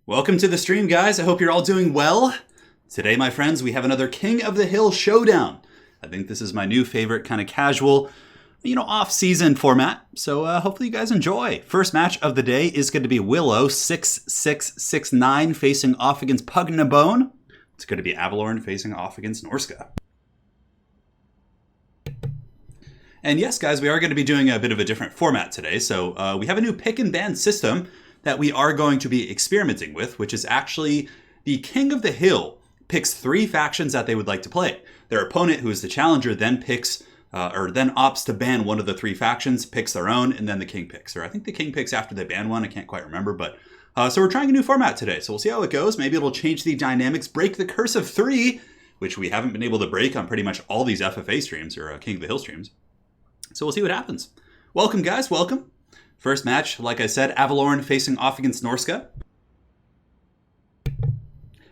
Welcome to the stream, guys. I hope you're all doing well. Today, my friends, we have another King of the Hill Showdown. I think this is my new favorite kind of casual, off-season format. So hopefully you guys enjoy. First match of the day is going to be Willow 6669 facing off against Pugnabone. It's going to be Avalorn facing off against Norska. And yes, guys, we are going to be doing a bit of a different format today. So we have a new pick and ban system that we are going to be experimenting with, which is actually the King of the Hill picks 3 factions that they would like to play. Their opponent, who is the challenger, then picks then opts to ban one of the 3 factions, picks their own, and then the king picks. Or I think the king picks after they ban one. I can't quite remember, but so we're trying a new format today. So we'll see how it goes. Maybe it'll change the dynamics, break the curse of 3, which we haven't been able to break on pretty much all these FFA streams or King of the Hill streams. So we'll see what happens. Welcome, guys. Welcome. First match, like I said, Avalorn facing off against Norska.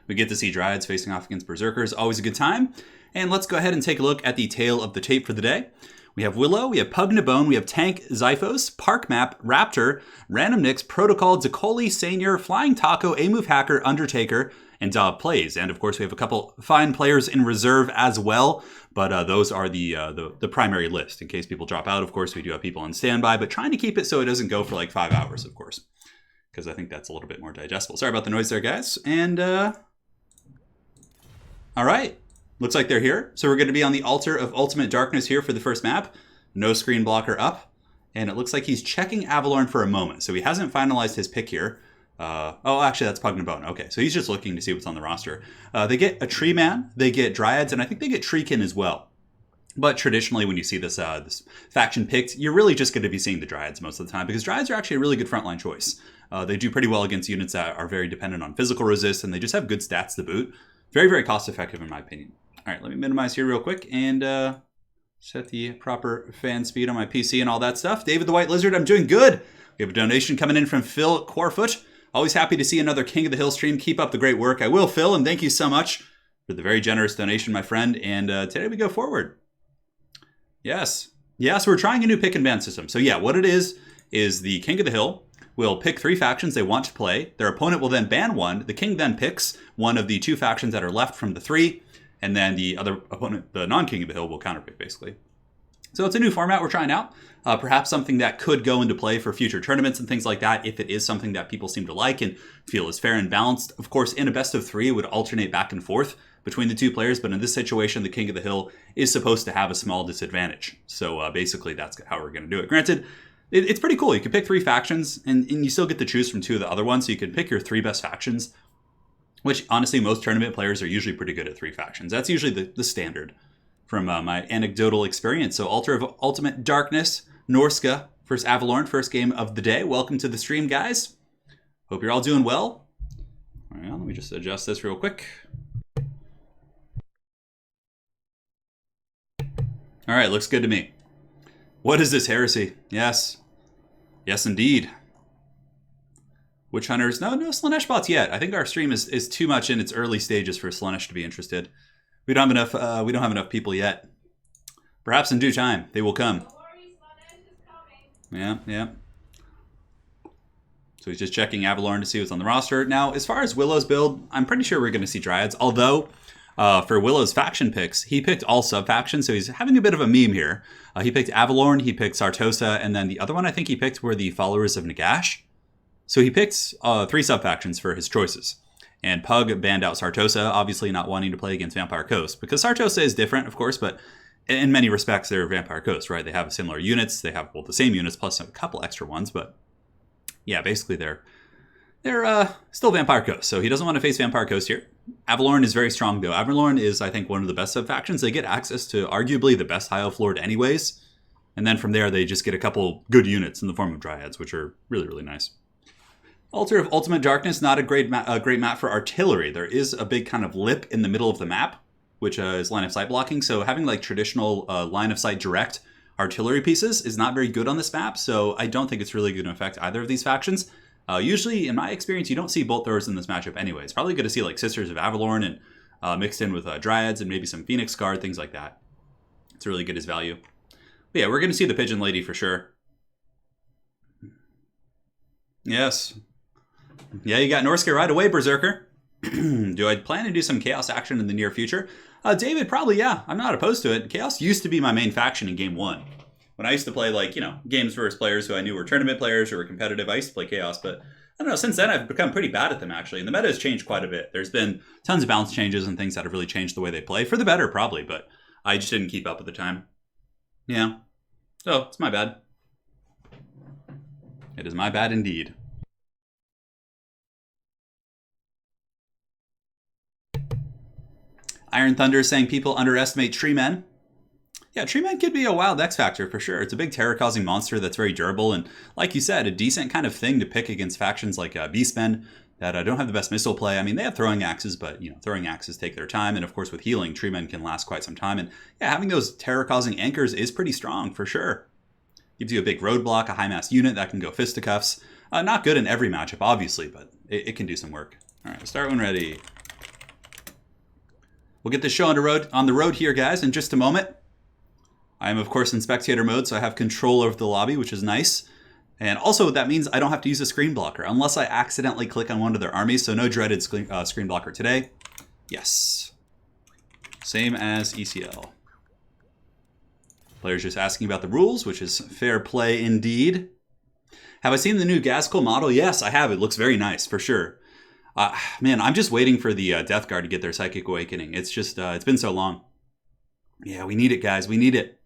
We get to see Dryads facing off against Berserkers. Always a good time. And let's go ahead and take a look at the tail of the tape for the day. We have Willow, we have Pugnabone, we have Tank, Zyphos, Park Map, Raptor, Random Nix, Protocol, Dzikoli, Senior, Flying Taco, A-Move Hacker, Undertaker, and Dob Plays. And of course, we have a couple fine players in reserve as well. But those are the primary list. In case people drop out, of course, we do have people on standby. But trying to keep it so it doesn't go for like 5 hours, of course. Because I think that's a little bit more digestible. Sorry about the noise there, guys. And, all right. Looks like they're here. So we're going to be on the Altar of Ultimate Darkness here for the first map. No screen blocker up. And it looks like he's checking Avalorn for a moment. So he hasn't finalized his pick here. Actually, that's Pugnabone. Okay, so he's just looking to see what's on the roster. They get a Tree Man, they get Dryads, and I think they get Treekin as well. But traditionally, when you see this faction picked, you're really just going to be seeing the Dryads most of the time, because Dryads are actually a really good frontline choice. They do pretty well against units that are very dependent on physical resist, and they just have good stats to boot. Very, very cost-effective in my opinion. All right, let me minimize here real quick, and set the proper fan speed on my PC and all that stuff. David the White Lizard, I'm doing good. We have a donation coming in from Phil Quarfoot. Always happy to see another King of the Hill stream. Keep up the great work. I will, Phil, and thank you so much for the very generous donation, my friend. And today we go forward. Yes, we're trying a new pick and ban system. So yeah, what it is the King of the Hill will pick 3 factions they want to play. Their opponent will then ban one. The king then picks one of the 2 factions that are left from the 3. And then the other opponent, the non-King of the Hill, will counterpick, basically. So it's a new format we're trying out. Perhaps something that could go into play for future tournaments and things like that, if it is something that people seem to like and feel is fair and balanced. Of course, in a best of 3, it would alternate back and forth between the 2 players. But in this situation, the King of the Hill is supposed to have a small disadvantage. So basically, that's how we're going to do it. Granted, it's pretty cool. You can pick 3 factions, and you still get to choose from 2 of the other ones. So you can pick your 3 best factions, which honestly, most tournament players are usually pretty good at 3 factions. That's usually the standard from my anecdotal experience. So Altar of Ultimate Darkness, Norska versus Avalorn, first game of the day. Welcome to the stream, guys. Hope you're all doing well. All right, let me just adjust this real quick. All right, looks good to me. What is this heresy? Yes, indeed. Witch Hunters, no Slaanesh bots yet. I think our stream is too much in its early stages for Slaanesh to be interested. We don't have enough people yet. Perhaps in due time they will come. Yeah. So he's just checking Avalorn to see what's on the roster. Now, as far as Willow's build, I'm pretty sure we're going to see Dryads. Although, for Willow's faction picks, he picked all sub-factions, so he's having a bit of a meme here. He picked Avalorn, he picked Sartosa, and then the other one I think he picked were the Followers of Nagash. So he picked 3 sub-factions for his choices. And Pug banned out Sartosa, obviously not wanting to play against Vampire Coast. Because Sartosa is different, of course, but in many respects, they're Vampire Coast, right? They have similar units. They have both the same units plus a couple extra ones. But yeah, basically they're still Vampire Coast. So he doesn't want to face Vampire Coast here. Avalorn is very strong, though. Avalorn is, I think, one of the best sub-factions. They get access to arguably the best High Elf Lord anyways. And then from there, they just get a couple good units in the form of Dryads, which are really, really nice. Altar of Ultimate Darkness, not a great map for artillery. There is a big kind of lip in the middle of the map, which is line of sight blocking. So having like traditional line of sight direct artillery pieces is not very good on this map. So I don't think it's really going to affect either of these factions. Usually, in my experience, you don't see bolt throwers in this matchup anyway. It's probably good to see like Sisters of Avalorn and mixed in with Dryads and maybe some Phoenix Guard, things like that. It's really good as value. But yeah, we're going to see the Pigeon Lady for sure. Yes. Yeah, you got Norska right away, Berserker. Do I plan to do some Chaos action in the near future? David, probably, yeah. I'm not opposed to it. Chaos used to be my main faction in Game 1. When I used to play, like, games versus players who I knew were tournament players or were competitive, I used to play Chaos, but I don't know, since then I've become pretty bad at them, actually. And the meta has changed quite a bit. There's been tons of balance changes and things that have really changed the way they play. For the better, probably, but I just didn't keep up at the time. Yeah. So, it's my bad. It is my bad indeed. Iron Thunder saying people underestimate Tree Men. Yeah, Tree Men could be a wild X Factor for sure. It's a big terror-causing monster that's very durable and, like you said, a decent kind of thing to pick against factions like Beastmen that don't have the best missile play. I mean, they have throwing axes, but, throwing axes take their time. And, of course, with healing, Tree Men can last quite some time. And, yeah, having those terror-causing anchors is pretty strong for sure. Gives you a big roadblock, a high-mass unit that can go fisticuffs. Not good in every matchup, obviously, but it can do some work. All right, we'll start when ready. We'll get this show on the road here, guys, in just a moment. I am, of course, in spectator mode, so I have control over the lobby, which is nice. And also, that means I don't have to use a screen blocker, unless I accidentally click on one of their armies, so no dreaded screen blocker today. Yes. Same as ECL. Players just asking about the rules, which is fair play indeed. Have I seen the new Gaskell model? Yes, I have. It looks very nice, for sure. Man, I'm just waiting for the Death Guard to get their Psychic Awakening. It's just, it's been so long. Yeah, we need it, guys. We need it.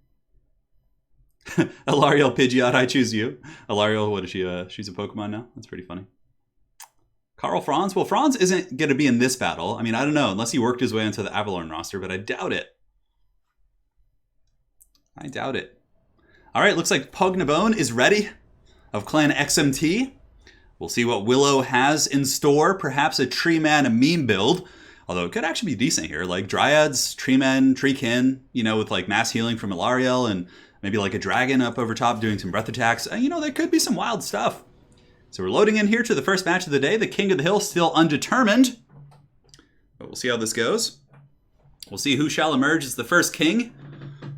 Alariel Pidgeot, I choose you. Alariel, what is she? She's a Pokemon now? That's pretty funny. Karl Franz? Well, Franz isn't going to be in this battle. I mean, I don't know, unless he worked his way into the Avalorn roster, but I doubt it. I doubt it. All right, looks like Pugnabone is ready of Clan XMT. We'll see what Willow has in store. Perhaps a Tree Man, a meme build. Although it could actually be decent here. Like Dryads, Tree Men, Treekin, with like mass healing from Alariel and maybe like a dragon up over top doing some breath attacks. There could be some wild stuff. So we're loading in here to the first match of the day. The King of the Hill still undetermined. But we'll see how this goes. We'll see who shall emerge as the first king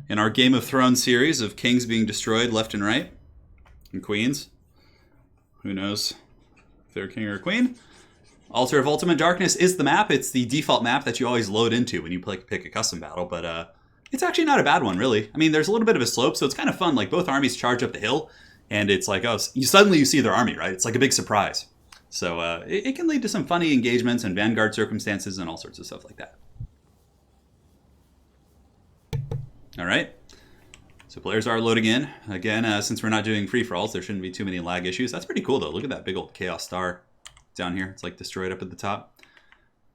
in our Game of Thrones series of kings being destroyed left and right. And queens. Who knows if they're king or queen. Altar of Ultimate Darkness is the map. It's the default map that you always load into when you pick a custom battle, but it's actually not a bad one, really. I mean, there's a little bit of a slope, so it's kind of fun. Like, both armies charge up the hill, and it's like, suddenly you see their army, right? It's like a big surprise. So it can lead to some funny engagements and Vanguard circumstances and all sorts of stuff like that. All right. So players are loading in. Again, since we're not doing free-for-alls, there shouldn't be too many lag issues. That's pretty cool, though. Look at that big old Chaos Star down here. It's like destroyed up at the top.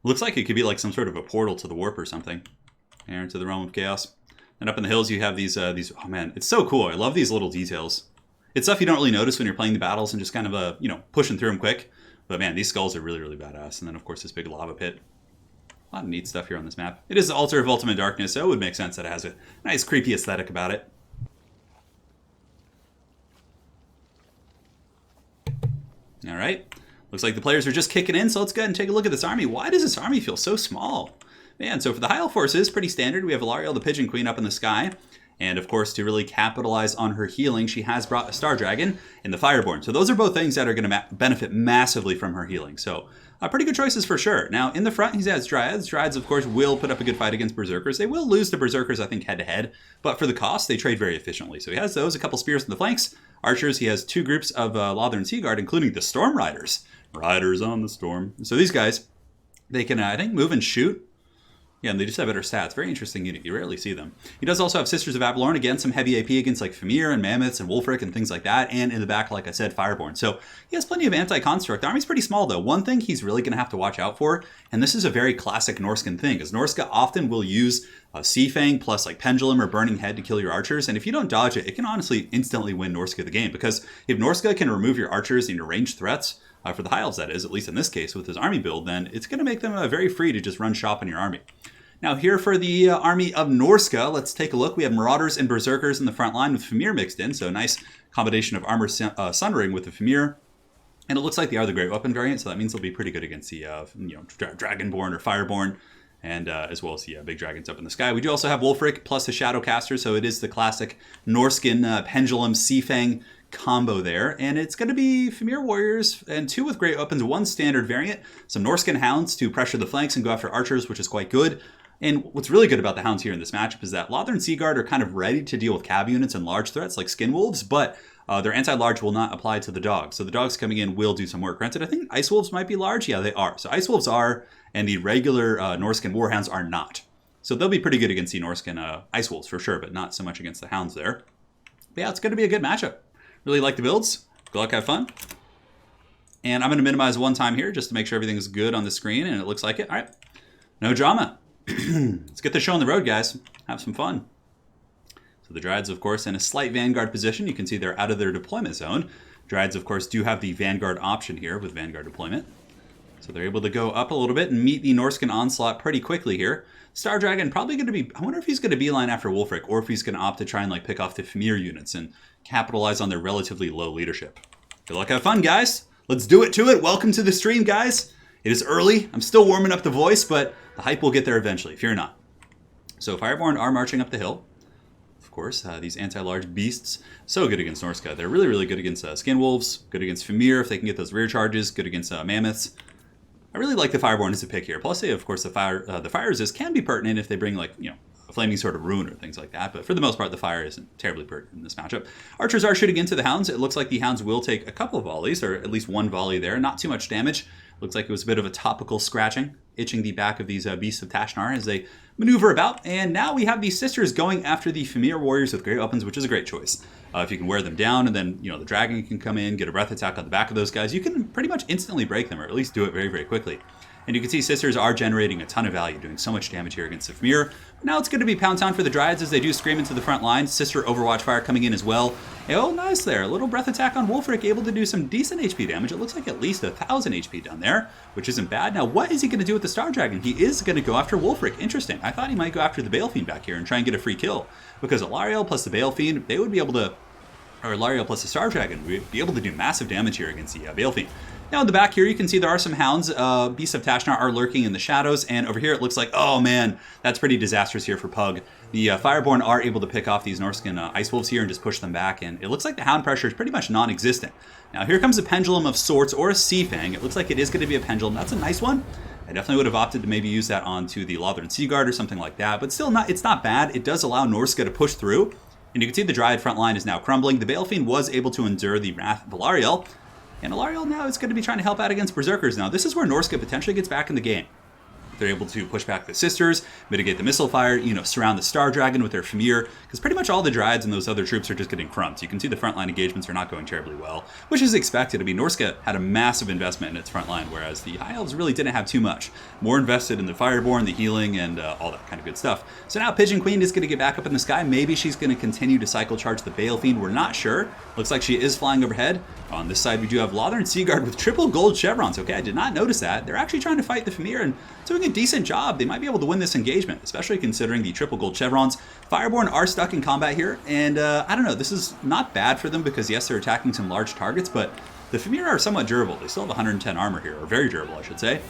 Looks like it could be like some sort of a portal to the warp or something. Here into the realm of chaos. And up in the hills you have these, oh man, it's so cool. I love these little details. It's stuff you don't really notice when you're playing the battles and just kind of, pushing through them quick. But man, these skulls are really, really badass. And then of course this big lava pit. A lot of neat stuff here on this map. It is the Altar of Ultimate Darkness, so it would make sense that it has a nice creepy aesthetic about it. All right. Looks like the players are just kicking in, so let's go ahead and take a look at this army. Why does this army feel so small? Man, so for the high elf forces, pretty standard. We have Alariel the Pigeon Queen up in the sky. And of course, to really capitalize on her healing, she has brought a Star Dragon and the Fireborn. So those are both things that are going to benefit massively from her healing. So pretty good choices for sure. Now, in the front, he has Dryads. Dryads, of course, will put up a good fight against Berserkers. They will lose to Berserkers, I think, head-to-head. But for the cost, they trade very efficiently. So he has those, a couple spears in the flanks. Archers, he has 2 groups of Lothern Sea Guard, including the Storm Riders. Riders on the Storm. So these guys, they can, I think, move and shoot. Yeah, and they just have better stats. Very interesting unit. You rarely see them. He does also have Sisters of Avalorn. Again, some heavy AP against like Famir and Mammoths and Wolfric and things like that. And in the back, like I said, Fireborn. So he has plenty of anti-construct. The army's pretty small, though. One thing he's really going to have to watch out for, and this is a very classic Norscan thing, is Norska often will use Sea Fang plus like Pendulum or Burning Head to kill your archers. And if you don't dodge it, it can honestly instantly win Norska the game. Because if Norska can remove your archers and your ranged threats, for the High Elves that is, at least in this case with his army build, then it's going to make them very free to just run shop in your army. Now here for the army of Norska, let's take a look. We have Marauders and Berserkers in the front line with Famir mixed in, so a nice combination of armor sundering with the Famir. And it looks like they are the Great Weapon variant, so that means they'll be pretty good against the Dragonborn or Fireborn, and as well as the big dragons up in the sky. We do also have Wolfric plus the Shadowcaster, so it is the classic Norscan Pendulum Sea Fang combo there, and it's going to be Fimir Warriors and 2 with great weapons, 1 standard variant, some Norscan Hounds to pressure the flanks and go after archers, which is quite good. And what's really good about the Hounds here in this matchup is that Lothern Seaguard are kind of ready to deal with cab units and large threats like Skin Wolves, but their anti-large will not apply to the dogs. So the dogs coming in will do some work. Granted, I think Ice Wolves might be large. Yeah, they are. So Ice Wolves are, and the regular Norscan Warhounds are not. So they'll be pretty good against the Norscan Ice Wolves for sure, but not so much against the Hounds there. But yeah, it's going to be a good matchup. Really like the builds. Good luck, have fun. And I'm going to minimize one time here just to make sure everything's good on the screen, and it looks like it. All right, no drama. Let's get the show on the road, guys. Have some fun. So the Dryads, of course, in a slight Vanguard position. You can see they're out of their deployment zone. Dryads, of course, do have the Vanguard option here with Vanguard deployment. So they're able to go up a little bit and meet the Norscan onslaught pretty quickly here. Star Dragon probably going to be, I wonder if he's going to beeline after Wolfric, or if he's going to opt to try and like pick off the Fimir units and capitalize on their relatively low leadership. Good luck, have fun, guys. Let's do it to it. Welcome to the stream, guys. It is early. I'm still warming up the voice, but the hype will get there eventually. Fear not. So Fireborn are marching up the hill. Of course, these anti-large beasts, so good against Norska. They're really, really good against Skin Wolves, good against Fimir if they can get those rear charges, good against Mammoths. I really like the Fireborn as a pick here. Plus, of course, the fire resist can be pertinent if they bring, like, you know, a flaming sword of ruin or things like that. But for the most part, the fire isn't terribly pertinent in this matchup. Archers are shooting into the Hounds. It looks like the Hounds will take a couple of volleys, or at least one volley there. Not too much damage. Looks like it was a bit of a topical scratching, itching the back of these Beasts of Tashnar as they maneuver about. And now we have these sisters going after the Fimir Warriors with great weapons, which is a great choice. If you can wear them down, and then, you know, the dragon can come in, get a breath attack on the back of those guys, you can pretty much instantly break them, or at least do it very, very quickly. And you can see sisters are generating a ton of value, doing so much damage here against the Fimir. But now it's going to be pound town for the Dryads as they do scream into the front line. Sister Overwatch Fire coming in as well. Oh, nice there. A little breath attack on Wolfric, able to do some decent HP damage. It looks like at least 1,000 HP down there, which isn't bad. Now, what is he going to do with the Star Dragon? He is going to go after Wolfric. Interesting. I thought he might go after the Balefiend back here and try and get a free kill, because Alariel plus the Balefiend, they would be able to, or Alariel plus the Star Dragon, would be able to do massive damage here against the Balefiend. Now in the back here, you can see there are some Hounds. Beasts of Tashnar are lurking in the shadows, and over here it looks like, oh man, that's pretty disastrous here for Pug. The Fireborn are able to pick off these Norscan Ice Wolves here and just push them back, and it looks like the Hound pressure is pretty much non-existent. Now here comes a Pendulum of sorts, or a Sea Fang. It looks like it is going to be a Pendulum. That's a nice one. I definitely would have opted to maybe use that onto the Lothern Seaguard or something like that, but still, it's not bad. It does allow Norska to push through, and you can see the Dryad front line is now crumbling. The Balefiend was able to endure the Wrath of Alariel, and Alariel now is going to be trying to help out against Berserkers. Now, this is where Norska potentially gets back in the game. They're able to push back the sisters, mitigate the missile fire, you know, surround the Star Dragon with their Fimir, because pretty much all the Dryads and those other troops are just getting crumbed. So you can see the frontline engagements are not going terribly well, which is expected. I mean, Norska had a massive investment in its front line, whereas the High Elves really didn't have too much. More invested in the Fireborn, the healing, and all that kind of good stuff. So now Pigeon Queen is going to get back up in the sky. Maybe she's going to continue to cycle charge the Balefiend. We're not sure. Looks like she is flying overhead. On this side, we do have Lothern Seaguard with triple gold chevrons. Okay, I did not notice that. They're actually trying to fight the Fimir and doing a decent job. They might be able to win this engagement, especially considering the triple gold chevrons. Fireborn are stuck in combat here, and I don't know, this is not bad for them because, yes, they're attacking some large targets, but the Fimir are somewhat durable. They still have 110 armor here, or very durable, I should say.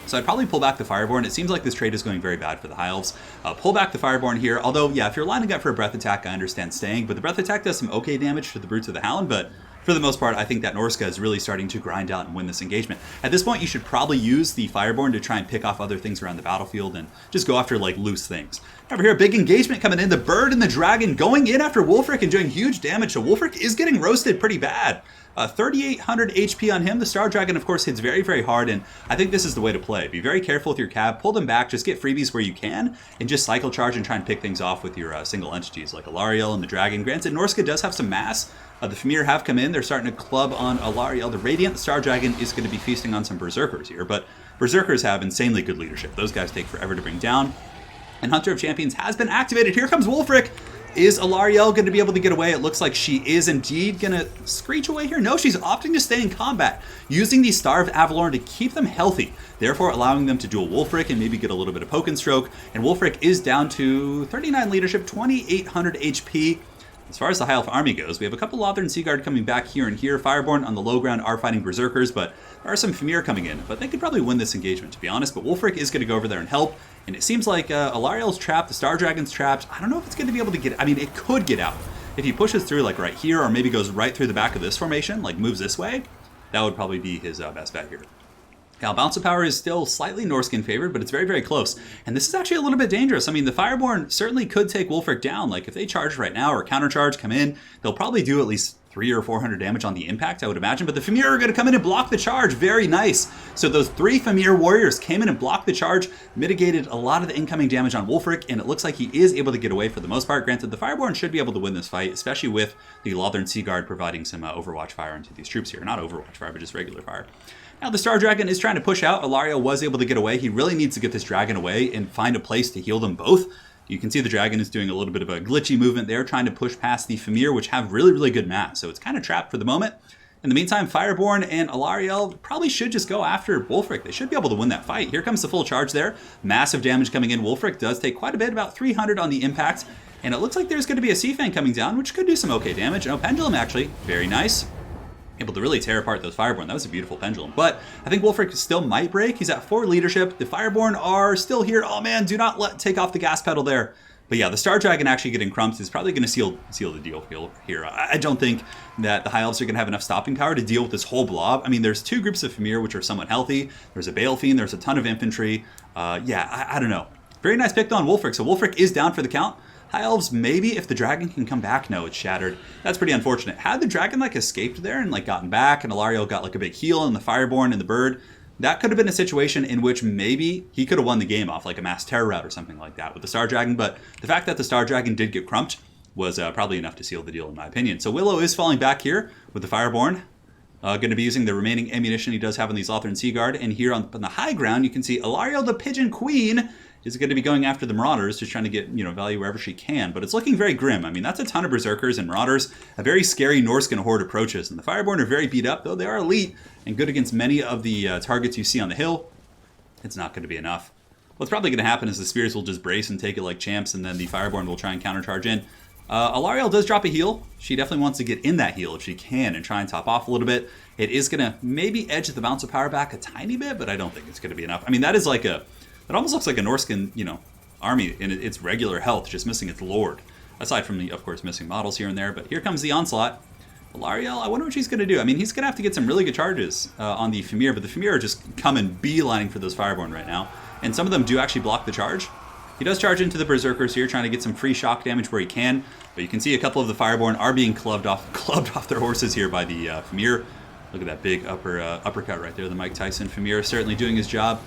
So I'd probably pull back the Fireborn. It seems like this trade is going very bad for the High Elves. Pull back the Fireborn here, although, yeah, if you're lining up for a breath attack, I understand staying, but the breath attack does some okay damage to the Brutes of the Hound, but for the most part, I think that Norska is really starting to grind out and win this engagement. At this point, you should probably use the Fireborn to try and pick off other things around the battlefield and just go after, like, loose things. Over here, big engagement coming in. The Bird and the Dragon going in after Wolfric and doing huge damage. So Wolfric is getting roasted pretty bad. 3,800 HP on him. The Star Dragon, of course, hits very, very hard, and I think this is the way to play. Be very careful with your cab. Pull them back. Just get freebies where you can, and just cycle charge and try and pick things off with your single entities, like Alariel and the Dragon. Granted, Norska does have some mass. The Fimir have come in. They're starting to club on Alariel. The Radiant, the Star Dragon, is going to be feasting on some Berserkers here, but Berserkers have insanely good leadership. Those guys take forever to bring down. And Hunter of Champions has been activated. Here comes Wolfric. Is Alariel going to be able to get away? It looks like she is indeed going to screech away here. No, she's opting to stay in combat, using the Star of Avalorn to keep them healthy, therefore allowing them to duel Wolfric and maybe get a little bit of poke and stroke. And Wolfric is down to 39 leadership, 2,800 HP. As far as the High Elf army goes, we have a couple Lothern Seaguard coming back here and here. Fireborn on the low ground are fighting Berserkers, but there are some Fimir coming in. But they could probably win this engagement, to be honest. But Wolfric is going to go over there and help. And it seems like Alariel's trapped, the Star Dragon's trapped. I don't know if it's going to be able to get, I mean, it could get out. if he pushes through like right here, or maybe goes right through the back of this formation, like moves this way, that would probably be his best bet here. Now, Bounce of Power is still slightly Norskin favored, but it's very, very close. And this is actually a little bit dangerous. I mean, the Fireborn certainly could take Wulfric down. Like, if they charge right now or countercharge, come in, they'll probably do at least 300 or 400 damage on the impact, I would imagine. But the Famir are going to come in and block the charge. Very nice. So those 3 Famir warriors came in and blocked the charge, mitigated a lot of the incoming damage on Wulfric, and it looks like he is able to get away for the most part. Granted, the Fireborn should be able to win this fight, especially with the Lothern Sea Guard providing some Overwatch fire into these troops here. Not Overwatch fire, but just regular fire. Now, the Star Dragon is trying to push out. Ilario was able to get away. He really needs to get this dragon away and find a place to heal them both. You can see the dragon is doing a little bit of a glitchy movement there, trying to push past the Famir, which have really, really good mass. So it's kind of trapped for the moment. In the meantime, Fireborn and Ilariel probably should just go after Wulfric. They should be able to win that fight. Here comes the full charge there. Massive damage coming in. Wulfric does take quite a bit, about 300 on the impact. And it looks like there's going to be a Sea Fang coming down, which could do some okay damage. No, Pendulum actually, very nice. Able to really tear apart those Fireborn. That was a beautiful Pendulum. But I think Wulfric still might break. He's at 4 leadership. The Fireborn are still here. Oh man, do not take off the gas pedal there. But yeah, the Star Dragon actually getting crumped is probably going to seal the deal here. I don't think that the High Elves are going to have enough stopping power to deal with this whole blob. I mean, there's 2 groups of Famir, which are somewhat healthy. There's a Bale Fiend. There's a ton of infantry. I don't know. Very nice pick on Wulfric. So Wulfric is down for the count. High Elves, maybe if the dragon can come back. No, it's shattered. That's pretty unfortunate. Had the dragon like escaped there and like gotten back, and Ilario got like a big heal, and the Fireborn and the bird, that could have been a situation in which maybe he could have won the game off like a mass terror route or something like that with the Star Dragon. But the fact that the Star Dragon did get crumped was probably enough to seal the deal, in my opinion. So Willow is falling back here with the Fireborn. Going to be using the remaining ammunition he does have on these Lothern Sea Guard. And here on the high ground, you can see Ilario the Pigeon Queen is going to be going after the Marauders, just trying to get value wherever she can. But it's looking very grim. I mean, that's a ton of Berserkers and Marauders. A very scary Norscan horde approaches. And the Fireborn are very beat up, though they are elite and good against many of the targets you see on the hill. It's not going to be enough. What's probably going to happen is the Spears will just brace and take it like champs, and then the Fireborn will try and countercharge in. Ilariel does drop a heal. She definitely wants to get in that heal if she can and try and top off a little bit. It is going to maybe edge the Bounce of Power back a tiny bit, but I don't think it's going to be enough. I mean, that is like it almost looks like a Norscan, army in its regular health, just missing its lord. Aside from the, of course, missing models here and there. But here comes the onslaught. Ilariel, I wonder what she's going to do. I mean, he's going to have to get some really good charges on the Famir, but the Famir are just coming beelining for those Fireborn right now. And some of them do actually block the charge. He does charge into the Berserkers here, trying to get some free shock damage where he can. But you can see a couple of the Fireborn are being clubbed off their horses here by the Famir. Look at that big uppercut right there. The Mike Tyson Famir is certainly doing his job.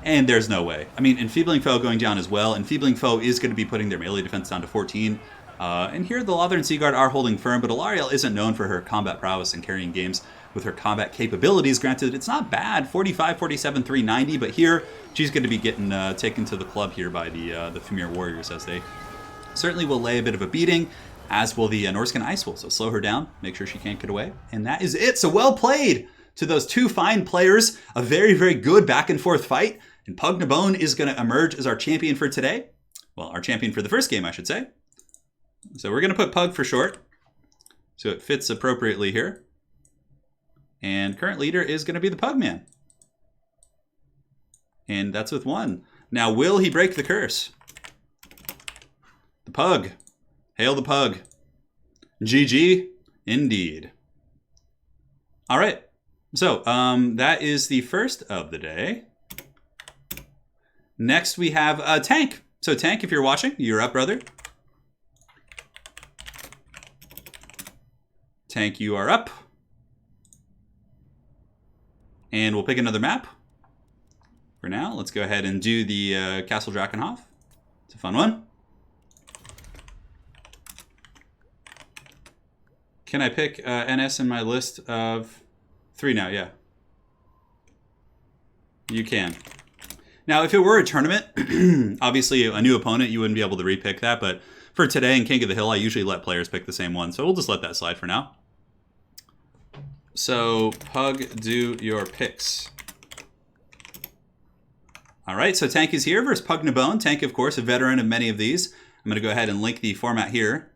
And there's no way. I mean, Enfeebling Foe going down as well. Enfeebling Foe is going to be putting their melee defense down to 14. And here the Lothern Sea Guard are holding firm, but Ilariel isn't known for her combat prowess and carrying games with her combat capabilities. Granted, it's not bad, 45, 47, 390, but here she's going to be getting taken to the club here by the Famir Warriors, as they certainly will lay a bit of a beating, as will the Norscan Ice Wolf. So slow her down, make sure she can't get away. And that is it. So well played to those 2 fine players. A very, very good back and forth fight. And Pug Nabone is going to emerge as our champion for today. Well, our champion for the first game, I should say. So we're going to put Pug for short, so it fits appropriately here. And current leader is going to be the Pugman. And that's with 1. Now, will he break the curse? The Pug. Hail the Pug. GG, indeed. All right. So, that is the first of the day. Next, we have Tank. So, Tank, if you're watching, you're up, brother. Tank, you are up. And we'll pick another map. For now, let's go ahead and do the Castle Drakenhof. It's a fun one. Can I pick NS in my list of 3 now? Yeah. You can. Now, if it were a tournament, obviously a new opponent, you wouldn't be able to repick that. But for today in King of the Hill, I usually let players pick the same one. So we'll just let that slide for now. So, Pug, do your picks. All right, so Tank is here versus Pug Nabone. Tank, of course, a veteran of many of these. I'm going to go ahead and link the format here.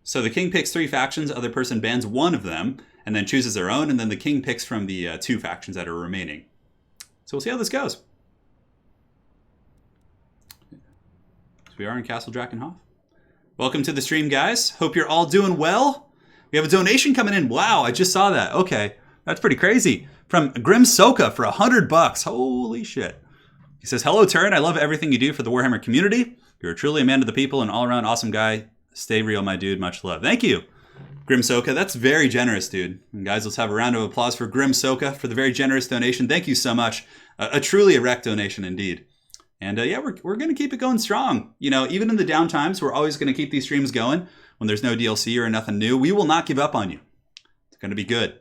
So the king picks 3 factions, other person bans 1 of them, and then chooses their own, and then the king picks from the 2 factions that are remaining. So we'll see how this goes. So we are in Castle Drakenhof. Welcome to the stream, guys. Hope you're all doing well. We have a donation coming in. Wow, I just saw that. Okay, that's pretty crazy. From Grim Soka for $100. Holy shit. He says, hello, Turin. I love everything you do for the Warhammer community. You're truly a man of the people and all-around awesome guy. Stay real, my dude. Much love. Thank you, Grim Soka. That's very generous, dude. And guys, let's have a round of applause for Grim Soka for the very generous donation. Thank you so much. A truly erect donation indeed. And yeah, we're going to keep it going strong. You know, even in the down times, we're always going to keep these streams going. When there's no DLC or nothing new, we will not give up on you. It's going to be good.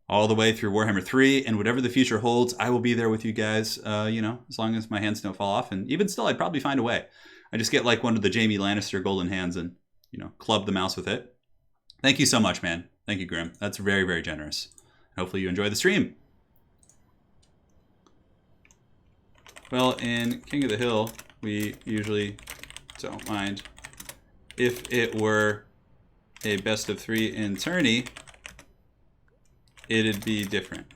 All the way through Warhammer 3, and whatever the future holds, I will be there with you guys, you know, as long as my hands don't fall off. And even still, I'd probably find a way. I just get like one of the Jaime Lannister golden hands and, you know, club the mouse with it. Thank you so much, man. Thank you, Grim. That's very, very generous. Hopefully you enjoy the stream. Well, in King of the Hill, we usually don't mind. If it were a best of 3 in tourney, it'd be different.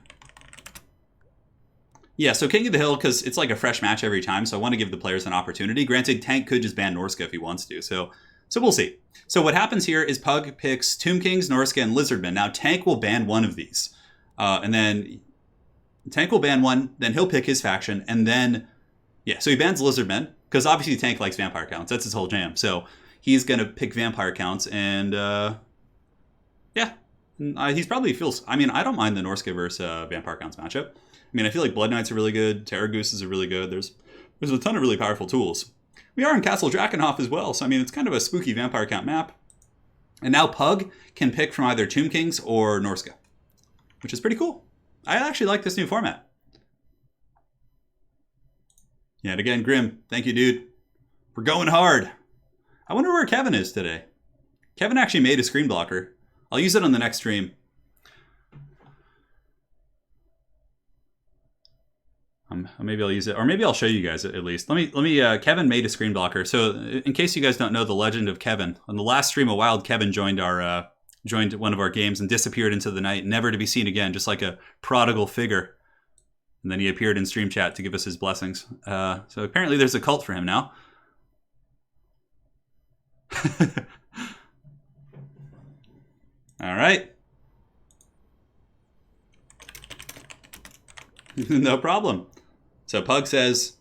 Yeah, so King of the Hill, because it's like a fresh match every time, so I want to give the players an opportunity. Granted, Tank could just ban Norska if he wants to, so we'll see. So what happens here is Pug picks Tomb Kings, Norska, and Lizardmen. Now, Tank will ban one of these. And then Tank will ban one, then he'll pick his faction, and then, yeah, so he bans Lizardmen, because obviously Tank likes vampire counts. That's his whole jam. So he's going to pick vampire counts, and yeah. He's probably feels. I mean, I don't mind the Norska versus Vampire Counts matchup. I mean, I feel like Blood Knights are really good. Terror Gooses are really good. There's a ton of really powerful tools. We are in Castle Drakenhof as well, so I mean, it's kind of a spooky Vampire Count map. And now Pug can pick from either Tomb Kings or Norska, which is pretty cool. I actually like this new format. Yeah, and again, Grim, thank you, dude. We're going hard. I wonder where Kevin is today. Kevin actually made a screen blocker. I'll use it on the next stream. Maybe I'll use it, or maybe I'll show you guys at least. Let me. Kevin made a screen blocker. So in case you guys don't know the legend of Kevin, on the last stream of Wild, Kevin joined one of our games and disappeared into the night, never to be seen again, just like a prodigal figure. And then he appeared in stream chat to give us his blessings. So apparently there's a cult for him now. All right. No problem. So Pug says,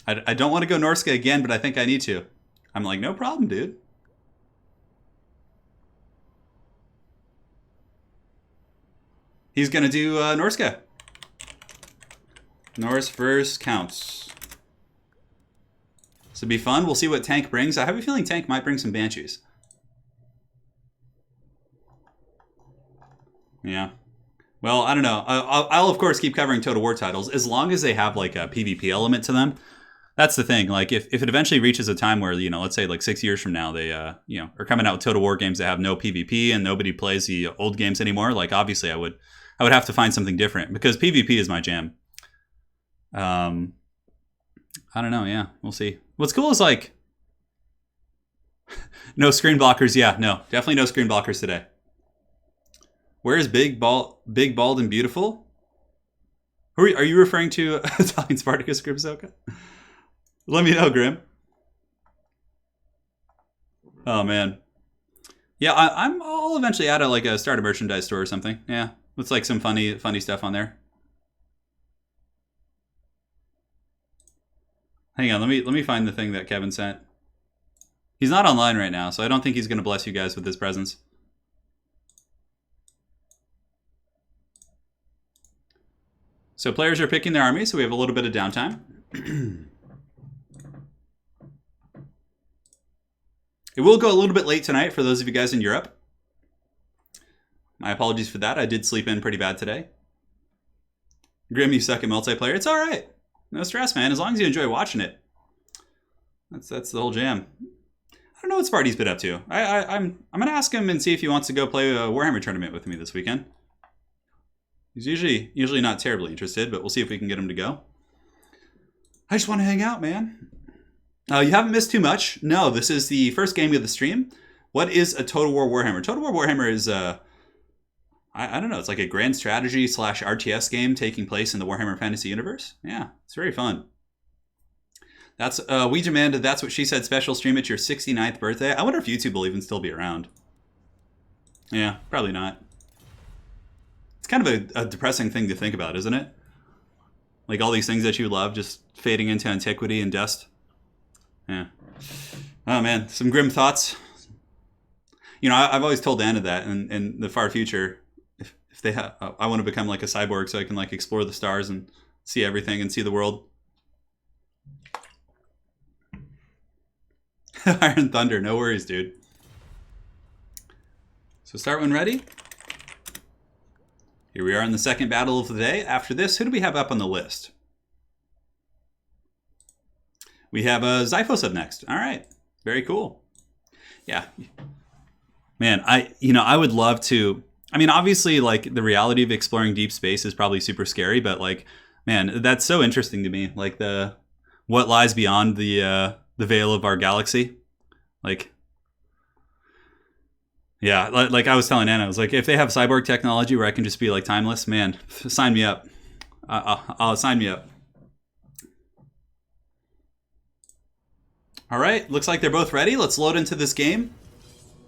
I don't want to go Norska again, but I think I need to. I'm like, no problem, dude. He's going to do Norska. Norse versus counts. This will be fun. We'll see what Tank brings. I have a feeling Tank might bring some Banshees. Yeah. Well, I don't know. I'll of course keep covering Total War titles as long as they have like a PvP element to them. That's the thing. Like if it eventually reaches a time where, you know, let's say like 6 years from now, they you know, are coming out with Total War games that have no PvP and nobody plays the old games anymore. Like obviously I would have to find something different because PvP is my jam. I don't know. Yeah, we'll see. What's cool is like no screen blockers. Yeah, no, definitely no screen blockers today. Where is Big, Bald, and Beautiful? Are you referring to Italian Spartacus, Grim Soka? Let me know, Grim. Oh, man. Yeah, I'll eventually add start a merchandise store or something. Yeah, with like some funny stuff on there. Hang on, let me find the thing that Kevin sent. He's not online right now, so I don't think he's going to bless you guys with his presence. So players are picking their army, so we have a little bit of downtime. It will go a little bit late tonight for those of you guys in Europe. My apologies for that. I did sleep in pretty bad today. Grim, you suck at multiplayer. It's all right. No stress, man. As long as you enjoy watching it. That's the whole jam. I don't know what Sparty's been up to. I'm going to ask him and see if he wants to go play a Warhammer tournament with me this weekend. He's usually not terribly interested, but we'll see if we can get him to go. I just want to hang out, man. You haven't missed too much. No, this is the first game of the stream. What is a Total War Warhammer? Total War Warhammer is, I don't know, it's like a grand strategy / RTS game taking place in the Warhammer Fantasy Universe. Yeah, it's very fun. That's Ouija Amanda, that's what she said, special stream at your 69th birthday. I wonder if YouTube will even still be around. Yeah, probably not. It's kind of a depressing thing to think about, isn't it? Like all these things that you love just fading into antiquity and dust. Yeah. Oh man, some grim thoughts. You know, I've always told Anna that in the far future, if they have, I want to become like a cyborg so I can like explore the stars and see everything and see the world. Iron Thunder, no worries, dude. So start when ready. Here we are in the second battle of the day. After this, who do we have up on the list? We have Zyphos up next. All right, very cool. Yeah, man, I would love to. I mean, obviously, like the reality of exploring deep space is probably super scary, but like, man, that's so interesting to me. Like what lies beyond the veil of our galaxy, like. Yeah, like I was telling Anna, I was like, if they have cyborg technology where I can just be like timeless, man, sign me up. I'll sign me up. All right, looks like they're both ready. Let's load into this game.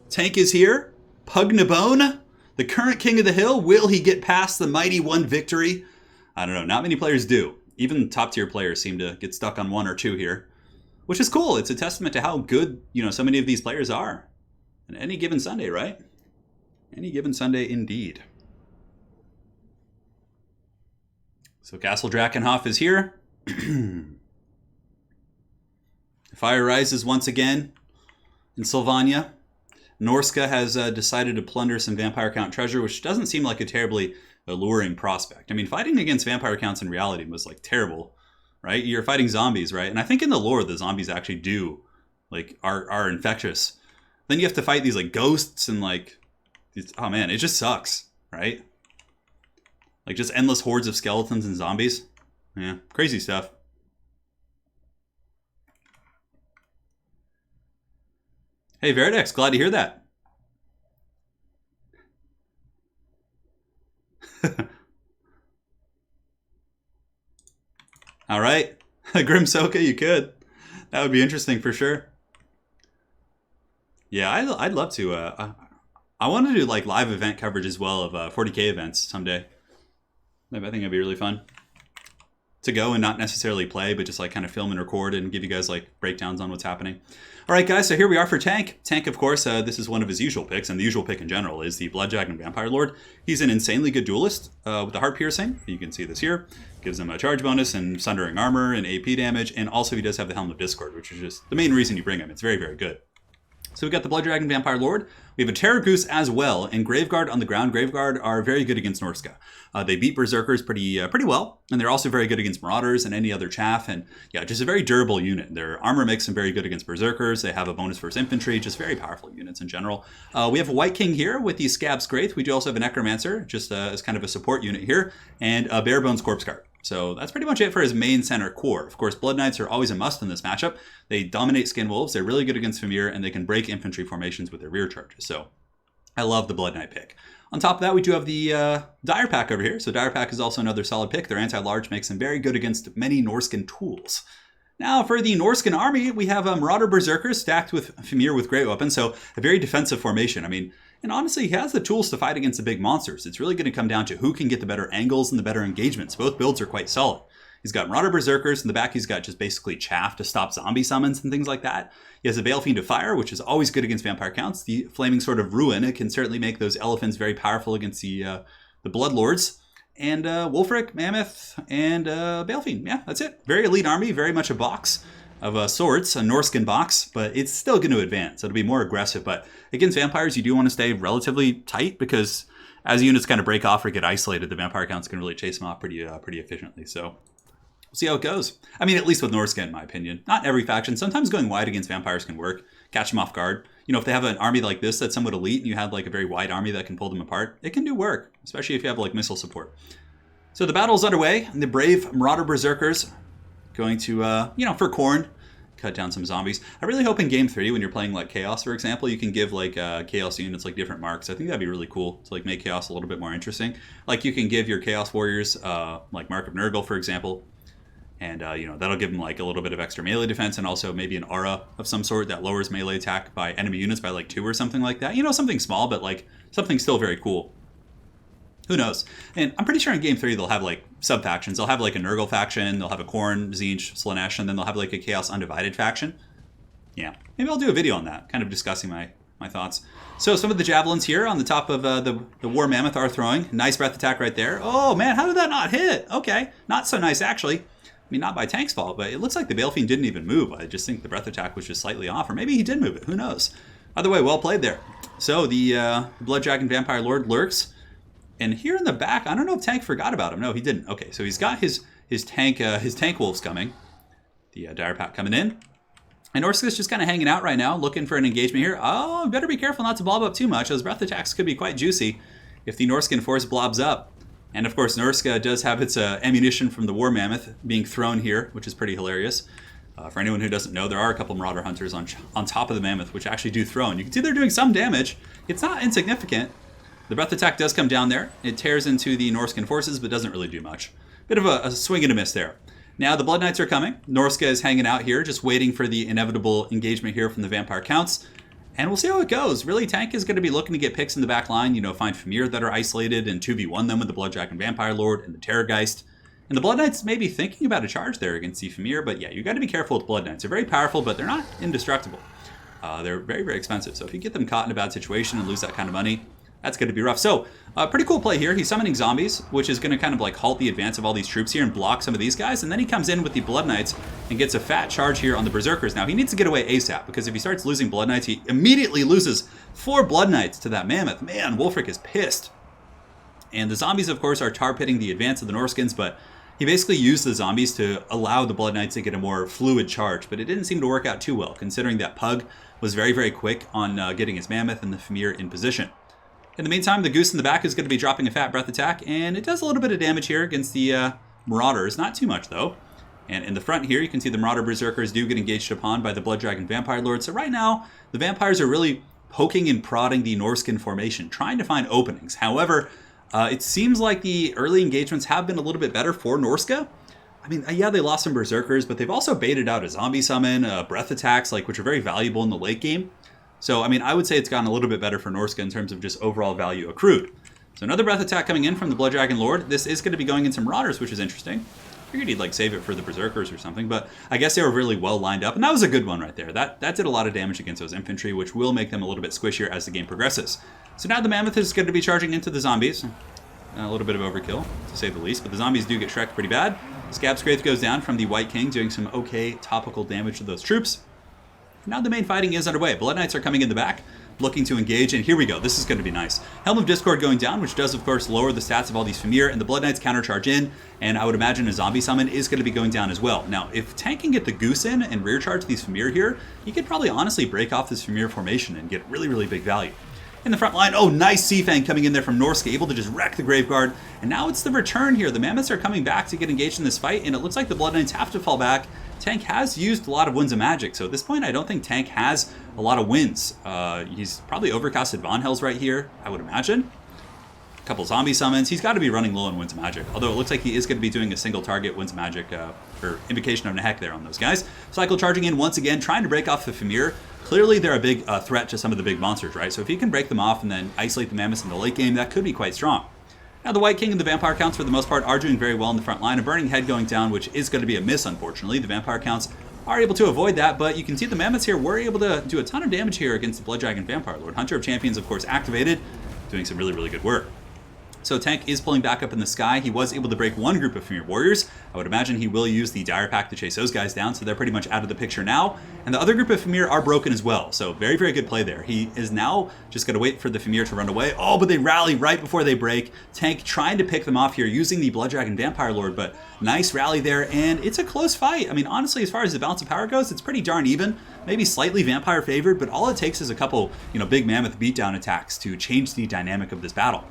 Tank is here. Pugnabone, the current king of the hill. Will he get past the mighty one victory? I don't know. Not many players do. Even top tier players seem to get stuck on one or two here, which is cool. It's a testament to how good, so many of these players are. And any given Sunday, right? Any given Sunday, indeed. So Castle Drakenhof is here. Fire rises once again in Sylvania. Norska has decided to plunder some Vampire Count treasure, which doesn't seem like a terribly alluring prospect. I mean, fighting against Vampire Counts in reality was like terrible, right? You're fighting zombies, right? And I think in the lore, the zombies actually are infectious. Then you have to fight these like ghosts and like, oh man, it just sucks, right? Like just endless hordes of skeletons and zombies. Yeah, crazy stuff. Hey Veridex, glad to hear that. All right, Grim Soka, you could. That would be interesting for sure. Yeah, I'd love to. I want to do like live event coverage as well of 40K events someday. I think it'd be really fun to go and not necessarily play, but just like kind of film and record and give you guys like breakdowns on what's happening. All right, guys, so here we are for Tank. Tank, of course, this is one of his usual picks, and the usual pick in general is the Blood Dragon Vampire Lord. He's an insanely good duelist with the Heart Piercing. You can see this here. Gives him a charge bonus and Sundering Armor and AP damage, and also he does have the Helm of Discord, which is just the main reason you bring him. It's very, very good. So we've got the Blood Dragon Vampire Lord. We have a Terror Goose as well, and Graveguard on the ground. Graveguard are very good against Norska. They beat Berserkers pretty well, and they're also very good against Marauders and any other chaff, and yeah, just a very durable unit. Their armor makes them very good against Berserkers. They have a bonus versus infantry, just very powerful units in general. We have a White King here with the Scab Scraith. We do also have a Necromancer, just as kind of a support unit here, and a Barebones Corpse Guard. So that's pretty much it for his main center core. Of course, Blood Knights are always a must in this matchup. They dominate Skin Wolves, they're really good against Fimir, and they can break infantry formations with their rear charges. So I love the Blood Knight pick. On top of that, we do have the Dire Pack over here. So Dire Pack is also another solid pick. Their anti-large makes them very good against many Norscan tools. Now, for the Norscan army, we have Marauder Berserkers stacked with Fimir with great weapons, so a very defensive formation. I mean, and honestly, he has the tools to fight against the big monsters. It's really going to come down to who can get the better angles and the better engagements. Both builds are quite solid. He's got Marauder Berserkers. In the back, he's got just basically chaff to stop zombie summons and things like that. He has a Balefiend of Fire, which is always good against Vampire Counts. The Flaming Sword of Ruin, it can certainly make those elephants very powerful against the Bloodlords. And Wolfric, Mammoth, and Balefiend. Yeah, that's it. Very elite army, very much a box of sorts, a Norscan box, but it's still going to advance. It'll be more aggressive, but against vampires, you do want to stay relatively tight because as units kind of break off or get isolated, the Vampire Counts can really chase them off pretty efficiently. So we'll see how it goes. I mean, at least with Norscan, in my opinion. Not every faction. Sometimes going wide against vampires can work. Catch them off guard. You know, if they have an army like this that's somewhat elite and you have like a very wide army that can pull them apart, it can do work, especially if you have like missile support. So the battle's underway, and the brave Marauder Berserkers going to, for Khorne, cut down some zombies. I really hope in Game 3, when you're playing like Chaos, for example, you can give like Chaos units like different marks. I think that'd be really cool to like make Chaos a little bit more interesting. Like you can give your Chaos Warriors like Mark of Nurgle, for example. And, that'll give him like a little bit of extra melee defense and also maybe an aura of some sort that lowers melee attack by enemy units by like 2 or something like that. Something small, but like something still very cool. Who knows? And I'm pretty sure in Game 3 they'll have like sub-factions. They'll have like a Nurgle faction, they'll have a Khorne, Tzeentch, Slaanesh, and then they'll have like a Chaos Undivided faction. Yeah, maybe I'll do a video on that, kind of discussing my thoughts. So some of the javelins here on the top of the War Mammoth are throwing. Nice breath attack right there. Oh man, how did that not hit? Okay, not so nice actually. I mean, not by Tank's fault, but it looks like the Balefiend didn't even move. I just think the breath attack was just slightly off, or maybe he did move it. Who knows? Either way, well played there. So the Blood Dragon Vampire Lord lurks. And here in the back, I don't know if Tank forgot about him. No, he didn't. Okay, so he's got his tank wolves coming. The Dire Pack coming in. And Orska's just kind of hanging out right now, looking for an engagement here. Oh, better be careful not to blob up too much. Those breath attacks could be quite juicy if the Norscan force blobs up. And of course, Norska does have its ammunition from the War Mammoth being thrown here, which is pretty hilarious. For anyone who doesn't know, there are a couple Marauder Hunters on top of the Mammoth, which actually do throw. And you can see they're doing some damage. It's not insignificant. The breath attack does come down there. It tears into the Norscan forces, but doesn't really do much. Bit of a swing and a miss there. Now the Blood Knights are coming. Norska is hanging out here, just waiting for the inevitable engagement here from the Vampire Counts. And we'll see how it goes. Really, Tank is going to be looking to get picks in the back line, find Fimir that are isolated and 2v1 them with the Blood Dragon Vampire Lord and the Terrorgeist. And the Blood Knights may be thinking about a charge there against the Fimir, but yeah, you got to be careful with Blood Knights. They're very powerful, but they're not indestructible. They're very, very expensive. So if you get them caught in a bad situation and lose that kind of money, that's going to be rough. So, pretty cool play here. He's summoning zombies, which is going to kind of like halt the advance of all these troops here and block some of these guys. And then he comes in with the Blood Knights and gets a fat charge here on the Berserkers. Now, he needs to get away ASAP, because if he starts losing Blood Knights, he immediately loses 4 Blood Knights to that Mammoth. Man, Wulfric is pissed. And the zombies, of course, are tar-pitting the advance of the Norskins, but he basically used the zombies to allow the Blood Knights to get a more fluid charge. But it didn't seem to work out too well, considering that Pug was very, very quick on getting his Mammoth and the Fimir in position. In the meantime, the Goose in the back is going to be dropping a fat breath attack, and it does a little bit of damage here against the Marauders. Not too much, though. And in the front here, you can see the Marauder Berserkers do get engaged upon by the Blood Dragon Vampire Lord. So right now, the Vampires are really poking and prodding the Norscan formation, trying to find openings. However, it seems like the early engagements have been a little bit better for Norska. I mean, yeah, they lost some Berserkers, but they've also baited out a zombie summon, breath attacks, which are very valuable in the late game. So, I mean, I would say it's gotten a little bit better for Norska in terms of just overall value accrued. So another breath attack coming in from the Blood Dragon Lord. This is going to be going in some Marauders, which is interesting. Figured he'd save it for the Berserkers or something, but I guess they were really well lined up, and that was a good one right there. That did a lot of damage against those infantry, which will make them a little bit squishier as the game progresses. So now the Mammoth is going to be charging into the zombies. A little bit of overkill, to say the least, but the zombies do get shreked pretty bad. Scab Scrape goes down from the White King, doing some okay topical damage to those troops. Now the main fighting is underway. Blood Knights are coming in the back, looking to engage, and here we go. This is going to be nice. Helm of Discord going down, which does, of course, lower the stats of all these Fimir, and the Blood Knights countercharge in, and I would imagine a zombie summon is going to be going down as well. Now, if Tank can get the Goose in and rear charge these Fimir here, he could probably honestly break off this Fimir formation and get really, really big value. In the front line, oh, nice Seafang coming in there from Norska, able to just wreck the Graveguard, and now it's the return here. The Mammoths are coming back to get engaged in this fight, and it looks like the Blood Knights have to fall back. Tank has used a lot of Winds of Magic, so at this point I don't think Tank has a lot of wins. He's probably overcasted Von Hells right here, I would imagine. A couple zombie summons. He's got to be running low on Winds of Magic, although it looks like he is going to be doing a single target Winds of Magic or Invocation of Nehek there on those guys. Cycle charging in once again, trying to break off the Fimir. Clearly they're a big threat to some of the big monsters, right? So if he can break them off and then isolate the Mammoths in the late game, that could be quite strong. Now the White King and the Vampire Counts, for the most part, are doing very well in the front line. A Burning Head going down, which is going to be a miss, unfortunately. The Vampire Counts are able to avoid that, but you can see the Mammoths here were able to do a ton of damage here against the Blood Dragon Vampire Lord. Hunter of Champions, of course, activated, doing some really, really good work. So Tank is pulling back up in the sky. He was able to break one group of Fimir Warriors. I would imagine he will use the Dire Pack to chase those guys down, so they're pretty much out of the picture now. And the other group of Fimir are broken as well, so very, very good play there. He is now just going to wait for the Fimir to run away. Oh, but they rally right before they break. Tank trying to pick them off here using the Blood Dragon Vampire Lord, but nice rally there, and it's a close fight. I mean, honestly, as far as the balance of power goes, it's pretty darn even. Maybe slightly Vampire favored, but all it takes is a couple, big Mammoth beatdown attacks to change the dynamic of this battle.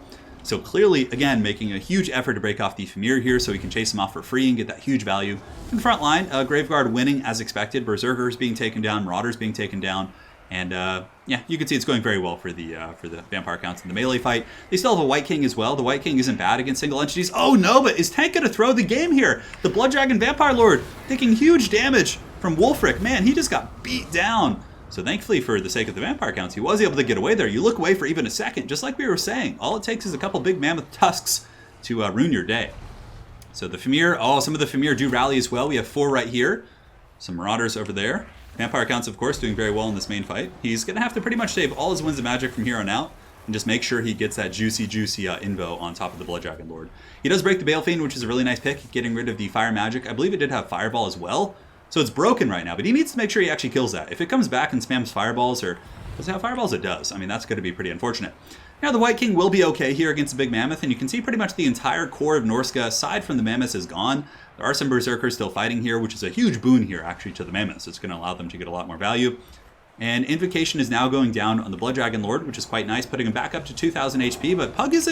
So clearly, again, making a huge effort to break off the Fimir here so he can chase him off for free and get that huge value. In the front line, Graveguard winning as expected, Berserkers being taken down, Marauders being taken down, And yeah, you can see it's going very well for the Vampire Counts in the melee fight. They still have a White King as well. The White King isn't bad against single entities. Oh no, but is Tank going to throw the game here? The Blood Dragon Vampire Lord taking huge damage from Wulfric. Man, he just got beat down. So thankfully, for the sake of the Vampire Counts, he was able to get away there. You look away for even a second, just like we were saying. All it takes is a couple big mammoth tusks to ruin your day. So the Fimir, some of the Fimir do rally as well. We have 4 right here. Some Marauders over there. Vampire Counts, of course, doing very well in this main fight. He's going to have to pretty much save all his Winds of Magic from here on out and just make sure he gets that juicy invo on top of the Blood Dragon Lord. He does break the Bale Fiend, which is a really nice pick, getting rid of the Fire Magic. I believe it did have Fireball as well, so it's broken right now, but he needs to make sure he actually kills that. If it comes back and spams Fireballs, or does it have Fireballs? It does. I mean, that's going to be pretty unfortunate. Now, the White King will be okay here against the Big Mammoth, and you can see pretty much the entire core of Norska, aside from the Mammoths, is gone. There are some Berserkers still fighting here, which is a huge boon here, actually, to the Mammoths. It's going to allow them to get a lot more value. And Invocation is now going down on the Blood Dragon Lord, which is quite nice, putting him back up to 2,000 HP, but Pug is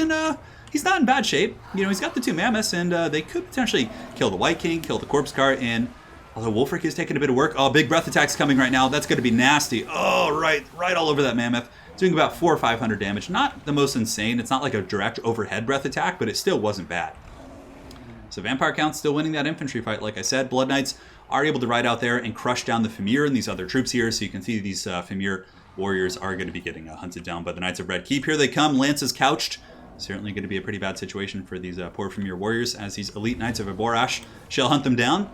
he's not in bad shape. You know, he's got the 2 Mammoths, and they could potentially kill the White King, kill the Corpse Cart, and although Wulfric is taking a bit of work. Oh, big breath attack's coming right now. That's going to be nasty. Oh, right all over that Mammoth. Doing about 400 or 500 damage. Not the most insane. It's not like a direct overhead breath attack, but it still wasn't bad. So Vampire Count's still winning that infantry fight, like I said. Blood Knights are able to ride out there and crush down the Fimir and these other troops here. So you can see these Fimir warriors are going to be getting hunted down by the Knights of Red Keep. Here they come. Lances couched. Certainly going to be a pretty bad situation for these poor Fimir warriors as these elite Knights of Aborash shall hunt them down.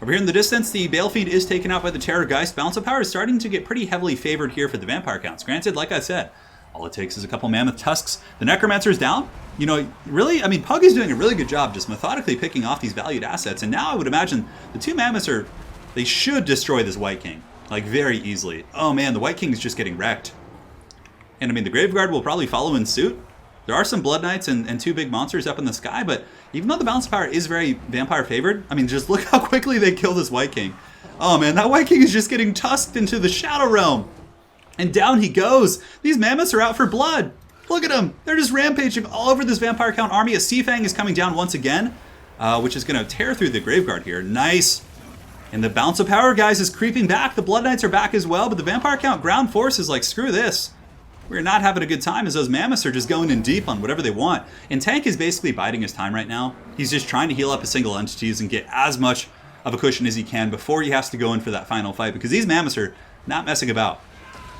Over here in the distance, the Bale Fiend is taken out by the Terrorgeist. Balance of Power is starting to get pretty heavily favored here for the Vampire Counts. Granted, like I said, all it takes is a couple Mammoth Tusks. The Necromancer is down. You know, really, I mean, Pug is doing a really good job just methodically picking off these valued assets. And now I would imagine the 2 Mammoths they should destroy this White King, like, very easily. Oh man, the White King is just getting wrecked. And I mean, the Graveguard will probably follow in suit. There are some Blood Knights and 2 big monsters up in the sky, but even though the Balance of Power is very Vampire favored, I mean, just look how quickly they kill this White King. Oh man, that White King is just getting tusked into the Shadow Realm. And down he goes. These Mammoths are out for blood. Look at them. They're just rampaging all over this Vampire Count army. A Seafang is coming down once again, which is going to tear through the Graveguard here. Nice. And the Balance of Power, guys, is creeping back. The Blood Knights are back as well, but the Vampire Count ground force is like, screw this. We're not having a good time as those Mammoths are just going in deep on whatever they want. And Tank is basically biding his time right now. He's just trying to heal up his single entities and get as much of a cushion as he can before he has to go in for that final fight, because these Mammoths are not messing about.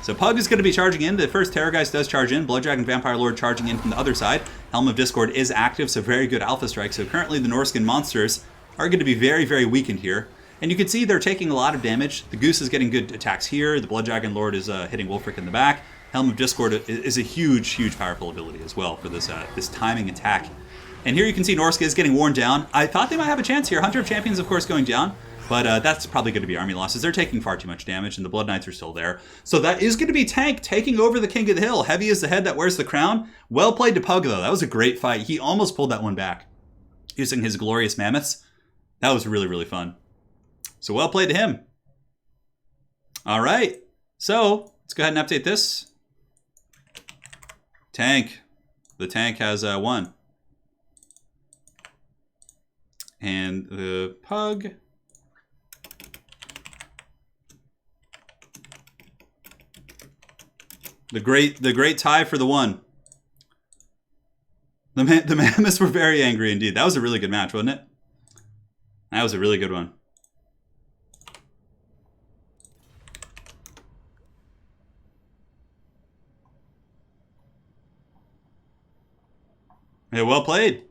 So Pug is going to be charging in. The first Terrorgeist does charge in. Blood Dragon Vampire Lord charging in from the other side. Helm of Discord is active, so very good Alpha Strike. So currently the Norscan monsters are going to be very, very weakened here. And you can see they're taking a lot of damage. The Goose is getting good attacks here. The Blood Dragon Lord is hitting Wulfric in the back. Helm of Discord is a huge, huge powerful ability as well for this this timing attack. And here you can see Norska is getting worn down. I thought they might have a chance here. Hunter of Champions, of course, going down. But that's probably going to be army losses. They're taking far too much damage, and the Blood Knights are still there. So that is going to be Tank taking over the King of the Hill. Heavy is the head that wears the crown. Well played to Pug, though. That was a great fight. He almost pulled that one back using his glorious Mammoths. That was really, really fun. So well played to him. All right. So let's go ahead and update this. Tank. The Tank has won. And the Pug... The great tie for the 1. The Mammoths were very angry indeed. That was a really good match, wasn't it? That was a really good one. Yeah, well played.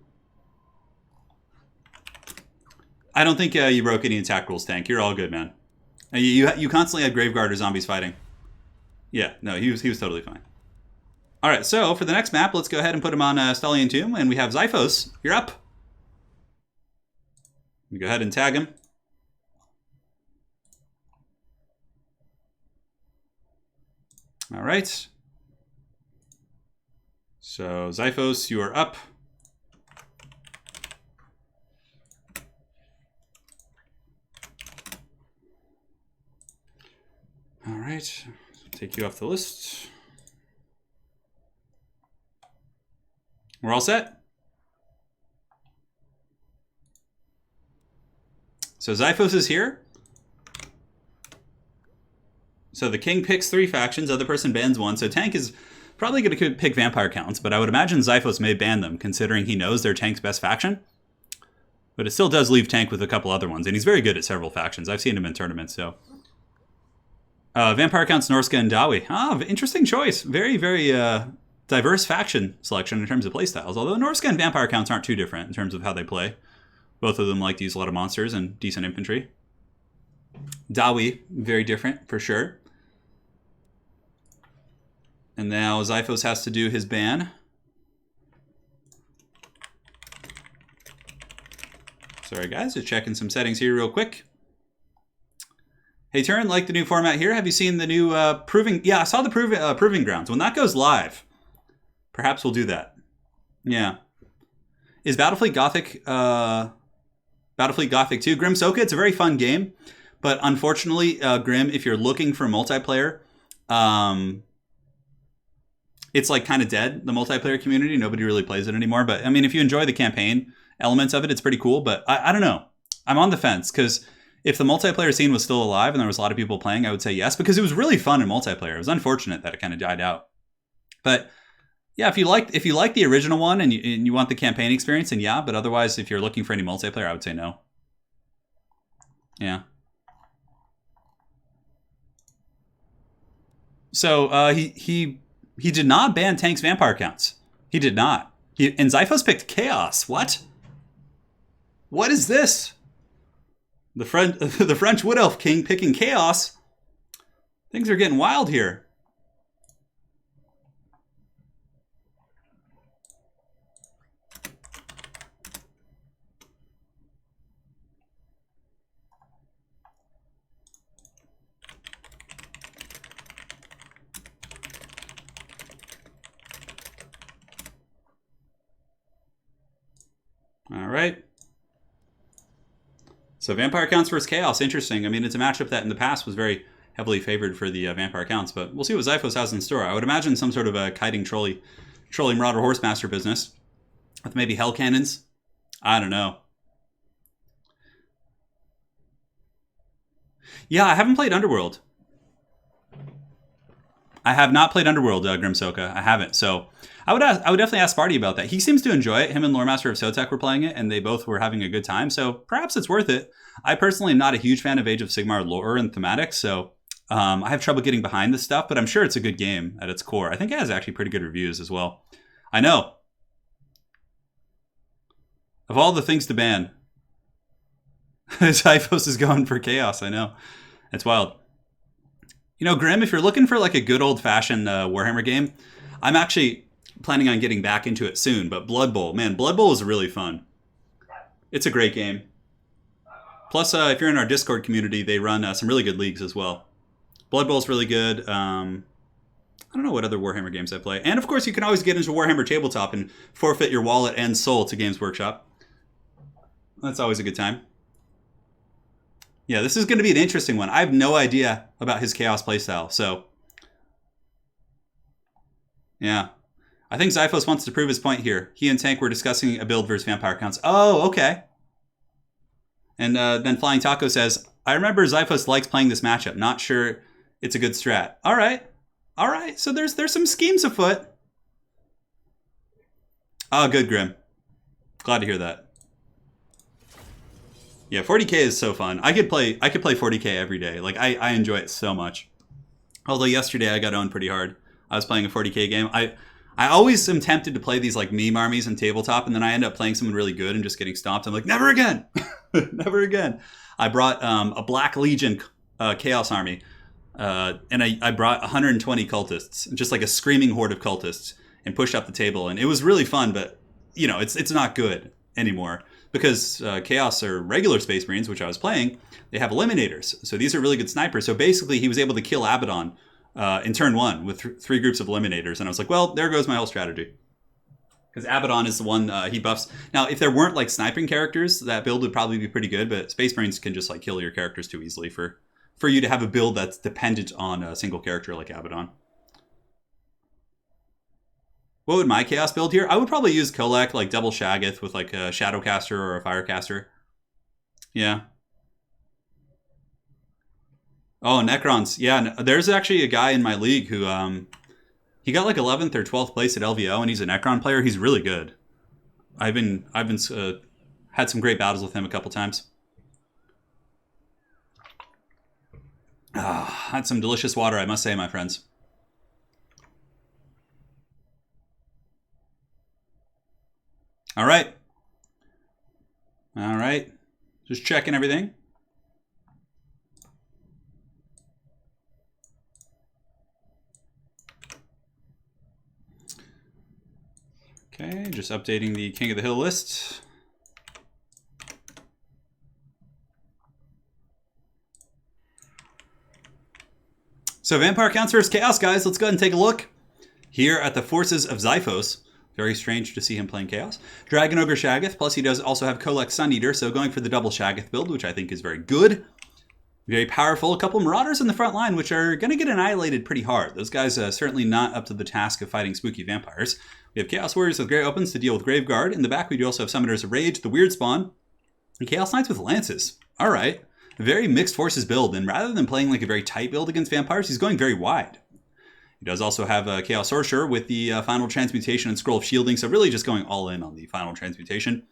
I don't think you broke any attack rules, Tank. You're all good, man. You constantly had Graveguard or zombies fighting. Yeah, no, he was totally fine. All right, so for the next map, let's go ahead and put him on Stallion Tomb, and we have Xiphos. You're up. We go ahead and tag him. All right. So Xiphos, you are up. All right, take you off the list. We're all set. So Xiphos is here. So the king picks 3 factions, other person bans 1. So Tank is probably going to pick vampire counts, but I would imagine Zyphos may ban them, considering he knows they're Tank's best faction. But it still does leave Tank with a couple other ones, and he's very good at several factions. I've seen him in tournaments, so. Vampire counts Norska and Dawi. Ah, interesting choice. Very, very diverse faction selection in terms of playstyles, although Norska and vampire counts aren't too different in terms of how they play. Both of them like to use a lot of monsters and decent infantry. Dawi, very different, for sure. And now Zyphos has to do his ban. Sorry guys, just checking some settings here real quick. Hey Turin, like the new format here? Have you seen the new proving? Yeah, I saw the proving grounds. When that goes live, perhaps we'll do that. Yeah. Is Battlefleet Gothic Battlefield Gothic 2? Grim Soka, it's a very fun game, but unfortunately, Grim, if you're looking for multiplayer, it's like kind of dead, the multiplayer community. Nobody really plays it anymore. But I mean, if you enjoy the campaign elements of it, it's pretty cool. But I don't know. I'm on the fence because if the multiplayer scene was still alive and there was a lot of people playing, I would say yes, because it was really fun in multiplayer. It was unfortunate that it kind of died out. But yeah, if you like the original one and you want the campaign experience, then yeah. But otherwise, if you're looking for any multiplayer, I would say no. Yeah. So he did not ban Tank's vampire counts. He did not. And Zyphos picked Chaos. What? What is this? The French Wood Elf King picking Chaos. Things are getting wild here. All right. So Vampire Counts versus Chaos, interesting. I mean, it's a matchup that in the past was very heavily favored for the Vampire Counts, but we'll see what Zyphos has in store. I would imagine some sort of a kiting trolley Marauder Horsemaster business with maybe Hell Cannons. I don't know. Yeah, I haven't played Underworld. I have not played Underworld, Grim Soka. I haven't. So I would definitely ask Sparty about that. He seems to enjoy it. Him and Loremaster of Sotek were playing it, and they both were having a good time. So perhaps it's worth it. I personally am not a huge fan of Age of Sigmar lore and thematics, so I have trouble getting behind this stuff, but I'm sure it's a good game at its core. I think it has actually pretty good reviews as well. I know. Of all the things to ban, Zyphos is going for Chaos. I know. It's wild. You know, Grim, if you're looking for like a good old-fashioned Warhammer game, I'm actually planning on getting back into it soon. But Blood Bowl, man, Blood Bowl is really fun. It's a great game. Plus, if you're in our Discord community, they run some really good leagues as well. Blood Bowl is really good. I don't know what other Warhammer games I play. And of course, you can always get into Warhammer Tabletop and forfeit your wallet and soul to Games Workshop. That's always a good time. Yeah, this is going to be an interesting one. I have no idea about his Chaos playstyle, so yeah. I think Zyphos wants to prove his point here. He and Tank were discussing a build versus Vampire Counts. Oh, okay. And then Flying Taco says, I remember Zyphos likes playing this matchup. Not sure it's a good strat. All right. All right. So there's some schemes afoot. Oh, good, Grim. Glad to hear that. Yeah, 40k is so fun. I could play 40k every day. Like I enjoy it so much. Although yesterday I got owned pretty hard. I was playing a 40k game. I always am tempted to play these like meme armies and tabletop, and then I end up playing someone really good and just getting stomped. I'm like, never again, never again. I brought a Black Legion Chaos army, and I brought 120 cultists, just like a screaming horde of cultists, and pushed up the table, and it was really fun. But you know, it's not good anymore. Because Chaos are regular Space Marines, which I was playing, they have Eliminators. So these are really good snipers. So basically, he was able to kill Abaddon in turn 1 with 3 groups of Eliminators. And I was like, well, there goes my whole strategy. Because Abaddon is the one he buffs. Now, if there weren't like sniping characters, that build would probably be pretty good. But Space Marines can just like kill your characters too easily for you to have a build that's dependent on a single character like Abaddon. What would my Chaos build here? I would probably use Kolek, like double Shaggoth with like a Shadowcaster or a Firecaster. Yeah. Oh, Necrons. Yeah, there's actually a guy in my league who he got like 11th or 12th place at LVO, and he's a Necron player. He's really good. I've been had some great battles with him a couple times. Had some delicious water, I must say, my friends. All right. All right. Just checking everything. Okay, just updating the King of the Hill list. So Vampire counts versus Chaos, guys. Let's go ahead and take a look. Here at the Forces of Xiphos. Very strange to see him playing Chaos. Dragon Ogre Shaggoth, plus he does also have Kolek Sun Eater, so going for the double Shaggoth build, which I think is very good. Very powerful. A couple Marauders in the front line, which are going to get annihilated pretty hard. Those guys are certainly not up to the task of fighting spooky vampires. We have Chaos Warriors with Grey Opens to deal with Graveguard. In the back, we do also have Summoners of Rage, the Weird Spawn, and Chaos Knights with Lances. All right. Very mixed forces build, and rather than playing like a very tight build against vampires, he's going very wide. He does also have a Chaos Sorcerer with the Final Transmutation and Scroll of Shielding, so really just going all in on the Final Transmutation.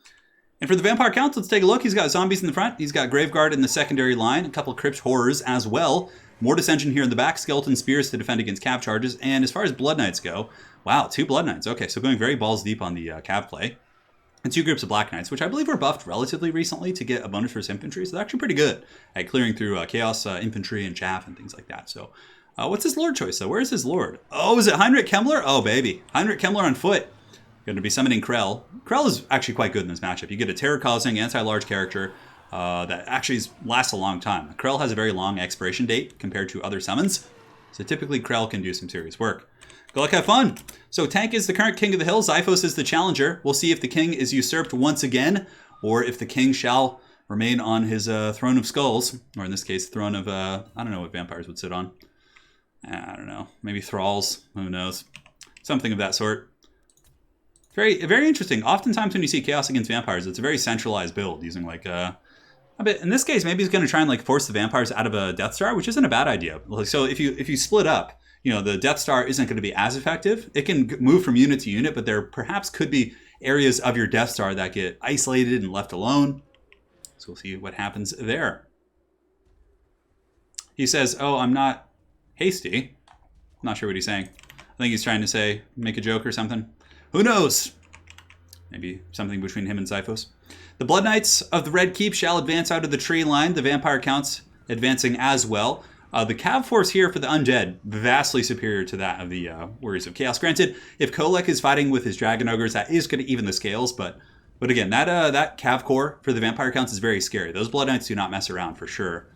And for the Vampire counts, let's take a look. He's got Zombies in the front. He's got Graveguard in the secondary line, a couple Crypt Horrors as well. Mortis Engine here in the back, Skeleton Spears to defend against Cav charges. And as far as Blood Knights go, wow, 2 Blood Knights. Okay, so going very balls deep on the Cav play. And 2 groups of Black Knights, which I believe were buffed relatively recently to get a bonus for his infantry. So they're actually pretty good at clearing through Chaos Infantry and Chaff and things like that. So what's his Lord choice, though? Where's his Lord? Oh, is it Heinrich Kemmler? Oh, baby. Heinrich Kemmler on foot. Going to be summoning Krell. Krell is actually quite good in this matchup. You get a terror-causing, anti-large character that actually lasts a long time. Krell has a very long expiration date compared to other summons. So typically Krell can do some serious work. Good luck, have fun. So Tank is the current King of the Hill. Xiphos is the challenger. We'll see if the King is usurped once again, or if the King shall remain on his throne of skulls, or in this case, throne of, I don't know what vampires would sit on. I don't know. Maybe thralls. Who knows? Something of that sort. Very, very interesting. Oftentimes when you see Chaos against vampires, it's a very centralized build using like a bit. In this case, maybe he's going to try and like force the vampires out of a Death Star, which isn't a bad idea. So if you split up, you know, the Death Star isn't going to be as effective. It can move from unit to unit, but there perhaps could be areas of your Death Star that get isolated and left alone. So we'll see what happens there. He says, "Oh, I'm not hasty." I'm not sure what he's saying. I think he's trying to say, make a joke or something. Who knows? Maybe something between him and Xiphos. The Blood Knights of the Red Keep shall advance out of the tree line. The Vampire counts advancing as well. The Cav force here for the Undead, vastly superior to that of the Warriors of Chaos. Granted, if Kolek is fighting with his Dragon Ogres, that is going to even the scales, but again, that Cav core for the Vampire counts is very scary. Those Blood Knights do not mess around for sure.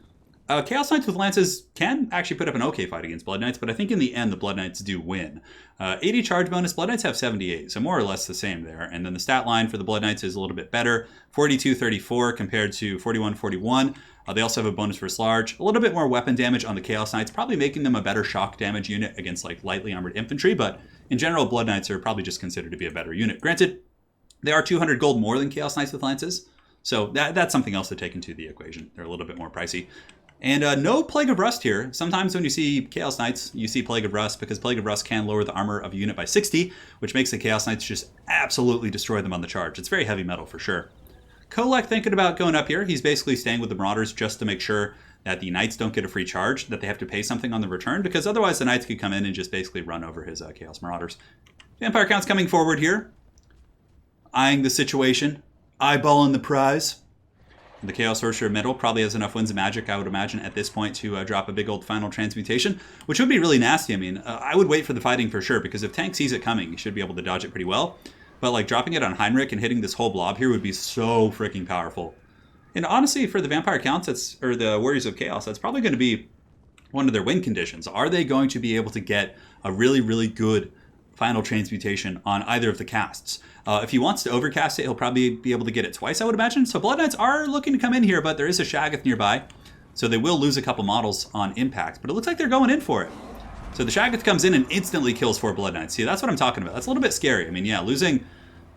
Chaos Knights with Lances can actually put up an okay fight against Blood Knights, but I think in the end the Blood Knights do win. 80 charge bonus, Blood Knights have 78, so more or less the same there. And then the stat line for the Blood Knights is a little bit better, 42-34 compared to 41-41. They also have a bonus versus large, a little bit more weapon damage on the Chaos Knights, probably making them a better shock damage unit against like lightly armored infantry, but in general Blood Knights are probably just considered to be a better unit. Granted, they are 200 gold more than Chaos Knights with Lances, so that's something else to take into the equation. They're a little bit more pricey. And no Plague of Rust here. Sometimes when you see Chaos Knights, you see Plague of Rust, because Plague of Rust can lower the armor of a unit by 60, which makes the Chaos Knights just absolutely destroy them on the charge. It's very heavy metal for sure. Kolek thinking about going up here. He's basically staying with the Marauders just to make sure that the Knights don't get a free charge, that they have to pay something on the return, because otherwise the Knights could come in and just basically run over his Chaos Marauders. Vampire Count's coming forward here, eyeing the situation, eyeballing the prize. The Chaos Sorcerer middle probably has enough Winds of Magic, I would imagine, at this point to drop a big old Final Transmutation, which would be really nasty. I mean, I would wait for the fighting for sure, because if Tank sees it coming, he should be able to dodge it pretty well. But like dropping it on Heinrich and hitting this whole blob here would be so freaking powerful. And honestly, for the Vampire Counts, or the Warriors of Chaos, that's probably going to be one of their win conditions. Are they going to be able to get a really, really good Final Transmutation on either of the casts? If he wants to overcast it, he'll probably be able to get it twice, I would imagine. So Blood Knights are looking to come in here, but there is a Shaggoth nearby. So they will lose a couple models on impact, but it looks like they're going in for it. So the Shaggoth comes in and instantly kills 4 Blood Knights. See, that's what I'm talking about. That's a little bit scary. I mean, yeah, losing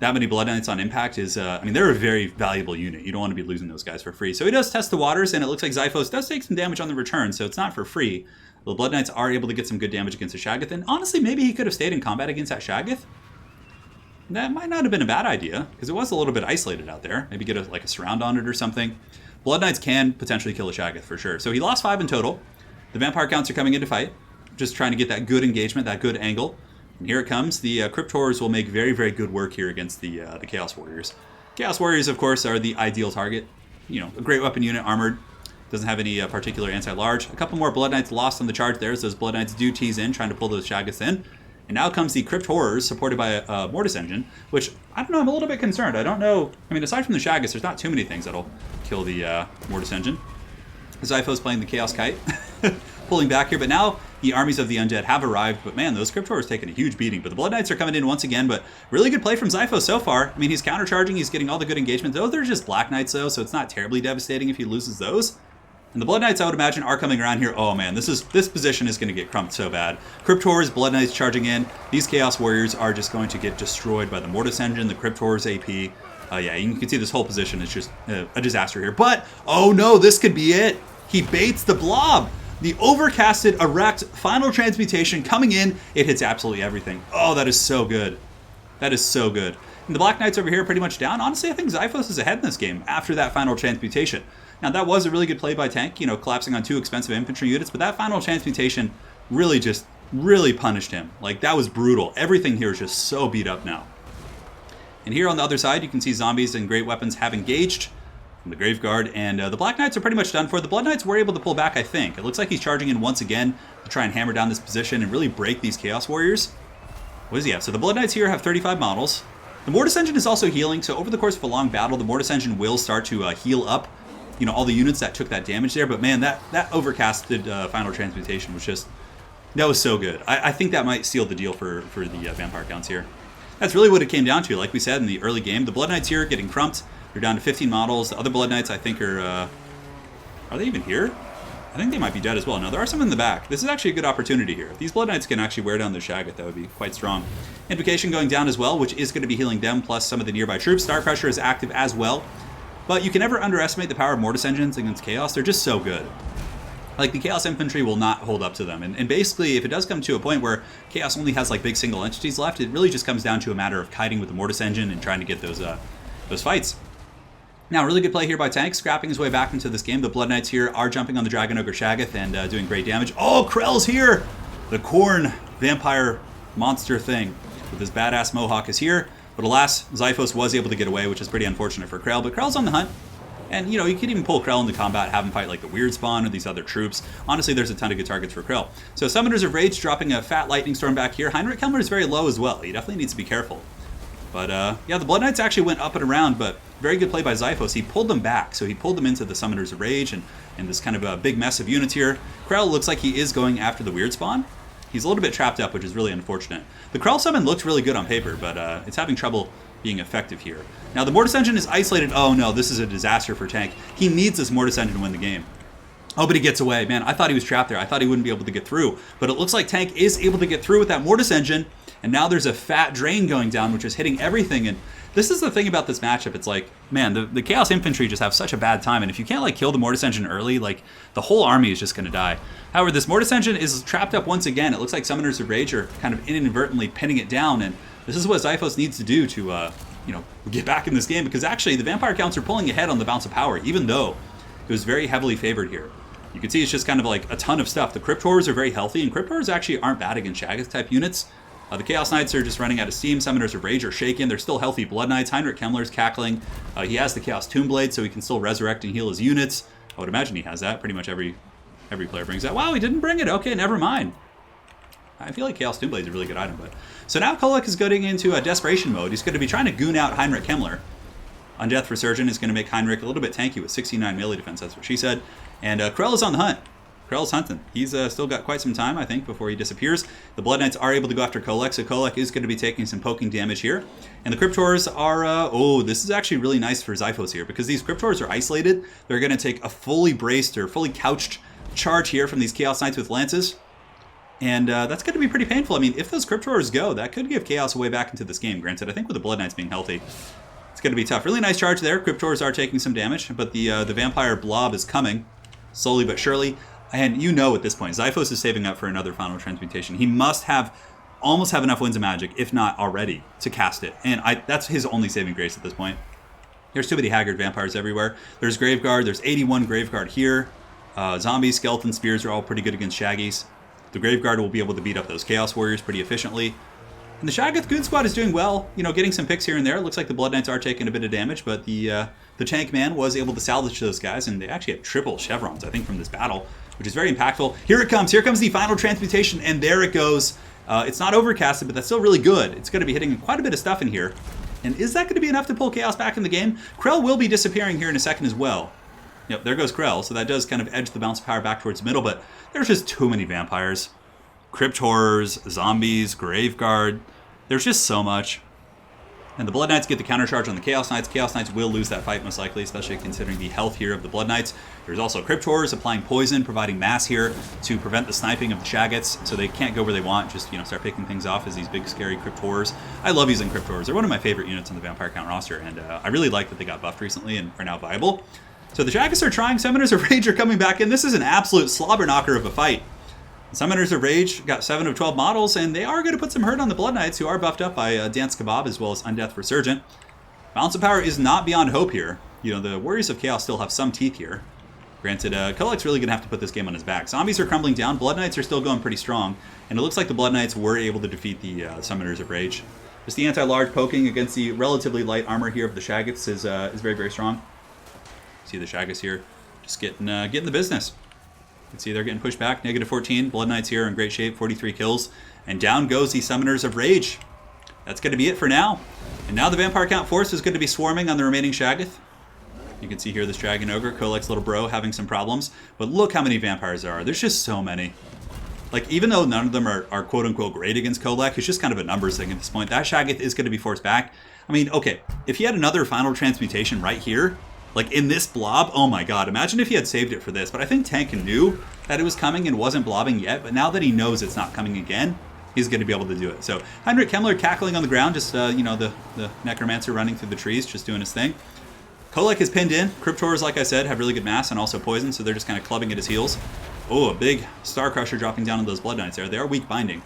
that many Blood Knights on impact is, I mean, they're a very valuable unit. You don't want to be losing those guys for free. So he does test the waters, and it looks like Xiphos does take some damage on the return, so it's not for free. The Blood Knights are able to get some good damage against the Shaggoth, and honestly, maybe he could have stayed in combat against that Shaggoth. That might not have been a bad idea, because it was a little bit isolated out there. Maybe get a surround on it or something. Blood Knights can potentially kill a Shaggoth for sure. So he lost 5 in total. The Vampire Counts are coming into fight, just trying to get that good engagement, that good angle. And here it comes. The Crypt Horrors will make very, very good work here against the Chaos Warriors. Chaos Warriors, of course, are the ideal target. You know, a great weapon unit, armored. Doesn't have any particular anti-large. A couple more Blood Knights lost on the charge there, so those Blood Knights do tease in, trying to pull those Shaggoths in. And now comes the Crypt Horrors, supported by a Mortis Engine, which, I don't know, I'm a little bit concerned. I don't know, I mean, aside from the Shaggoths, there's not too many things that'll kill the Mortis Engine. Xiphos playing the Chaos Kite, pulling back here, but now the armies of the undead have arrived. But man, those Crypt Horrors taking a huge beating. But the Blood Knights are coming in once again, but really good play from Xiphos so far. I mean, he's countercharging, he's getting all the good engagement. Those are just Black Knights though, so it's not terribly devastating if he loses those. And the Blood Knights, I would imagine, are coming around here. Oh man, this position is going to get crumped so bad. Crypt Horrors, Blood Knights charging in. These Chaos Warriors are just going to get destroyed by the Mortis Engine, the Crypt Horrors AP. Yeah, you can see this whole position is just a disaster here. But, oh no, this could be it. He baits the blob. The overcasted, erect, final transmutation coming in. It hits absolutely everything. Oh, that is so good. That is so good. And the Black Knights over here pretty much down. Honestly, I think Xiphos is ahead in this game after that final transmutation. Now, that was a really good play by Tank, you know, collapsing on 2 expensive infantry units, but that final transmutation really punished him. Like, that was brutal. Everything here is just so beat up now. And here on the other side, you can see zombies and great weapons have engaged from the Graveguard, and the Black Knights are pretty much done for. The Blood Knights were able to pull back, I think. It looks like he's charging in once again to try and hammer down this position and really break these Chaos Warriors. What does he have? So the Blood Knights here have 35 models. The Mortis Engine is also healing, so over the course of a long battle, the Mortis Engine will start to heal up, you know, all the units that took that damage there. But man, that overcasted final transmutation was just, that was so good. I think that might seal the deal for the Vampire Counts here. That's really what it came down to. Like we said in the early game, the Blood Knights here getting crumped. They're down to 15 models. The other Blood Knights, I think, are they even here? I think they might be dead as well. No, there are some in the back. This is actually a good opportunity here. If these Blood Knights can actually wear down the Shaggoth, that would be quite strong. Invocation going down as well, which is going to be healing them, plus some of the nearby troops. Star Pressure is active as well. But you can never underestimate the power of Mortis Engines against Chaos. They're just so good. Like, the Chaos Infantry will not hold up to them. And basically, if it does come to a point where Chaos only has, like, big single entities left, it really just comes down to a matter of kiting with the Mortis Engine and trying to get those fights. Now, really good play here by Tank, scrapping his way back into this game. The Blood Knights here are jumping on the Dragon Ogre Shaggoth and doing great damage. Oh, Krell's here! The Khorne vampire monster thing with his badass Mohawk is here. But alas, Xiphos was able to get away, which is pretty unfortunate for Krell. But Krell's on the hunt. And, you know, you could even pull Krell into combat, have him fight like the Weird Spawn or these other troops. Honestly, there's a ton of good targets for Krell. So Summoners of Rage dropping a fat Lightning Storm back here. Heinrich Kemmler is very low as well. He definitely needs to be careful. But, yeah, the Blood Knights actually went up and around, but very good play by Xiphos. He pulled them back, so he pulled them into the Summoners of Rage and this kind of a big mess of units here. Krell looks like he is going after the Weird Spawn. He's a little bit trapped up, which is really unfortunate. The Krell summon looked really good on paper, but it's having trouble being effective here. Now, the Mortis Engine is isolated. Oh, no, this is a disaster for Tank. He needs this Mortis Engine to win the game. Oh, but he gets away. Man, I thought he was trapped there. I thought he wouldn't be able to get through. But it looks like Tank is able to get through with that Mortis Engine. And now there's a fat drain going down, which is hitting everything. And this is the thing about this matchup. It's like, man, the Chaos Infantry just have such a bad time. And if you can't, like, kill the Mortis Engine early, like, the whole army is just going to die. However, this Mortis Engine is trapped up once again. It looks like Summoners of Rage are kind of inadvertently pinning it down. And this is what Xiphos needs to do to, you know, get back in this game. Because actually, the Vampire Counts are pulling ahead on the Bounce of Power, even though it was very heavily favored here. You can see it's just kind of like a ton of stuff. The Crypt Horrors are very healthy, and Crypt Horrors actually aren't bad against Shaggoth type units. The Chaos Knights are just running out of steam. Summoners of Rage are shaken. They're still healthy Blood Knights. Heinrich Kemmler's cackling. He has the Chaos Tomb Blade, so he can still resurrect and heal his units. I would imagine he has that. Pretty much every player brings that. Wow, he didn't bring it. Okay, never mind. I feel like Chaos Tomb Blade is a really good item. But so now Kolek is going into a desperation mode. He's going to be trying to goon out Heinrich Kemmler. Undeath Resurgent is going to make Heinrich a little bit tanky with 69 melee defense. That's what she said. And Krell is on the hunt. Krell's hunting. He's still got quite some time, I think, before he disappears. The Blood Knights are able to go after Kolek, so Kolek is going to be taking some poking damage here. And the Crypt Horrors are... oh, this is actually really nice for Xiphos here, because these Crypt Horrors are isolated. They're going to take a fully braced or fully couched charge here from these Chaos Knights with lances. And that's going to be pretty painful. I mean, if those Crypt Horrors go, that could give Chaos a way back into this game. Granted, I think with the Blood Knights being healthy, it's going to be tough. Really nice charge there. Crypt Horrors are taking some damage, but the Vampire Blob is coming slowly but surely. And you know at this point, Xiphos is saving up for another Final Transmutation. He must have almost have enough Winds of Magic, if not already, to cast it. And that's his only saving grace at this point. There's too many Haggard Vampires everywhere. There's Graveguard. There's 81 Graveguard here. Zombies, Skeleton, Spears are all pretty good against Shaggies. The Graveguard will be able to beat up those Chaos Warriors pretty efficiently. And the Shaggoth Goon Squad is doing well, you know, getting some picks here and there. It looks like the Blood Knights are taking a bit of damage, but the Tank Man was able to salvage those guys, and they actually have triple chevrons, I think, from this battle, which is very impactful. Here it comes. Here comes the Final Transmutation, and there it goes. It's not overcasted, but that's still really good. It's going to be hitting quite a bit of stuff in here. And is that going to be enough to pull Chaos back in the game? Krell will be disappearing here in a second as well. Yep, there goes Krell, so that does kind of edge the bounce of power back towards the middle, but there's just too many Vampires. Crypt Horrors, Zombies, Graveguard. There's just so much. And the Blood Knights get the countercharge on the Chaos Knights. Chaos Knights will lose that fight most likely, especially considering the health here of the Blood Knights. There's also Crypt Horrors applying poison, providing mass here to prevent the sniping of the Shaggoths, so they can't go where they want, just, you know, start picking things off as these big scary Crypt Horrors. I love using Crypt Horrors. They're one of my favorite units on the Vampire Count roster, and I really like that they got buffed recently and are now viable. So the Shaggoths are trying. Summoners of Rage are coming back in. This is an absolute slobber knocker of a fight. Summoners of Rage got 7 of 12 models, and they are going to put some hurt on the Blood Knights, who are buffed up by Dance Kebab as well as Undeath Resurgent. Balance of power is not beyond hope here. You know, the Warriors of Chaos still have some teeth here. Granted, Kolek's really going to have to put this game on his back. Zombies are crumbling down. Blood Knights are still going pretty strong, and it looks like the Blood Knights were able to defeat the Summoners of Rage. Just the anti-large poking against the relatively light armor here of the Shaggoths is very, very strong. See the Shaggoths here just getting the business. You can see they're getting pushed back. Negative 14. Blood Knights here in great shape. 43 kills. And down goes the Summoners of Rage. That's going to be it for now. And now the Vampire Count Force is going to be swarming on the remaining Shaggoth. You can see here this Dragon Ogre, Kolek's little bro, having some problems. But look how many vampires there are. There's just so many. Like, even though none of them are quote-unquote great against Kolek, it's just kind of a numbers thing at this point. That Shaggoth is going to be forced back. I mean, okay, if he had another Final Transmutation right here, like in this blob, oh my god, imagine if he had saved it for this. But I think Tank knew that it was coming and wasn't blobbing yet, but now that he knows it's not coming again, he's going to be able to do it. So Heinrich Kemmler cackling on the ground, just, you know, the Necromancer running through the trees, just doing his thing. Kolek is pinned in. Crypt Horrors, like I said, have really good mass and also poison, so they're just kind of clubbing at his heels. Oh, a big Star Crusher dropping down on those Blood Knights there. They are weak binding.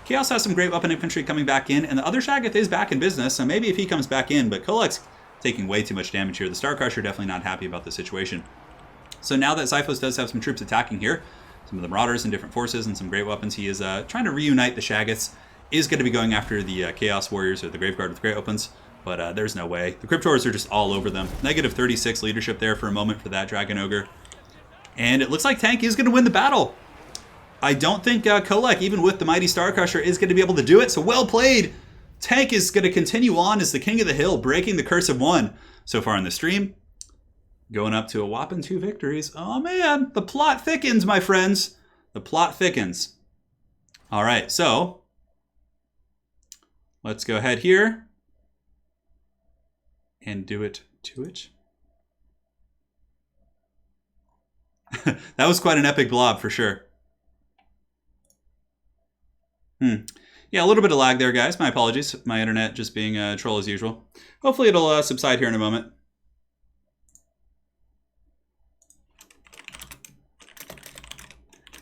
Chaos has some great weapon infantry coming back in, and the other Shaggoth is back in business, so maybe if he comes back in, but Kolek's taking way too much damage here. The Star Crusher definitely not happy about the situation. So now that Xiphos does have some troops attacking here, some of the Marauders and different forces and some great weapons, he is trying to reunite the Shaggoths. Is going to be going after the Chaos Warriors or the Graveguard with great weapons, but there's no way. The Crypt Horrors are just all over them. Negative 36 leadership there for a moment for that Dragon Ogre. And it looks like Tank is going to win the battle. I don't think Kolek, even with the mighty Star Crusher, is going to be able to do it, so well played! Tank is going to continue on as the King of the Hill, breaking the curse of 1 so far in the stream. Going up to a whopping 2 victories. Oh man, the plot thickens, my friends. The plot thickens. All right, so let's go ahead here and do it to it. That was quite an epic blob for sure. Yeah, a little bit of lag there, guys. My apologies. My internet just being a troll as usual. Hopefully it'll subside here in a moment.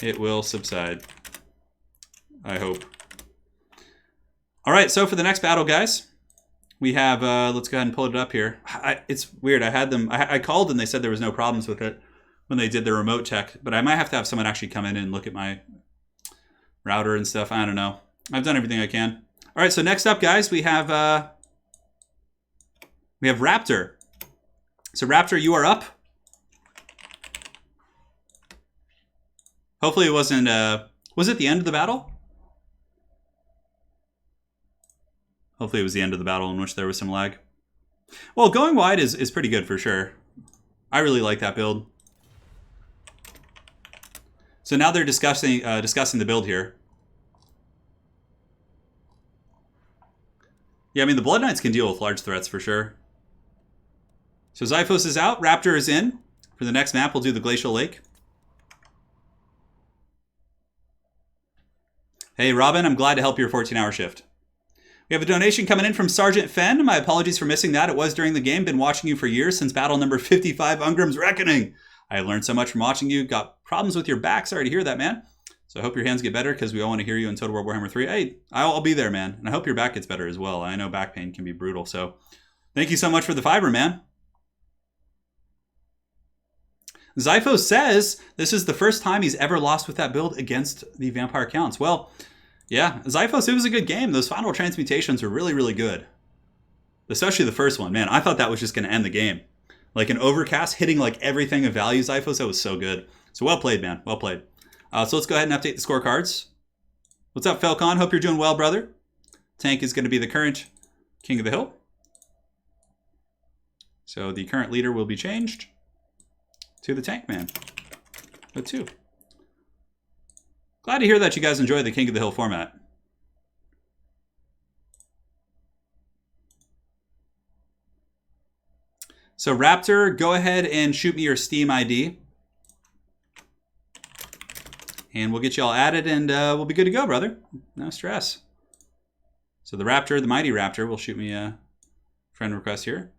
It will subside. I hope. All right, so for the next battle, guys, we have, let's go ahead and pull it up here. It's weird. I had them, I called and they said there was no problems with it when they did the remote check, but I might have to have someone actually come in and look at my router and stuff. I don't know. I've done everything I can. All right, so next up, guys, we have Raptor. So Raptor, you are up. Hopefully it wasn't, was it the end of the battle? Hopefully it was the end of the battle in which there was some lag. Well, going wide is pretty good for sure. I really like that build. So now they're discussing the build here. Yeah, I mean, the Blood Knights can deal with large threats for sure. So Xiphos is out. Raptor is in. For the next map, we'll do the Glacial Lake. Hey, Robin, I'm glad to help your 14-hour shift. We have a donation coming in from Sergeant Fenn. My apologies for missing that. It was during the game. Been watching you for years, since battle number 55, Ungrim's Reckoning. I learned so much from watching you. Got problems with your back. Sorry to hear that, man. So I hope your hands get better, because we all want to hear you in Total War Warhammer 3. Hey, I'll be there, man. And I hope your back gets better as well. I know back pain can be brutal. So thank you so much for the fiber, man. Zypho says this is the first time he's ever lost with that build against the Vampire Counts. Well, yeah, Zyphos, it was a good game. Those final transmutations were really, really good. Especially the first one. Man, I thought that was just going to end the game. Like an overcast hitting like everything of value, Zyphos, that was so good. So well played, man. Well played. So let's go ahead and update the scorecards. What's up, Falcon? Hope you're doing well, brother. Tank is going to be the current King of the Hill. So the current leader will be changed to the Tank Man with 2. Glad to hear that you guys enjoy the King of the Hill format. So Raptor, go ahead and shoot me your Steam ID. And we'll get you all added, and we'll be good to go, brother. No stress. So the Raptor, the Mighty Raptor, will shoot me a friend request here.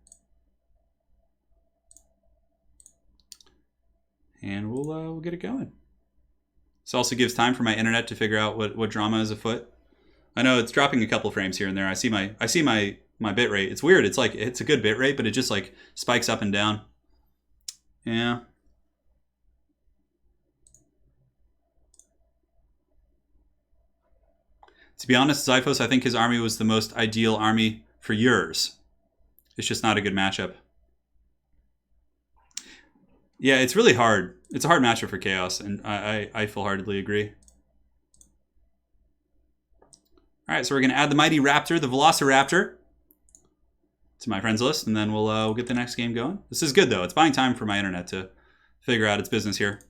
And we'll get it going. This also gives time for my internet to figure out what drama is afoot. I know it's dropping a couple frames here and there. I see my bit rate. It's weird. It's like it's a good bit rate, but it just like spikes up and down. Yeah. To be honest, Zyphos, I think his army was the most ideal army for yours. It's just not a good matchup. Yeah, it's really hard. It's a hard matchup for Chaos, and I full-heartedly agree. All right, so we're going to add the Mighty Raptor, the Velociraptor, to my friends list, and then we'll get the next game going. This is good, though. It's buying time for my internet to figure out its business here.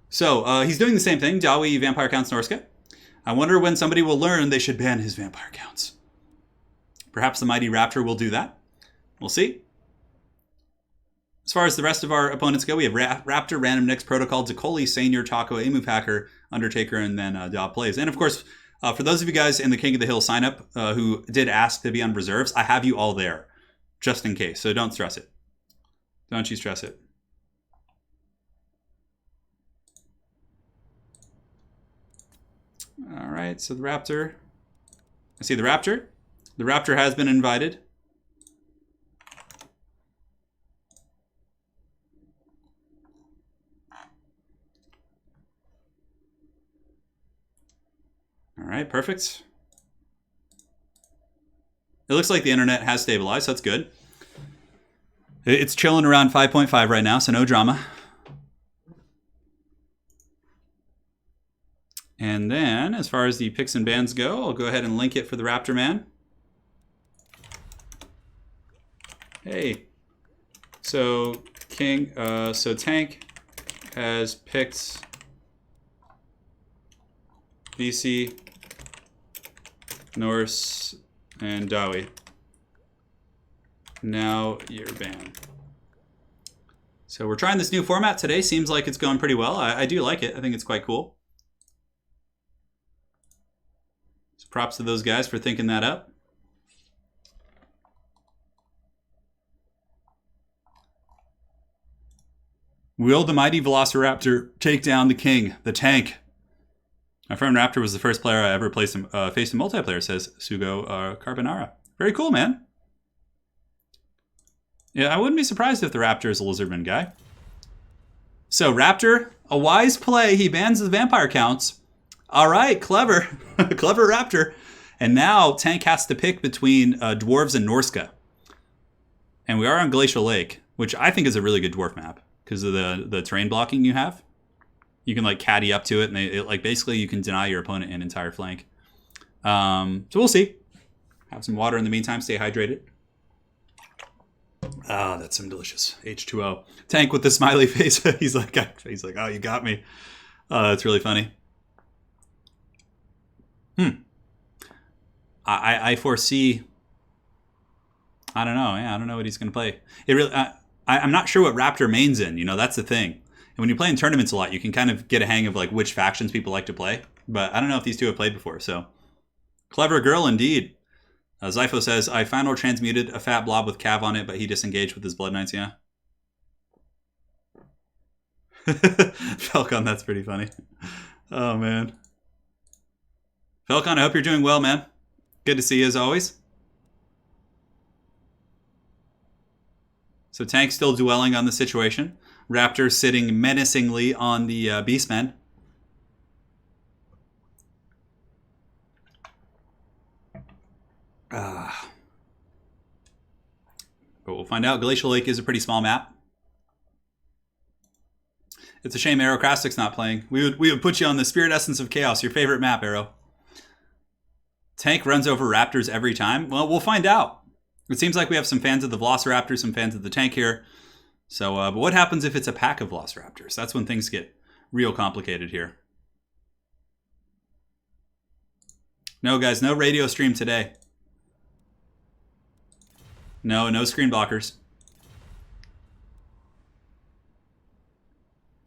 So, he's doing the same thing, Dawi Vampire Counts Norska. I wonder when somebody will learn they should ban his Vampire Counts. Perhaps the Mighty Raptor will do that. We'll see. As far as the rest of our opponents go, we have Raptor, Random Nix, Protocol, Dzikoli, Sainier, Taco, Emu Packer, Undertaker, and then Dob Plays. And of course, for those of you guys in the King of the Hill sign-up who did ask to be on reserves, I have you all there, just in case. So don't stress it. Don't you stress it. All right, so the Raptor. I see the Raptor. The Raptor has been invited. All right, perfect. It looks like the internet has stabilized, so that's good. It's chilling around 5.5 right now, so no drama. And then, as far as the picks and bans go, I'll go ahead and link it for the Raptor Man. Hey, so Tank has picked VC, Norse, and Dawi. Now you're banned. So we're trying this new format today. Seems like it's going pretty well. I do like it. I think it's quite cool. So props to those guys for thinking that up. Will the mighty Velociraptor take down the king, the tank? My friend Raptor was the first player I ever faced in multiplayer, says Sugo Carbonara. Very cool, man. Yeah, I wouldn't be surprised if the Raptor is a Lizardman guy. So Raptor, a wise play. He bans the vampire counts. All right, clever. Clever Raptor. And now Tank has to pick between Dwarves and Norska. And we are on Glacial Lake, which I think is a really good dwarf map because of the terrain blocking you have. You can like caddy up to it, and like basically you can deny your opponent an entire flank. So we'll see. Have some water in the meantime. Stay hydrated. Ah, that's some delicious H2O. Tank with the smiley face. he's like, oh, you got me. That's really funny. I foresee. I don't know. Yeah, I don't know what he's going to play. It really. I'm not sure what Raptor main's in. You know, that's the thing. And when you play in tournaments a lot, you can kind of get a hang of like which factions people like to play. But I don't know if these two have played before. So clever girl indeed. Zypho says, I final transmuted a fat blob with Cav on it, but he disengaged with his Blood Knights, yeah. Falcon, that's pretty funny. Oh, man. Falcon, I hope you're doing well, man. Good to see you as always. So Tank still dwelling on the situation. Raptor sitting menacingly on the Beastmen. But we'll find out. Glacial Lake is a pretty small map. It's a shame Aerocrastic's not playing. We would put you on the Spirit Essence of Chaos, your favorite map, Aero. Tank runs over Raptors every time. Well, we'll find out. It seems like we have some fans of the Velociraptor, some fans of the Tank here. So, but what happens if it's a pack of Velociraptors? That's when things get real complicated here. No, guys, no radio stream today. No screen blockers.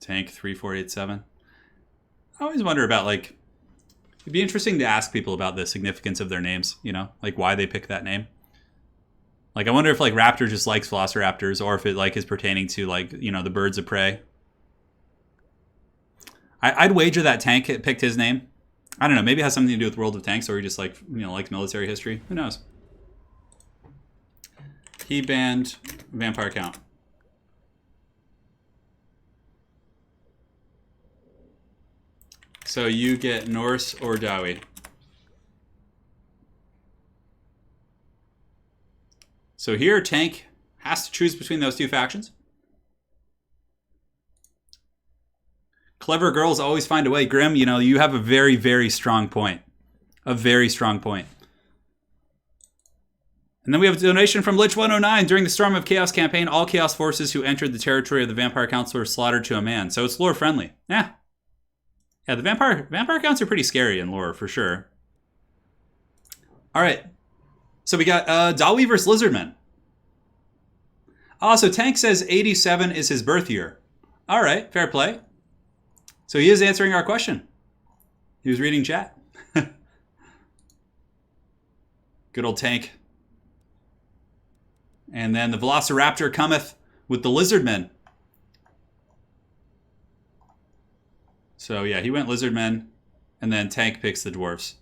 Tank 3487. I always wonder about, like, it'd be interesting to ask people about the significance of their names, you know, like why they pick that name. Like, I wonder if, like, Raptor just likes Velociraptors, or if it, like, is pertaining to, like, you know, the birds of prey. I'd wager that Tank picked his name. I don't know, maybe it has something to do with World of Tanks, or he just, like, you know, likes military history. Who knows? He banned Vampire Count. So you get Norse or Dawi. So here, Tank has to choose between those two factions. Clever girls always find a way. Grim, you know, you have a very, very strong point. A very strong point. And then we have a donation from Lich109. During the Storm of Chaos campaign, all Chaos forces who entered the territory of the Vampire Counts were slaughtered to a man. So it's lore friendly. Yeah. Yeah, the Vampire Counts are pretty scary in lore, for sure. All right. So we got Dawi versus Lizardmen. So Tank says 87 is his birth year. All right, fair play. So he is answering our question. He was reading chat. Good old Tank. And then the Velociraptor cometh with the Lizardmen. So yeah, he went Lizardmen, and then Tank picks the Dwarves.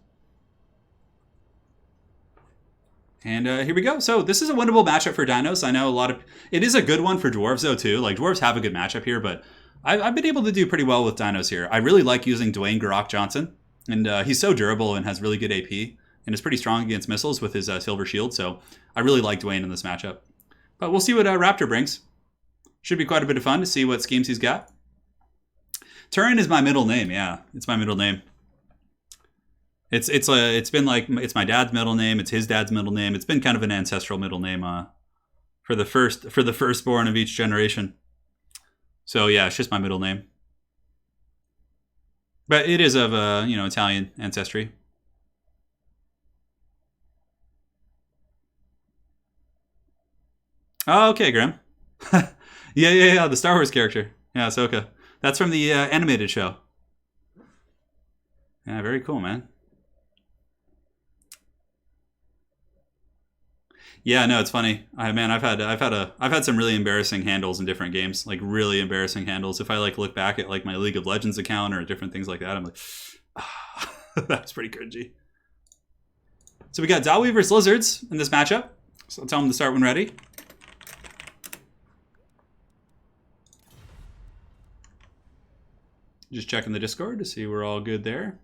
And here we go. So this is a winnable matchup for Dinos. I know it is a good one for Dwarves though too. Like Dwarves have a good matchup here, but I've been able to do pretty well with Dinos here. I really like using Dwayne Garrock Johnson, and he's so durable and has really good AP, and is pretty strong against missiles with his Silver Shield. So I really like Dwayne in this matchup. But we'll see what Raptor brings. Should be quite a bit of fun to see what schemes he's got. Turin is my middle name. Yeah, it's my middle name. It's been like, it's my dad's middle name. It's his dad's middle name. It's been kind of an ancestral middle name for the firstborn of each generation. So yeah, it's just my middle name. But it is of Italian ancestry. Oh, okay, Grim. yeah, the Star Wars character. Yeah, Ahsoka. That's from the animated show. Yeah, very cool, man. Yeah, no, it's funny. I've had some really embarrassing handles in different games, like really embarrassing handles. If I like look back at like my League of Legends account or different things like that, I'm like, that's pretty cringy. So we got Dawi versus Lizards in this matchup. So I'll tell them to start when ready. Just checking the Discord to see we're all good there.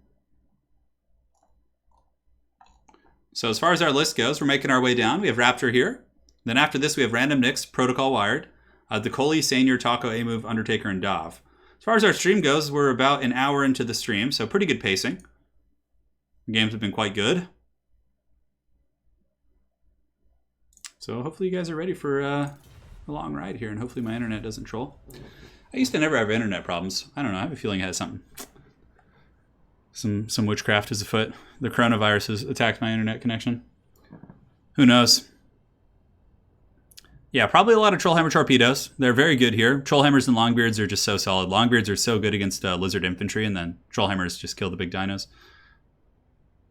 So as far as our list goes, we're making our way down. We have Raptor here. Then after this, we have Random Nyx, Protocol Wired, Decoli, Sainier, Taco, A-Move, Undertaker, and Dov. As far as our stream goes, we're about an hour into the stream, so pretty good pacing. The games have been quite good. So hopefully you guys are ready for a long ride here, and hopefully my internet doesn't troll. I used to never have internet problems. I don't know, I have a feeling it has something. Some witchcraft is afoot. The coronavirus has attacked my internet connection. Who knows? Yeah, probably a lot of Trollhammer torpedoes. They're very good here. Trollhammers and Longbeards are just so solid. Longbeards are so good against lizard infantry, and then Trollhammers just kill the big dinos.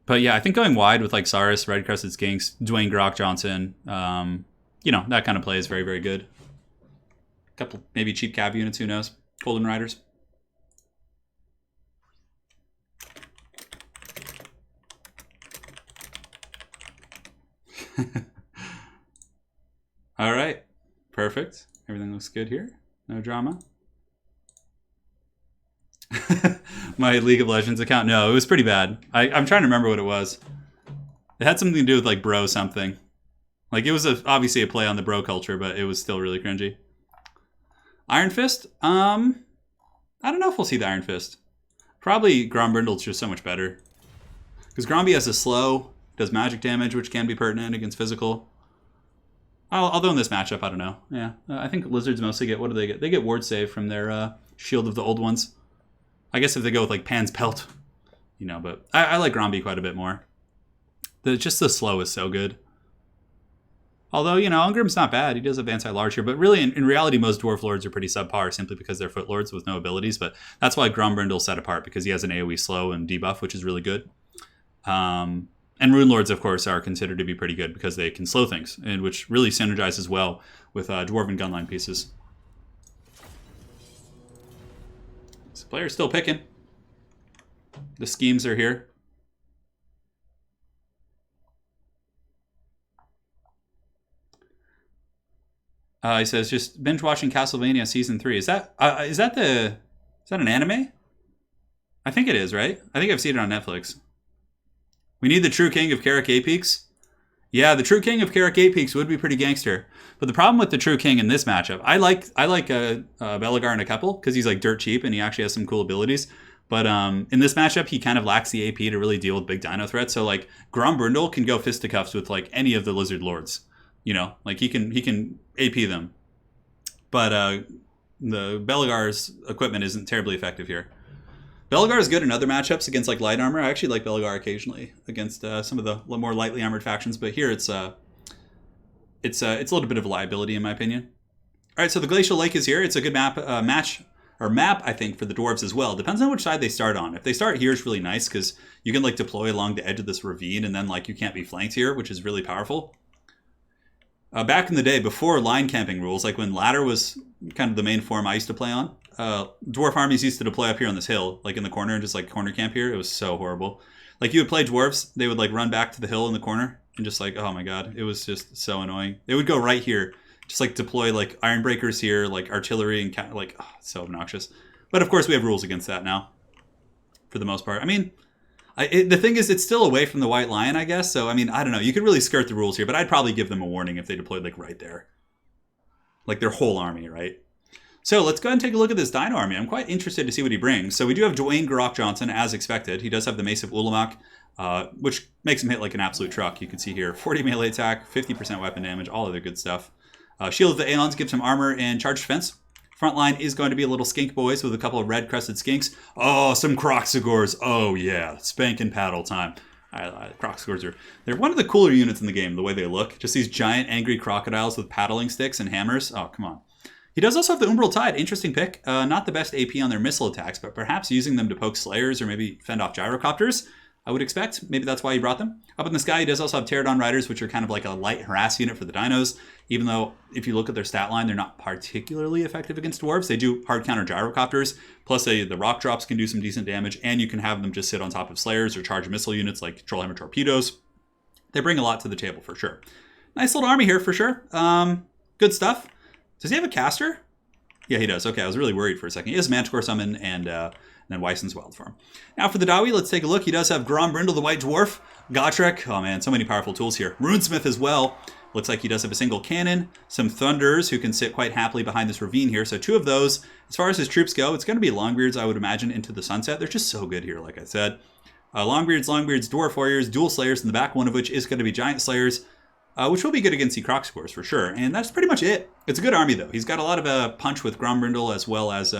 But yeah, I think going wide with like Saurus, Red Crested Skinks, Dwayne Grok Johnson, you know, that kind of play is very, very good. A couple maybe cheap cab units, who knows? Golden Riders. All right, perfect. Everything looks good here. No drama. My League of Legends account? No, it was pretty bad. I'm trying to remember what it was. It had something to do with like bro something. Like it was obviously a play on the bro culture, but it was still really cringy. Iron Fist? I don't know if we'll see the Iron Fist. Probably Grombrindle's just so much better. Because Gromby has a slow, does magic damage, which can be pertinent against physical. Although in this matchup, I don't know. Yeah, I think Lizards mostly get, what do they get? They get Ward Save from their Shield of the Old Ones. I guess if they go with like Pan's Pelt, you know, but I like Gromby quite a bit more. Just the slow is so good. Although, you know, Ungrim's not bad. He does have anti-large here. But really, in reality, most Dwarf Lords are pretty subpar simply because they're Foot Lords with no abilities. But that's why Grombrindle's set apart, because he has an AoE slow and debuff, which is really good. And Rune Lords, of course, are considered to be pretty good because they can slow things, and which really synergizes well with Dwarven Gunline pieces. So player's still picking. The schemes are here. He says, just binge watching Castlevania season 3. Is that an anime? I think it is, right? I think I've seen it on Netflix. We need the true king of Carrick Apex. Yeah, the true king of Carrick Apex would be pretty gangster. But the problem with the true king in this matchup, I like Belagar in a couple because he's like dirt cheap and he actually has some cool abilities. But in this matchup, he kind of lacks the AP to really deal with big dino threats. So like Grombrindle can go fisticuffs with like any of the lizard lords. You know, like he can AP them. But the Belagar's equipment isn't terribly effective here. Belagar is good in other matchups against like light armor. I actually like Belagar occasionally against some of the more lightly armored factions, but here it's a little bit of a liability in my opinion. All right, so the Glacial Lake is here. It's a good map I think for the dwarves as well. Depends on which side they start on. If they start here, it's really nice because you can like deploy along the edge of this ravine, and then like you can't be flanked here, which is really powerful. Back in the day, before line camping rules, like when ladder was kind of the main form I used to play on, dwarf armies used to deploy up here on this hill, like in the corner, and just like corner camp here. It was so horrible. Like you would play dwarves, they would like run back to the hill in the corner, and just like, oh my god, it was just so annoying. They would go right here, just like deploy like iron breakers here, like artillery and like, oh, so obnoxious. But of course, we have rules against that now, for the most part. I mean, the thing is, it's still away from the white lion, I guess. So, I mean, I don't know. You could really skirt the rules here, but I'd probably give them a warning if they deployed, like, right there. Like, their whole army, right? So, let's go ahead and take a look at this Dino army. I'm quite interested to see what he brings. So, we do have Dwayne Grok Johnson, as expected. He does have the Mace of Ulamak, which makes him hit like an absolute truck. You can see here, 40 melee attack, 50% weapon damage, all other good stuff. Shield of the Aeons gives him armor and charge defense. Front line is going to be a little skink boys with a couple of red crested skinks. Oh, some Croxigors. Oh, yeah. Spank and paddle time. Croxigors they're one of the cooler units in the game, the way they look. Just these giant angry crocodiles with paddling sticks and hammers. Oh, come on. He does also have the Umbral Tide. Interesting pick. Not the best AP on their missile attacks, but perhaps using them to poke Slayers or maybe fend off Gyrocopters, I would expect. Maybe that's why he brought them. Up in the sky, he does also have Pterodon Riders, which are kind of like a light harass unit for the dinos, even though if you look at their stat line, they're not particularly effective against dwarves. They do hard counter Gyrocopters, plus the rock drops can do some decent damage, and you can have them just sit on top of Slayers or charge missile units like Trollhammer Torpedoes. They bring a lot to the table for sure. Nice little army here for sure. Good stuff. Does he have a caster? Yeah, he does. Okay, I was really worried for a second. He has Manticore Summon and then Weisson's Wild Form. Now for the Dawi, let's take a look. He does have Grombrindle, the White Dwarf, Gotrek. Oh man, so many powerful tools here. Runesmith as well. Looks like he does have a single cannon, some Thunders who can sit quite happily behind this ravine here. So two of those. As far as his troops go, it's going to be Longbeards, I would imagine, into the sunset. They're just so good here, like I said. Longbeards, Dwarf Warriors, Dual Slayers in the back, one of which is going to be Giant Slayers, which will be good against the Croxigors for sure. And that's pretty much it. It's a good army, though. He's got a lot of punch with Grombrindle as well as...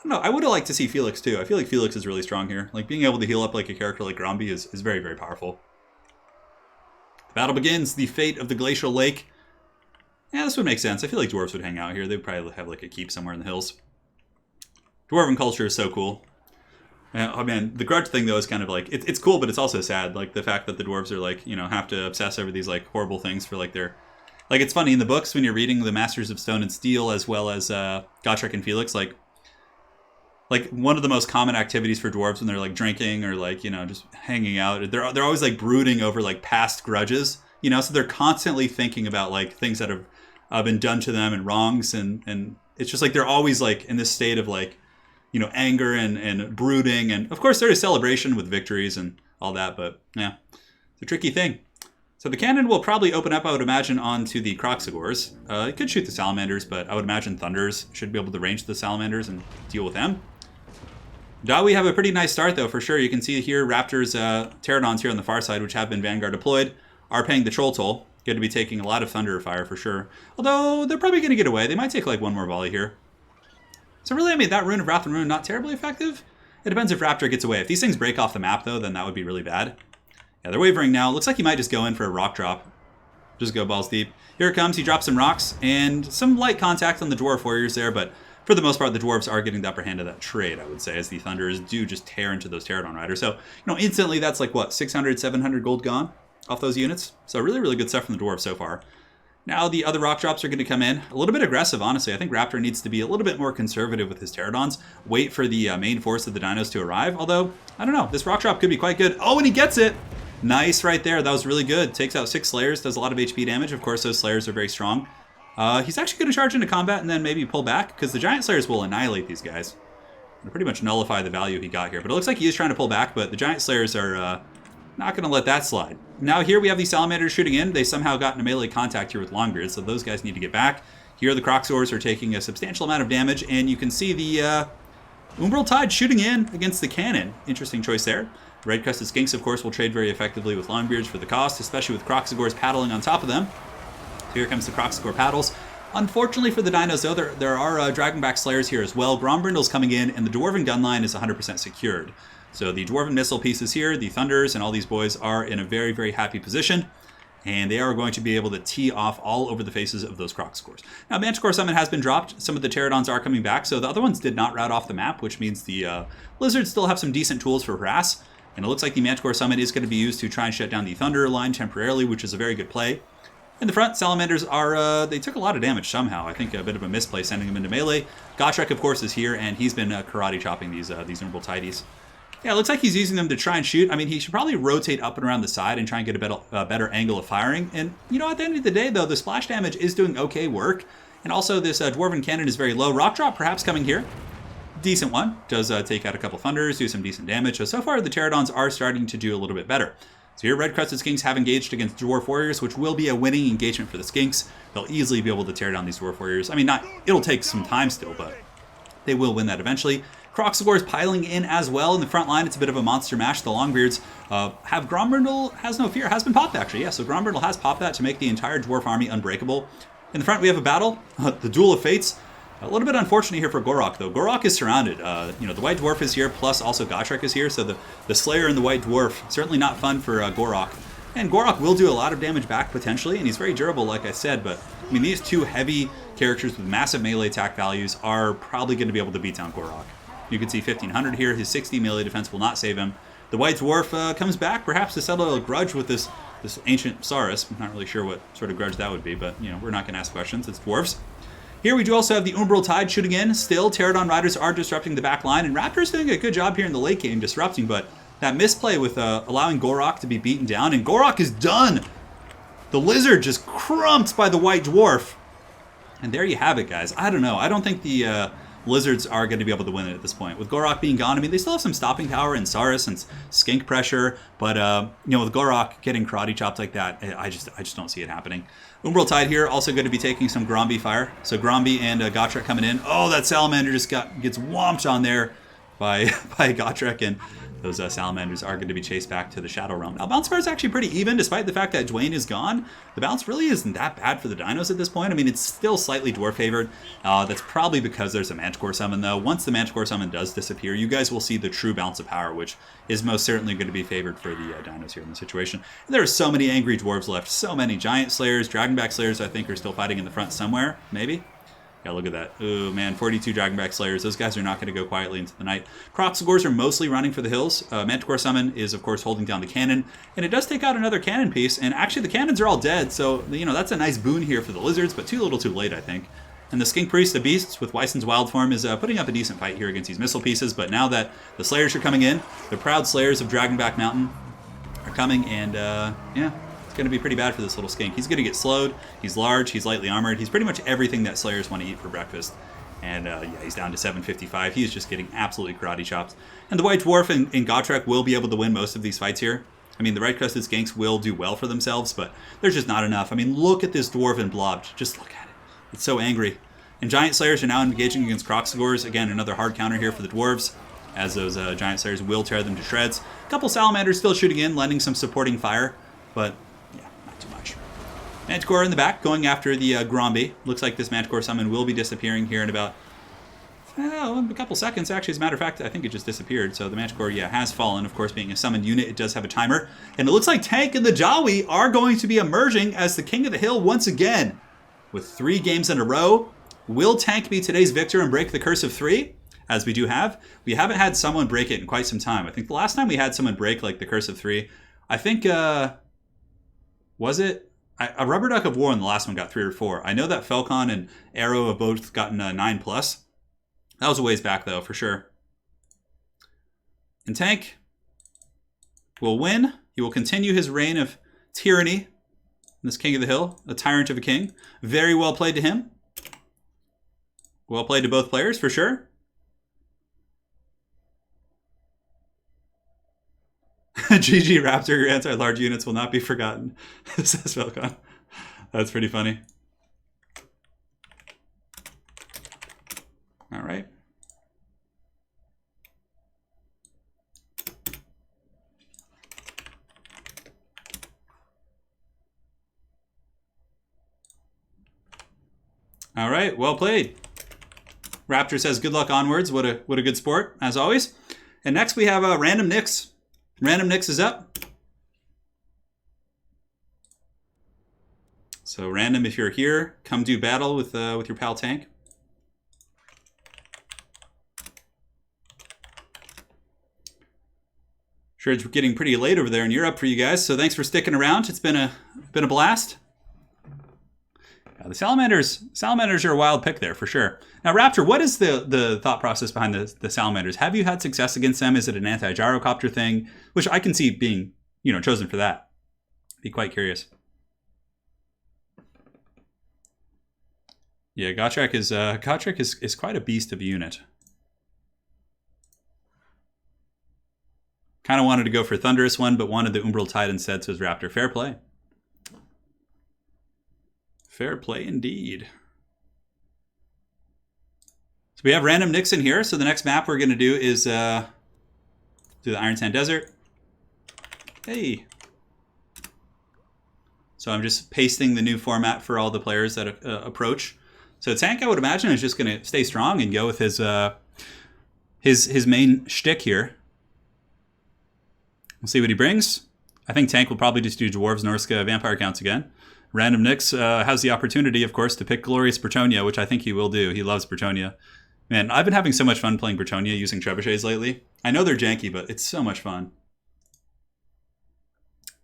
I don't know, I would have liked to see Felix too. I feel like Felix is really strong here. Like being able to heal up like a character like Gromby is very, very powerful. The battle begins, the fate of the Glacial Lake. Yeah, this would make sense. I feel like dwarves would hang out here. They'd probably have like a keep somewhere in the hills. Dwarven culture is so cool. Oh man, the grudge thing though is kind of like, it's cool, but it's also sad. Like the fact that the dwarves are like, you know, have to obsess over these like horrible things for like their, like it's funny in the books when you're reading the Masters of Stone and Steel as well as Gotrek and Felix, like one of the most common activities for dwarves when they're like drinking or like, you know, just hanging out, they're always like brooding over like past grudges, you know, so they're constantly thinking about like things that have been done to them and wrongs, and it's just like they're always like in this state of like, you know, anger and brooding, and of course there's celebration with victories and all that, but yeah, it's a tricky thing. So the cannon will probably open up, I would imagine, onto the Kroxigors. It could shoot the salamanders, but I would imagine Thunders should be able to range the salamanders and deal with them. We have a pretty nice start though, for sure. You can see here Raptors, Pterodons here on the far side, which have been Vanguard deployed, are paying the troll toll. Going to be taking a lot of thunder fire for sure. Although they're probably going to get away. They might take like one more volley here. So really, I mean, that Rune of Wrath and Rune, not terribly effective. It depends if Raptor gets away. If these things break off the map, though, then that would be really bad. Yeah, they're wavering now. Looks like he might just go in for a rock drop. Just go balls deep. Here it comes. He drops some rocks and some light contact on the Dwarf Warriors there, but for the most part, the Dwarves are getting the upper hand of that trade, I would say, as the Thunders do just tear into those Pterodon Riders. So, you know, instantly that's like, what, 600, 700 gold gone off those units? So really, really good stuff from the Dwarves so far. Now the other rock drops are going to come in. A little bit aggressive, honestly. I think Raptor needs to be a little bit more conservative with his Pterodons. Wait for the main force of the dinos to arrive. Although, I don't know. This rock drop could be quite good. Oh, and he gets it! Nice right there. That was really good. Takes out 6 Slayers. Does a lot of HP damage. Of course, those Slayers are very strong. He's actually going to charge into combat and then maybe pull back, because the Giant Slayers will annihilate these guys. They'll pretty much nullify the value he got here. But it looks like he is trying to pull back, but the Giant Slayers are not going to let that slide. Now here we have these Salamanders shooting in. They somehow got into melee contact here with Longbeard, so those guys need to get back. Here the Kroxigors are taking a substantial amount of damage, and you can see the Umbral Tide shooting in against the cannon. Interesting choice there. Red Crested Skinks, of course, will trade very effectively with Longbeards for the cost, especially with Kroxigors paddling on top of them. So here comes the Kroxigor paddles. Unfortunately for the dinos, though, there are Dragonback Slayers here as well. Grombrindle's coming in, and the Dwarven gun line is 100% secured. So the Dwarven missile pieces here, the Thunders, and all these boys are in a very, very happy position. And they are going to be able to tee off all over the faces of those Kroxigors. Now, Manticore Summon has been dropped. Some of the Pterodons are coming back. So the other ones did not route off the map, which means the Lizards still have some decent tools for harass. And it looks like the Manticore Summon is going to be used to try and shut down the Thunder line temporarily, which is a very good play. In the front, Salamanders are, they took a lot of damage somehow. I think a bit of a misplay sending them into melee. Gotrek, of course, is here, and he's been karate chopping these Umbral Tidies. Yeah, it looks like he's using them to try and shoot. I mean, he should probably rotate up and around the side and try and get a better angle of firing. And, you know, at the end of the day, though, the splash damage is doing okay work. And also, this Dwarven Cannon is very low. Rock Drop perhaps coming here. Decent one. Does take out a couple Thunders, do some decent damage. So far, the Pterodons are starting to do a little bit better. So here, Red Crested Skinks have engaged against Dwarf Warriors, which will be a winning engagement for the Skinks. They'll easily be able to tear down these Dwarf Warriors. I mean, it'll take some time still, but they will win that eventually. Kroxigor piling in as well in the front line. It's a bit of a monster mash. The Longbeards have Grombrindle has no fear. Has been popped, actually. Yeah, so Grombrindle has popped that to make the entire Dwarf army unbreakable. In the front, we have a battle. The Duel of Fates. A little bit unfortunate here for Gorok, though. Gorok is surrounded. You know, the White Dwarf is here, plus also Gotrek is here, so the Slayer and the White Dwarf, certainly not fun for Gorok. And Gorok will do a lot of damage back, potentially, and he's very durable, like I said, but, I mean, these two heavy characters with massive melee attack values are probably going to be able to beat down Gorok. You can see 1500 here. His 60 melee defense will not save him. The White Dwarf comes back, perhaps to settle a grudge with this ancient Saurus. I'm not really sure what sort of grudge that would be, but, you know, we're not going to ask questions. It's dwarves. Here we do also have the Umbral Tide shooting in. Still, Pterodon Riders are disrupting the back line, and Raptor's doing a good job here in the late game disrupting, but that misplay with allowing Gorok to be beaten down, and Gorok is done! The Lizard just crumped by the White Dwarf. And there you have it, guys. I don't know. I don't think the Lizards are going to be able to win it at this point. With Gorok being gone, I mean, they still have some stopping power in Saurus and Skink pressure, but, you know, with Gorok getting karate chopped like that, I just don't see it happening. Umbral Tide here, also going to be taking some Gromby fire. So Gromby and Gotrek coming in. Oh, that Salamander just gets whomped on there by by Gotrek, and those salamanders are going to be chased back to the Shadow Realm. Now, bounce bar is actually pretty even, despite the fact that Dwayne is gone. The bounce really isn't that bad for the dinos at this point. I mean, it's still slightly dwarf favored. That's probably because there's a Manticore summon, though. Once the Manticore summon does disappear, you guys will see the true bounce of power, which is most certainly going to be favored for the dinos here in this situation. And there are so many angry dwarves left, so many Giant Slayers, Dragonback Slayers, I think, are still fighting in the front somewhere, maybe. Yeah, look at that. Oh, man, 42 Dragonback Slayers. Those guys are not going to go quietly into the night. Kroxigors are mostly running for the hills. Manticore Summon is, of course, holding down the cannon. And it does take out another cannon piece. And actually, the cannons are all dead. So, you know, that's a nice boon here for the lizards, but too little too late, I think. And the Skink Priest of Beasts with Wyson's Wild Form is putting up a decent fight here against these missile pieces. But now that the Slayers are coming in, the proud Slayers of Dragonback Mountain are coming. And, yeah. It's going to be pretty bad for this little skink. He's going to get slowed. He's large. He's lightly armored. He's pretty much everything that Slayers want to eat for breakfast. And yeah, he's down to 755. He's just getting absolutely karate chopped. And the White Dwarf and Gotrek will be able to win most of these fights here. I mean, the Red-Crested Skinks will do well for themselves, but there's just not enough. I mean, look at this Dwarven blob. Just look at it. It's so angry. And Giant Slayers are now engaging against Kroxigors. Again, another hard counter here for the Dwarves, as those Giant Slayers will tear them to shreds. A couple Salamanders still shooting in, lending some supporting fire, but too much. Manticore in the back going after the Gromby. Looks like this Manticore summon will be disappearing here in about a couple seconds. Actually, as a matter of fact, I think it just disappeared. So the Manticore, yeah, has fallen. Of course, being a summoned unit, it does have a timer. And it looks like Tank and the Jawi are going to be emerging as the King of the Hill once again. With 3 games in a row, will Tank be today's victor and break the curse of 3? As we do have. We haven't had someone break it in quite some time. I think the last time we had someone break like the curse of 3, I think... was it? A Rubber Duck of War in the last one got 3 or 4. I know that Falcon and Arrow have both gotten 9+. That was a ways back, though, for sure. And Tank will win. He will continue his reign of tyranny. This King of the Hill, a tyrant of a king. Very well played to him. Well played to both players, for sure. GG Raptor, your anti-large units will not be forgotten, says Falcon. That's pretty funny. All right. All right, well played. Raptor says, good luck onwards. What a good sport, as always. And next we have Random Nix. Random Nix is up. So Random, if you're here, come do battle with your pal Tank. Sure, it's getting pretty late over there in Europe for you guys, so thanks for sticking around. It's been a blast. Yeah, the salamanders are a wild pick there for sure. Now, Raptor, what is the thought process behind the salamanders? Have you had success against them? Is it an anti-gyrocopter thing? Which I can see being, chosen for that. Be quite curious. Yeah, Gotrek is quite a beast of a unit. Kind of wanted to go for Thunderous one, but wanted the Umbral Tide instead, so it was Raptor. Fair play. Fair play indeed. So we have Random Nix in here. So the next map we're going to do is do the Iron Sand Desert. Hey. So I'm just pasting the new format for all the players that approach. So Tank, I would imagine, is just going to stay strong and go with his main shtick here. We'll see what he brings. I think Tank will probably just do Dwarves, Norska, Vampire Counts again. Random Nix has the opportunity, of course, to pick Glorious Bretonia, which I think he will do. He loves Bretonia. Man, I've been having so much fun playing Bretonia using Trebuchets lately. I know they're janky, but it's so much fun.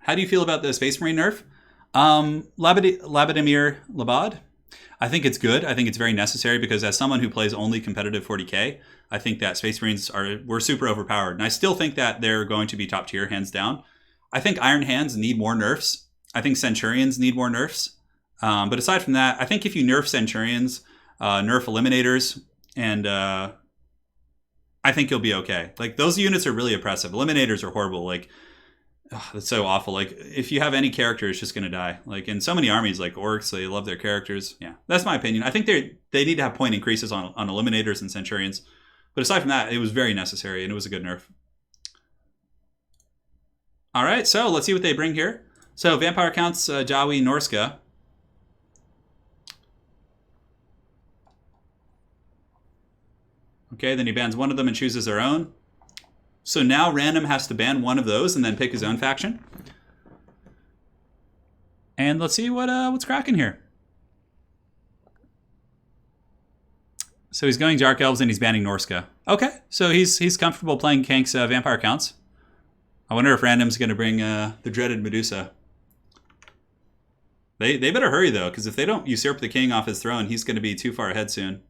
How do you feel about the Space Marine nerf? Labadimir Labad? I think it's good. I think it's very necessary because as someone who plays only competitive 40k, I think that Space Marines were super overpowered. And I still think that they're going to be top tier, hands down. I think Iron Hands need more nerfs. I think Centurions need more nerfs. But aside from that, I think if you nerf Centurions, nerf Eliminators, and I think you'll be okay. Like, those units are really oppressive. Eliminators are horrible. Like, that's so awful. Like, if you have any character, it's just going to die. Like, in so many armies, like Orcs, they love their characters. Yeah, that's my opinion. I think they need to have point increases on Eliminators and Centurions. But aside from that, it was very necessary, and it was a good nerf. All right, so let's see what they bring here. So Vampire counts Jawi Norska. Okay, then he bans one of them and chooses their own. So now random has to ban one of those and then pick his own faction. And let's see what's cracking here. So he's going Dark Elves and he's banning Norska. Okay, so he's comfortable playing Kank's Vampire counts. I wonder if random's going to bring the dreaded Medusa. They better hurry though, because if they don't usurp the king off his throne, he's going to be too far ahead soon.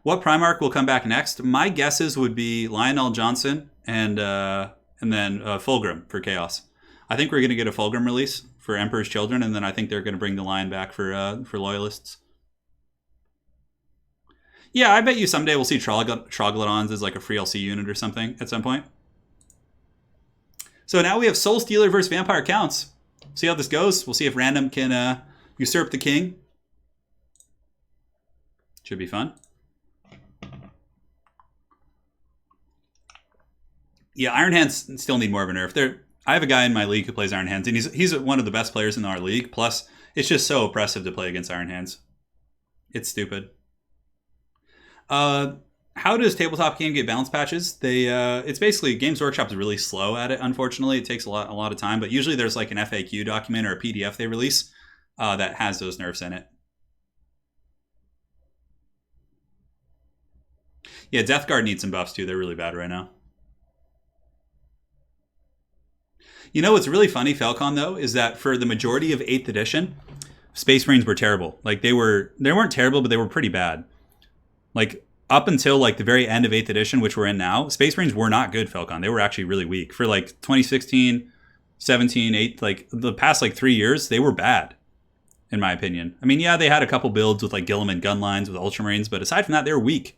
What Primarch will come back next? My guesses would be Lionel Johnson and then Fulgrim for Chaos. I think we're going to get a Fulgrim release for Emperor's Children, and then I think they're going to bring the Lion back for Loyalists. Yeah, I bet you someday we'll see Troglodyons as like a free LC unit or something at some point. So now we have Soul Stealer versus Vampire Counts. See how this goes. We'll see if random can usurp the king. Should be fun. Yeah, Iron Hands still need more of a nerf. I have a guy in my league who plays Iron Hands, and he's one of the best players in our league. Plus, it's just so oppressive to play against Iron Hands. It's stupid. How does Tabletop Game get balance patches? It's basically Games Workshop is really slow at it. Unfortunately, it takes a lot of time. But usually, there's like an FAQ document or a PDF they release that has those nerfs in it. Yeah, Death Guard needs some buffs too. They're really bad right now. You know what's really funny, Falcon, though, is that for the majority of 8th edition, Space Marines were terrible. Like, they weren't terrible, but they were pretty bad. Like, up until, like, the very end of 8th edition, which we're in now, Space Marines were not good, Falcon. They were actually really weak. For, like, 2016, 17, 8, like, the past, like, 3 years, they were bad, in my opinion. I mean, yeah, they had a couple builds with, like, Gilliman gun lines with Ultramarines, but aside from that, they were weak.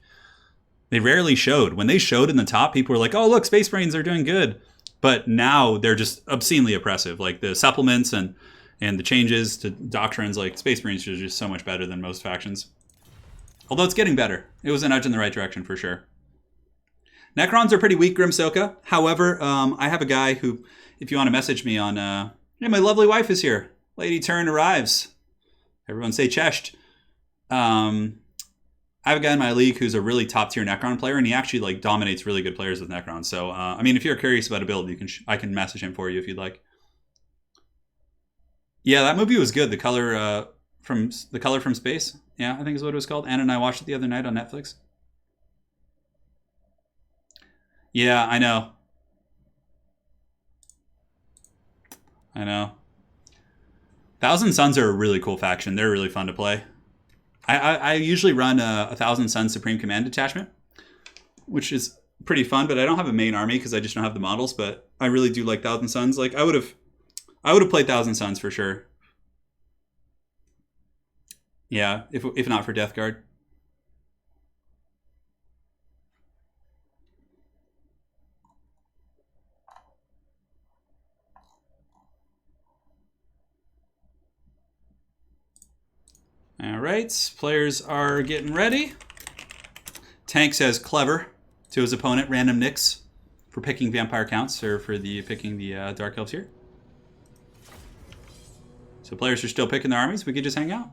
They rarely showed. When they showed in the top, people were like, oh, look, Space Marines are doing good. But now they're just obscenely oppressive. Like the supplements and the changes to doctrines, like Space Marines are just so much better than most factions. Although it's getting better. It was a nudge in the right direction for sure. Necrons are pretty weak, Grimsoka. However, I have a guy who, if you want to message me on, hey, my lovely wife is here. Lady Turin arrives. Everyone say cheshed. I have a guy in my league who's a really top tier Necron player, and he actually like dominates really good players with Necron. So, I mean, if you're curious about a build, I can message him for you if you'd like. Yeah, that movie was good. The Color from Space. Yeah, I think is what it was called. Anna and I watched it the other night on Netflix. Yeah, I know. Thousand Suns are a really cool faction. They're really fun to play. I usually run a Thousand Suns Supreme Command detachment, which is pretty fun, but I don't have a main army because I just don't have the models, but I really do like Thousand Suns. Like I would have played Thousand Suns for sure. Yeah, if not for Death Guard. All right, players are getting ready. Tank says clever to his opponent, Random Nix, for picking Vampire Counts, or for picking the Dark Elves here. So players are still picking their armies. We could just hang out.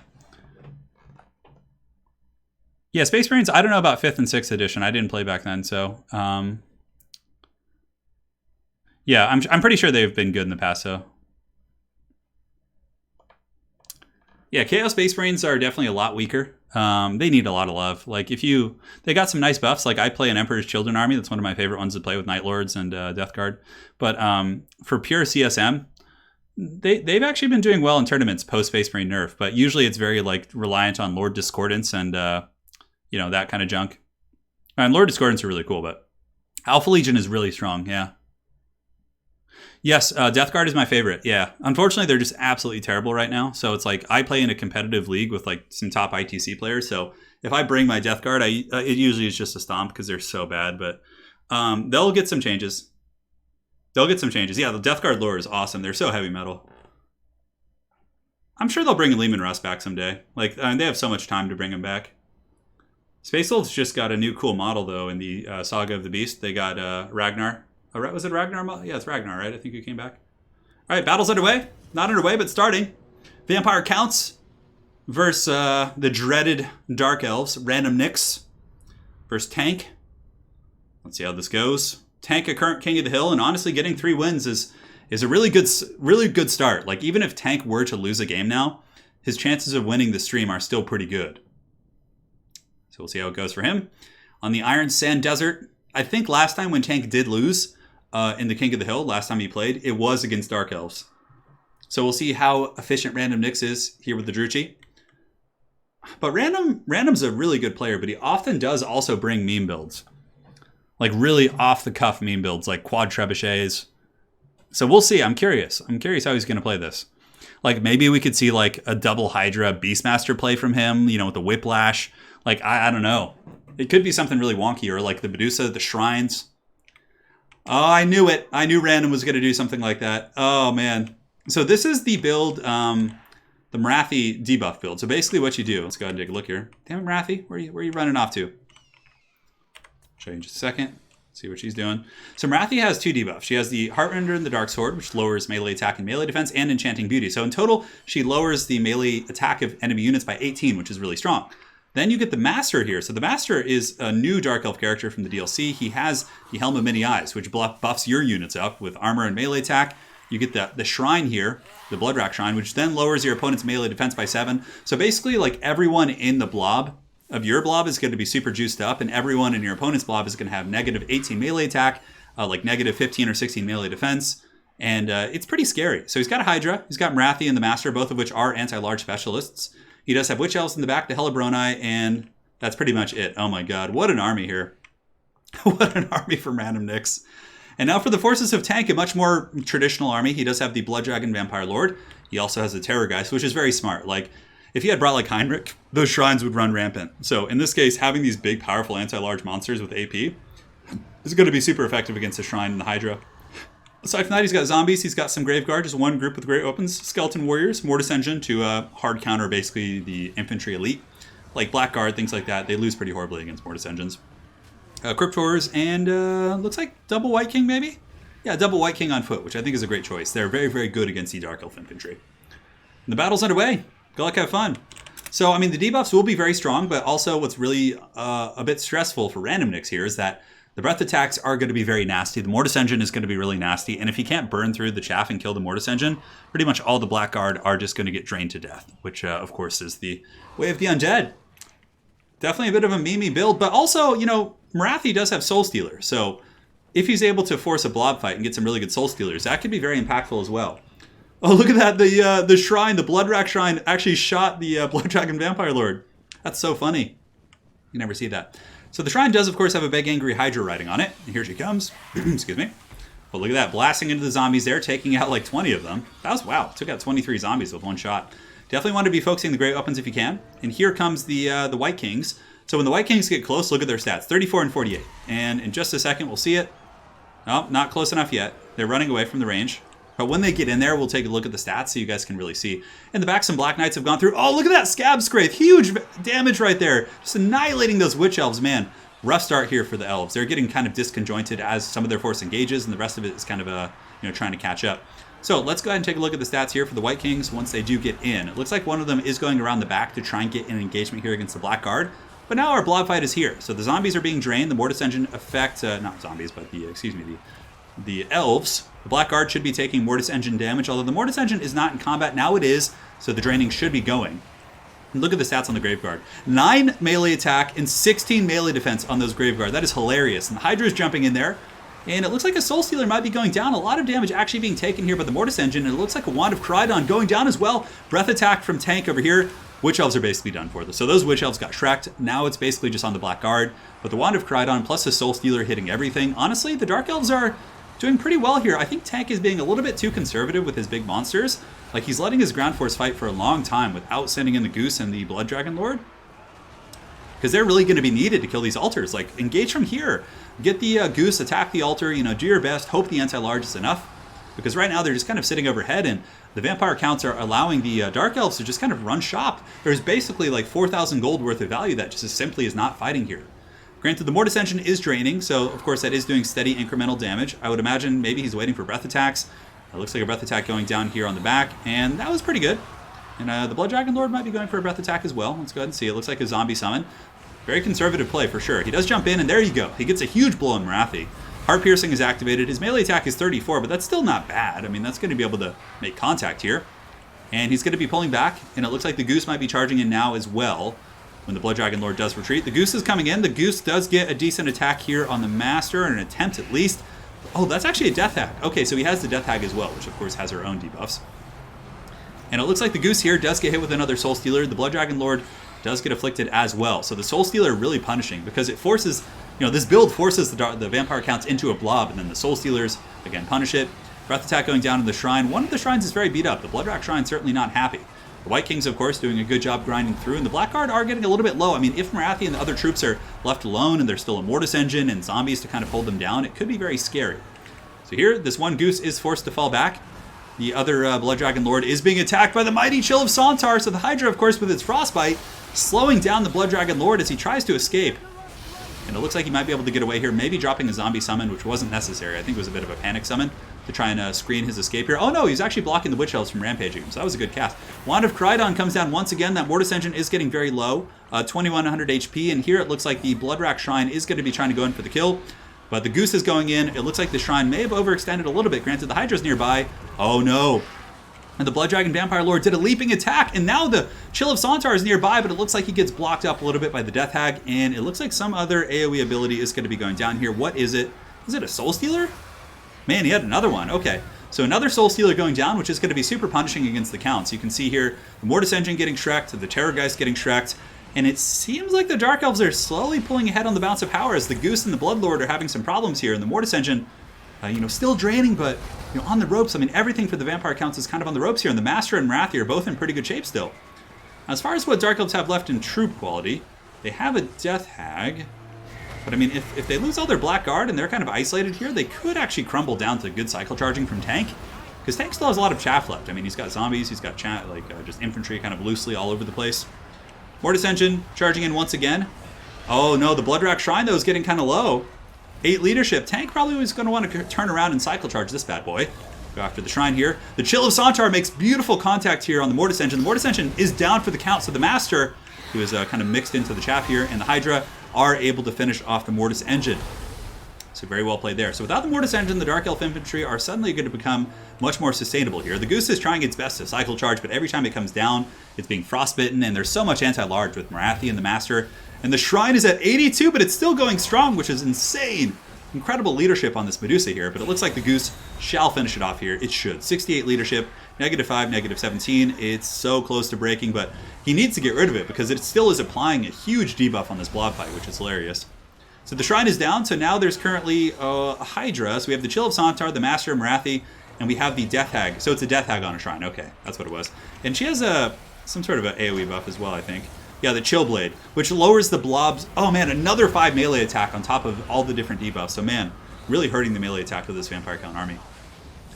Yeah, Space Marines, I don't know about 5th and 6th edition. I didn't play back then, so... yeah, I'm pretty sure they've been good in the past, though. Yeah, Chaos Space Marines are definitely a lot weaker. They need a lot of love. Like, they got some nice buffs. Like, I play an Emperor's Children army. That's one of my favorite ones to play with Night Lords and Death Guard. But for pure CSM, they've actually been doing well in tournaments post Space Marine nerf. But usually it's very, like, reliant on Lord Discordance and, that kind of junk. And Lord Discordance are really cool, but Alpha Legion is really strong, yeah. Yes, Death Guard is my favorite, yeah. Unfortunately, they're just absolutely terrible right now. So it's like, I play in a competitive league with like some top ITC players. So if I bring my Death Guard, it usually is just a stomp because they're so bad. But they'll get some changes. Yeah, the Death Guard lore is awesome. They're so heavy metal. I'm sure they'll bring Lehman Russ back someday. Like, they have so much time to bring him back. Space Wolves just got a new cool model, though, in the Saga of the Beast. They got Ragnar. Was it Ragnar? Yeah, it's Ragnar, right? I think he came back. All right, battle's underway. Not underway, but starting. Vampire Counts versus the dreaded Dark Elves. Random Nyx versus Tank. Let's see how this goes. Tank, a current king of the hill, and honestly, getting 3 wins is a really good start. Like, even if Tank were to lose a game now, his chances of winning the stream are still pretty good. So we'll see how it goes for him. On the Iron Sand Desert, I think last time when Tank did lose in the King of the Hill, last time he played, it was against Dark Elves. So we'll see how efficient Random Nyx is here with the Druchii. But Random's a really good player, but he often does also bring meme builds. Like really off-the-cuff meme builds, like quad trebuchets. So we'll see. I'm curious. I'm curious how he's going to play this. Like maybe we could see like a double Hydra Beastmaster play from him, you know, with the Whiplash. Like, I don't know. It could be something really wonky, or like the Medusa, the Shrines. Oh, I knew it. I knew Random was going to do something like that. Oh, man. So this is the build, the Marathi debuff build. So basically what you do, let's go ahead and take a look here. Damn it, Marathi, where are you running off to? Show you in just a second. See what she's doing. So Marathi has 2 debuffs. She has the Heartrender and the Dark Sword, which lowers melee attack and melee defense, and Enchanting Beauty. So in total, she lowers the melee attack of enemy units by 18, which is really strong. Then you get the Master here. So the Master is a new Dark Elf character from the DLC. He has the Helm of Many Eyes, which buffs your units up with armor and melee attack. You get the Shrine here, the Bloodrack Shrine, which then lowers your opponent's melee defense by 7. So basically, like everyone in the blob of your blob is going to be super juiced up, and everyone in your opponent's blob is going to have negative 18 melee attack, like negative 15 or 16 melee defense. And it's pretty scary. So he's got a Hydra, he's got Marathi and the Master, both of which are anti-large specialists. He does have Witch Elves in the back, the Hellebronai, and that's pretty much it. Oh my god, what an army here. What an army from Random Nyx. And now for the Forces of Tank, a much more traditional army. He does have the Blood Dragon Vampire Lord. He also has the Terror Geist, which is very smart. Like, if he had brought like Heinrich, those shrines would run rampant. So in this case, having these big, powerful anti-large monsters with AP is going to be super effective against the Shrine and the Hydra. Aside from that, he's got zombies, he's got some Graveguard, just one group with great weapons, Skeleton Warriors, Mortis Engine to hard counter basically the infantry elite. Like Blackguard, things like that, they lose pretty horribly against Mortis Engines. Crypt Horrors, and looks like double White King maybe? Yeah, double White King on foot, which I think is a great choice. They're very, very good against the Dark Elf infantry. And the battle's underway. Good luck, have fun. So, I mean, the debuffs will be very strong, but also what's really a bit stressful for Random Nyx here is that the breath attacks are going to be very nasty. The Mortis Engine is going to be really nasty. And if he can't burn through the chaff and kill the Mortis Engine, pretty much all the Blackguard are just going to get drained to death, which, of course, is the way of the undead. Definitely a bit of a memey build, but also, you know, Marathi does have Soul Stealer. So if he's able to force a blob fight and get some really good Soul Stealers, that could be very impactful as well. Oh, look at that. The Shrine, the Bloodrack Shrine, actually shot the Blood Dragon Vampire Lord. That's so funny. You never see that. So the Shrine does, of course, have a big angry Hydra riding on it. And here she comes. Excuse me. But look at that, blasting into the zombies there, taking out like 20 of them. That was, wow, took out 23 zombies with one shot. Definitely want to be focusing the great weapons if you can. And here comes the White Kings. So when the White Kings get close, look at their stats, 34 and 48. And in just a second, we'll see it. No, not close enough yet. They're running away from the range. But when they get in there, we'll take a look at the stats so you guys can really see. In the back, some Black Knights have gone through. Oh, look at that Scab Scrape. Huge damage right there. Just annihilating those Witch Elves. Man, rough start here for the Elves. They're getting kind of disconjointed as some of their force engages, and the rest of it is kind of trying to catch up. So let's go ahead and take a look at the stats here for the White Kings once they do get in. It looks like one of them is going around the back to try and get an engagement here against the Blackguard. But now our blob fight is here. So the zombies are being drained. The Mortis Engine affect, not zombies, but the Elves. The Blackguard should be taking Mortis Engine damage, although the Mortis Engine is not in combat. Now it is, so the draining should be going. And look at the stats on the Graveguard. 9 melee attack and 16 melee defense on those Graveguard. That is hilarious. And the Hydra is jumping in there. And it looks like a Soul Stealer might be going down. A lot of damage actually being taken here by the Mortis Engine. And it looks like a Wand of Crydon going down as well. Breath attack from Tank over here. Witch Elves are basically done for. So those Witch Elves got shreked. Now it's basically just on the Blackguard. But the Wand of Crydon plus the Soul Stealer hitting everything. Honestly, the Dark Elves are doing pretty well here. I think Tank is being a little bit too conservative with his big monsters. Like, he's letting his ground force fight for a long time without sending in the Goose and the Blood Dragon Lord. Because they're really going to be needed to kill these altars. Like, engage from here. Get the Goose, attack the altar, do your best, hope the anti-large is enough. Because right now they're just kind of sitting overhead, and the Vampire counts are allowing the Dark Elves to just kind of run shop. There's basically like 4,000 gold worth of value that just simply is not fighting here. Granted, the Mortis Engine is draining, so of course that is doing steady incremental damage. I would imagine maybe he's waiting for breath attacks. It looks like a breath attack going down here on the back, and that was pretty good. And the Blood Dragon Lord might be going for a breath attack as well. Let's go ahead and see. It looks like a zombie summon. Very conservative play for sure. He does jump in, and there you go. He gets a huge blow on Marathi. Heart Piercing is activated. His melee attack is 34, but that's still not bad. I mean, that's going to be able to make contact here. And he's going to be pulling back, and it looks like the Goose might be charging in now as well when the Blood Dragon Lord does retreat. The Goose is coming in. The Goose does get a decent attack here on the Master, an attempt at least. Oh, that's actually a Death Hag. Okay, so he has the Death Hag as well, which of course has her own debuffs. And it looks like the Goose here does get hit with another Soul Stealer. The Blood Dragon Lord does get afflicted as well. So the Soul Stealer really punishing because it forces, this build forces the Vampire counts into a blob, and then the Soul Stealers, again, punish it. Breath attack going down to the Shrine. One of the Shrines is very beat up. The Bloodrock Shrine certainly not happy. The White Kings, of course, doing a good job grinding through, and the Blackguard are getting a little bit low. I mean, if Marathi and the other troops are left alone and there's still a Mortis Engine and zombies to kind of hold them down, it could be very scary. So here, this one Goose is forced to fall back. The other Blood Dragon Lord is being attacked by the mighty Chill of Sontar, so the Hydra, of course, with its Frostbite, slowing down the Blood Dragon Lord as he tries to escape. And it looks like he might be able to get away here, maybe dropping a zombie summon, which wasn't necessary. I think it was a bit of a panic summon to try and screen his escape here. Oh no, he's actually blocking the Witch Elves from rampaging him, so that was a good cast. Wand of Crydon comes down once again. That Mortis Engine is getting very low, 2100 HP, and here it looks like the Bloodrack Shrine is going to be trying to go in for the kill. But the Goose is going in. It looks like the Shrine may have overextended a little bit. Granted, the Hydra's nearby. Oh no. And the Blood Dragon Vampire Lord did a leaping attack, and now the Chill of Sontar is nearby, but it looks like he gets blocked up a little bit by the Death Hag, and it looks like some other AoE ability is going to be going down here. What is it? Is it a Soul Stealer? Man, he had another one. Okay. So another Soul Stealer going down, which is going to be super punishing against the counts. You can see here the Mortis Engine getting Shrek'd, the Terrorgeist getting Shrek'd, and it seems like the Dark Elves are slowly pulling ahead on the Bounce of Power as the Goose and the Bloodlord are having some problems here, and the Mortis Engine, still draining, but on the ropes. I mean, everything for the Vampire counts is kind of on the ropes here, and the Master and Marathi are both in pretty good shape still. As far as what Dark Elves have left in troop quality, they have a Death Hag, but I mean, if they lose all their Blackguard and they're kind of isolated here, they could actually crumble down to good cycle charging from Tank, because Tank still has a lot of chaff left. I mean, he's got zombies, he's got just infantry kind of loosely all over the place. Mortis Engine charging in once again. Oh no, the Bloodrack Shrine though is getting kind of low. 8 leadership. Tank probably was going to want to turn around and cycle charge this bad boy. Go after the Shrine here. The Chill of Sontar makes beautiful contact here on the Mortis Engine. The Mortis Engine is down for the count, so the Master, who is kind of mixed into the chaff here, and the Hydra are able to finish off the Mortis Engine. So very well played there. So without the Mortis Engine, the Dark Elf Infantry are suddenly going to become much more sustainable here. The Goose is trying its best to cycle charge, but every time it comes down, it's being frostbitten, and there's so much anti-large with Marathi and the Master. And the Shrine is at 82, but it's still going strong, which is insane. Incredible leadership on this Medusa here, but it looks like the Goose shall finish it off here. It should. 68 leadership, -5, -17. It's so close to breaking, but he needs to get rid of it because it still is applying a huge debuff on this blob fight, which is hilarious. So the Shrine is down, so now there's currently a Hydra. So we have the Chill of Sontar, the Master of Marathi, and we have the Death Hag. So it's a Death Hag on a Shrine. Okay, that's what it was. And she has some sort of an AoE buff as well, I think. Yeah, the Chill Blade, which lowers the blobs. Oh man, another 5 melee attack on top of all the different debuffs. So man, really hurting the melee attack of this Vampire Count army.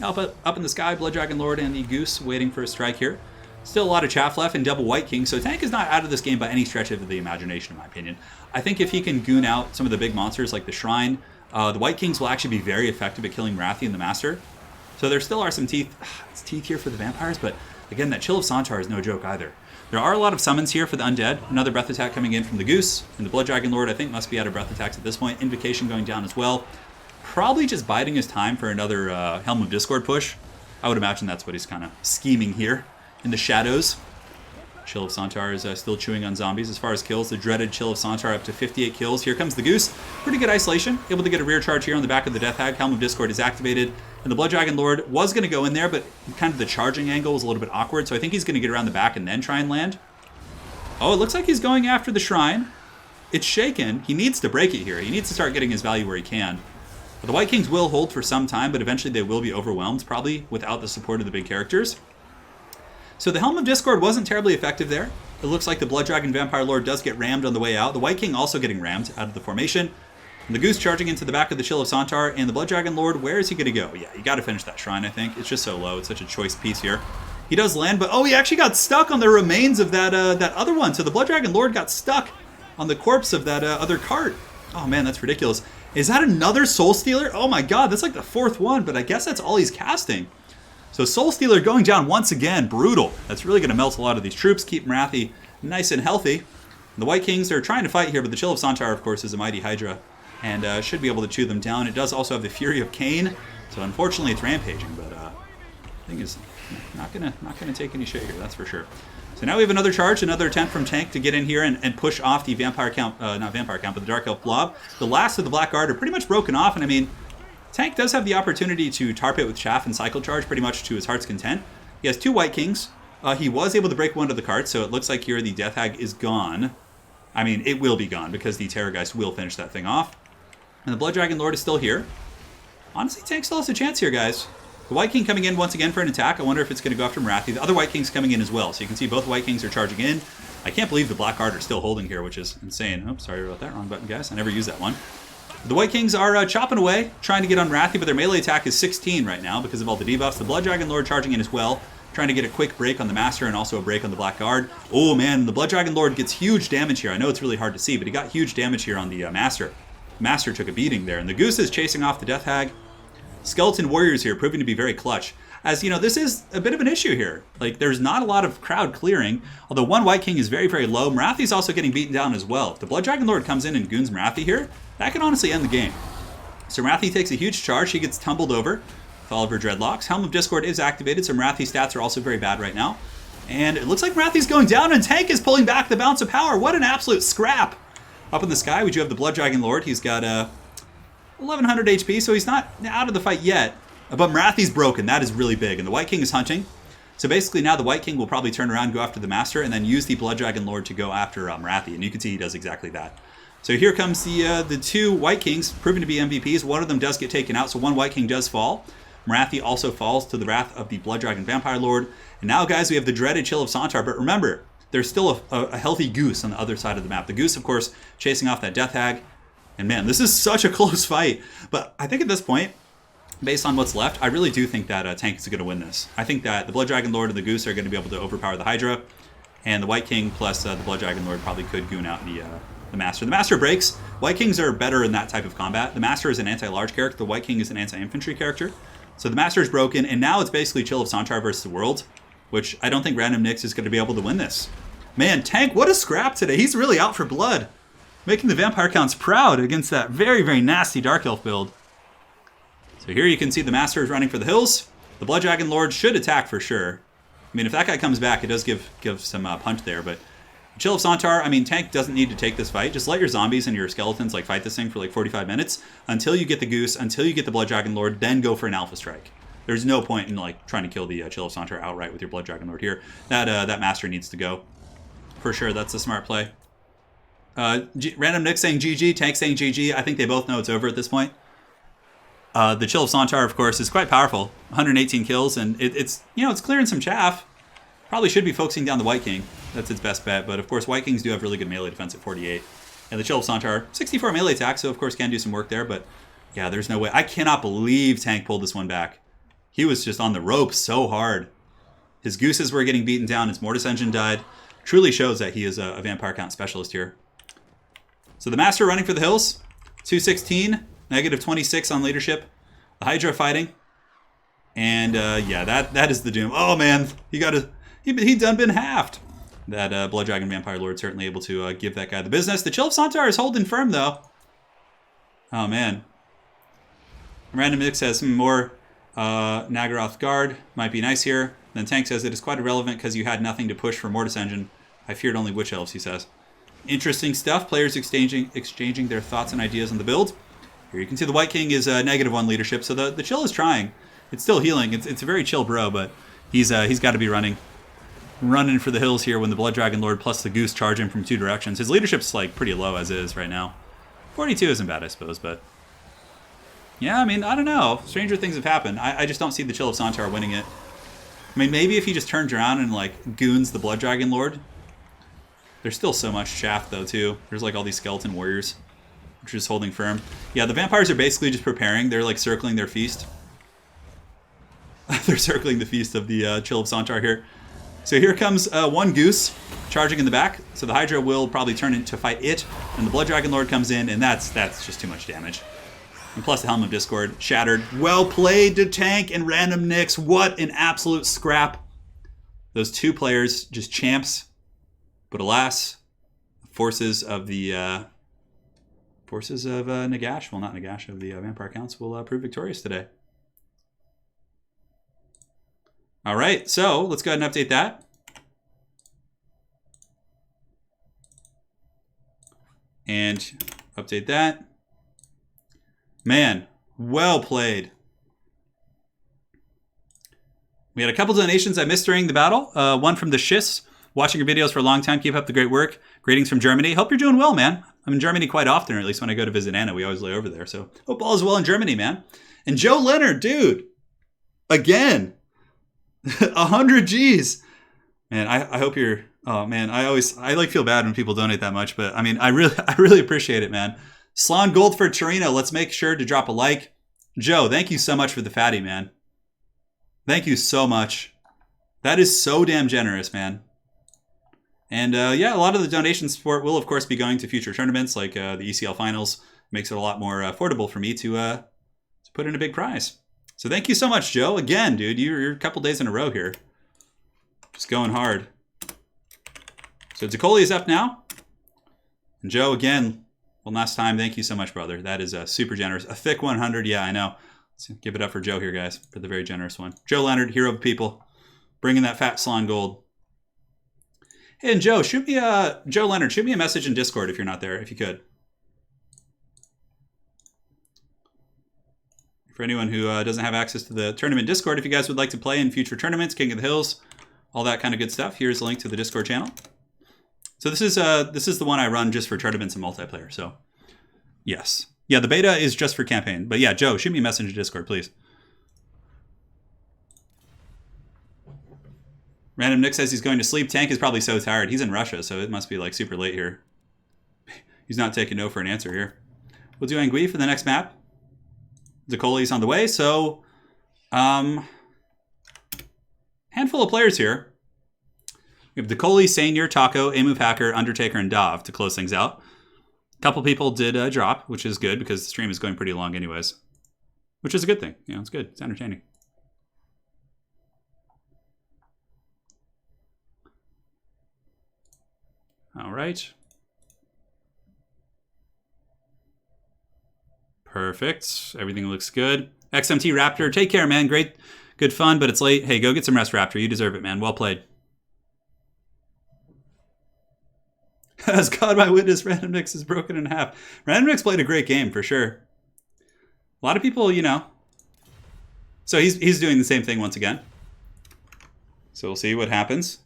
Up in the sky, Blood Dragon Lord and the Goose waiting for a strike here. Still a lot of chaff left and double White King, so Tank is not out of this game by any stretch of the imagination, in my opinion. I think if he can goon out some of the big monsters like the Shrine, the White Kings will actually be very effective at killing Marathi and the Master. So there still are some teeth here for the vampires, but again, that Chill of Sontar is no joke either. There are a lot of summons here for the undead. Another breath attack coming in from the Goose, and the Blood Dragon Lord I think must be out of breath attacks at this point. Invocation going down as well. Probably just biding his time for another Helm of Discord push. I would imagine that's what he's kind of scheming here in the shadows. Chill of Sontar is still chewing on zombies. As far as kills, the dreaded Chill of Sontar up to 58 kills. Here comes the Goose. Pretty good isolation. Able to get a rear charge here on the back of the Death Hag. Helm of Discord is activated. And the Blood Dragon Lord was going to go in there, but kind of the charging angle was a little bit awkward. So I think he's going to get around the back and then try and land. Oh, it looks like he's going after the Shrine. It's shaken. He needs to break it here. He needs to start getting his value where he can. But the White Kings will hold for some time, but eventually they will be overwhelmed, probably without the support of the big characters. So the Helm of Discord wasn't terribly effective there. It looks like the Blood Dragon Vampire Lord does get rammed on the way out. The White King also getting rammed out of the formation. And the Goose charging into the back of the Chill of Sontar. And the Blood Dragon Lord, where is he going to go? Yeah, you got to finish that Shrine, I think. It's just so low. It's such a choice piece here. He does land, but oh, he actually got stuck on the remains of that that other one. So the Blood Dragon Lord got stuck on the corpse of that other cart. Oh man, that's ridiculous. Is that another Soul Stealer? Oh my god, that's like the 4th one, but I guess that's all he's casting. So Soul Stealer going down once again, brutal. That's really going to melt a lot of these troops, keep Marathi nice and healthy. The White Kings are trying to fight here, but the Chill of Sontar, of course, is a mighty Hydra and should be able to chew them down. It does also have the Fury of Cain, so unfortunately it's rampaging, but thing is not gonna take any shit here, that's for sure. So now we have another charge, another attempt from Tank to get in here and push off the Vampire Count, not Vampire Count, but the Dark Elf Blob. The last of the Black Guard are pretty much broken off, and I mean, Tank does have the opportunity to tarp it with Chaff and Cycle Charge pretty much to his heart's content. He has 2 White Kings. He was able to break one of the carts, so it looks like here the Death Hag is gone. I mean, it will be gone because the Terrorgeist will finish that thing off. And the Blood Dragon Lord is still here. Honestly, Tank still has a chance here, guys. The White King coming in once again for an attack. I wonder if it's going to go after Marathi. The other White King's coming in as well. So you can see both White Kings are charging in. I can't believe the Black Guard are still holding here, which is insane. Oh, sorry about that. Wrong button, guys. I never used that one. The White Kings are chopping away, trying to get on Marathi, but their melee attack is 16 right now because of all the debuffs. The Blood Dragon Lord charging in as well, trying to get a quick break on the Master and also a break on the Black Guard. Oh man, the Blood Dragon Lord gets huge damage here. I know it's really hard to see, but he got huge damage here on the Master. Master took a beating there, and the Goose is chasing off the Death Hag. Skeleton Warriors here proving to be very clutch. As you know, this is a bit of an issue here. Like, there's not a lot of crowd clearing, although one White King is very, very low. Marathi's also getting beaten down as well. If the Blood Dragon Lord comes in and goons Marathi here, that can honestly end the game. So Marathi takes a huge charge. He gets tumbled over with all of her dreadlocks. Helm of Discord is activated, so Marathi's stats are also very bad right now. And it looks like Marathi's going down, and Tank is pulling back the Bounce of Power. What an absolute scrap. Up in the sky, we do have the Blood Dragon Lord. He's got 1100 HP, so he's not out of the fight yet. But Marathi's broken. That is really big. And the White King is hunting. So basically now the White King will probably turn around, go after the Master, and then use the Blood Dragon Lord to go after Marathi. And you can see he does exactly that. So here comes the 2 White Kings, proven to be MVPs. One of them does get taken out, so one White King does fall. Marathi also falls to the wrath of the Blood Dragon Vampire Lord. And now, guys, we have the dreaded Chill of Sontar. But remember, there's still a healthy Goose on the other side of the map. The Goose, of course, chasing off that Death Hag. And man, this is such a close fight. But I think at this point, based on what's left, I really do think that Tank is going to win this. I think that the Blood Dragon Lord and the Goose are going to be able to overpower the Hydra. And the White King plus the Blood Dragon Lord probably could goon out the Master. The Master breaks. White Kings are better in that type of combat. The Master is an anti-large character. The White King is an anti-infantry character. So the Master is broken, and now it's basically Chill of Sontar versus the world, which I don't think Random Nix is going to be able to win this. Man, Tank, what a scrap today. He's really out for blood. Making the Vampire Counts proud against that very, very nasty Dark Elf build. So here you can see the Master is running for the hills. The Blood Dragon Lord should attack for sure. I mean, if that guy comes back, it does give some punch there, but Chill of Sontar, I mean, Tank doesn't need to take this fight. Just let your zombies and your skeletons like fight this thing for like 45 minutes until you get the Goose, until you get the Blood Dragon Lord, then go for an Alpha Strike. There's no point in like trying to kill the Chill of Sontar outright with your Blood Dragon Lord here. That Master needs to go. For sure, that's a smart play. Random Nick saying GG, Tank saying GG. I think they both know it's over at this point. The Chill of Sontar, of course, is quite powerful. 118 kills, and it's clearing some chaff. Probably should be focusing down the White King. That's its best bet. But of course, White Kings do have really good melee defense at 48. And the Chill of Sontar, 64 melee attack, so of course can do some work there. But yeah, there's no way. I cannot believe Tank pulled this one back. He was just on the ropes so hard. His Gooses were getting beaten down. His Mortis Engine died. Truly shows that he is a Vampire Count specialist here. So the Master running for the hills. 216, negative 26 on leadership. The Hydra fighting. And yeah, that is the doom. Oh man, he done been halved. That Blood Dragon Vampire Lord certainly able to give that guy the business. The Chill of Sontar is holding firm though. Oh man. Random Mix says more Nagaroth Guard might be nice here. Then Tank says it is quite irrelevant because you had nothing to push for Mortis Engine. I feared only Witch Elves, he says. Interesting stuff. Players exchanging their thoughts and ideas on the build. Here you can see the White King is -1 leadership, so the Chill is trying. It's still healing. It's a very chill bro, but he's got to be running for the hills here when the Blood Dragon Lord plus the Goose charge him from 2 directions. His leadership's like pretty low as is right now. 42 isn't bad, I suppose, but yeah, I mean, I don't know. Stranger things have happened. I just don't see the Chill of Sontar winning it. I mean, maybe if he just turns around and like goons the Blood Dragon Lord. There's still so much chaff though too. There's like all these skeleton warriors, which is holding firm. Yeah, the vampires are basically just preparing. They're like circling their feast. They're circling the feast of the Chill of Sontar here. So here comes one Goose charging in the back. So the Hydra will probably turn in to fight it. And the Blood Dragon Lord comes in, and that's just too much damage. And plus the Helm of Discord shattered. Well played to Tank and Random Nix. What an absolute scrap. Those two players, just champs. But alas, forces of Nagash, well not Nagash, of the Vampire Counts will prove victorious today. All right, so let's go ahead and update that. And update that. Man, well played. We had a couple donations I missed during the battle. One from the Shiss. Watching your videos for a long time. Keep up the great work. Greetings from Germany. Hope you're doing well, man. I'm in Germany quite often, or at least when I go to visit Anna. We always lay over there. So hope all is well in Germany, man. And Joe Leonard, dude. Again. 100 G's. Man, I hope you're... Oh, man. I like feel bad when people donate that much. But, I mean, I really appreciate it, man. Slán Gold for Torino. Let's make sure to drop a like. Joe, thank you so much for the fatty, man. Thank you so much. That is so damn generous, man. And yeah, a lot of the donation support will, of course, be going to future tournaments like the ECL Finals. Makes it a lot more affordable for me to put in a big prize. So thank you so much, Joe. Again, dude, you're a couple days in a row here. Just going hard. So Decoli is up now. And Joe, again, one last time, thank you so much, brother. That is super generous. A thick 100, yeah, I know. Let's give it up for Joe here, guys, for the very generous one. Joe Leonard, hero of the people, bringing that fat Slán Gold. Hey, and Joe, Joe Leonard, shoot me a message in Discord if you're not there, if you could. For anyone who doesn't have access to the tournament Discord, if you guys would like to play in future tournaments, King of the Hills, all that kind of good stuff, here's a link to the Discord channel. So this is the one I run just for tournaments and multiplayer. So yes, yeah, the beta is just for campaign. But yeah, Joe, shoot me a message in Discord, please. Random Nick says he's going to sleep. Tank is probably so tired. He's in Russia, so it must be like super late here. He's not taking no for an answer here. We'll do Angui for the next map. Decoli's on the way, so handful of players here. We have Decoli, Sainier, Taco, Emu Packer, Undertaker, and Dav to close things out. A couple people did drop, which is good because the stream is going pretty long anyways. Which is a good thing. You know, it's good. It's entertaining. All right. Perfect. Everything looks good. XMT Raptor, take care, man. Great. Good fun, but it's late. Hey, go get some rest, Raptor. You deserve it, man. Well played. As God my witness, Random Nix is broken in half. Random Nix played a great game, for sure. A lot of people, you know. So he's doing the same thing once again. So we'll see what happens.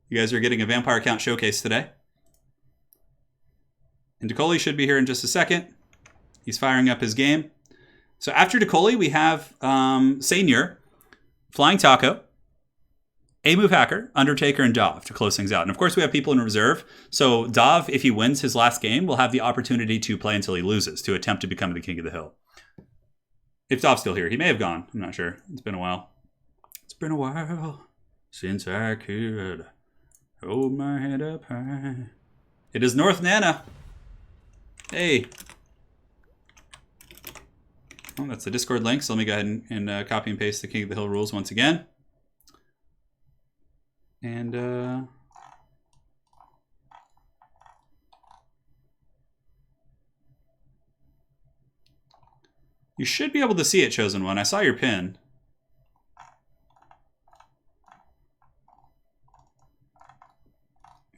You guys are getting a Vampire Count showcase today. And Decoli should be here in just a second. He's firing up his game. So after Decoli, we have Sainier, Flying Taco, Emu Packer, Undertaker, and Dav to close things out. And of course, we have people in reserve. So Dav, if he wins his last game, will have the opportunity to play until he loses to attempt to become the King of the Hill. If Dav's still here, he may have gone. I'm not sure. It's been a while. It's been a while since I could hold my head up high. It is North Nana. Hey. Oh, that's the Discord link. So let me go ahead and copy and paste the King of the Hill rules once again. And you should be able to see it, Chosen One. I saw your pin.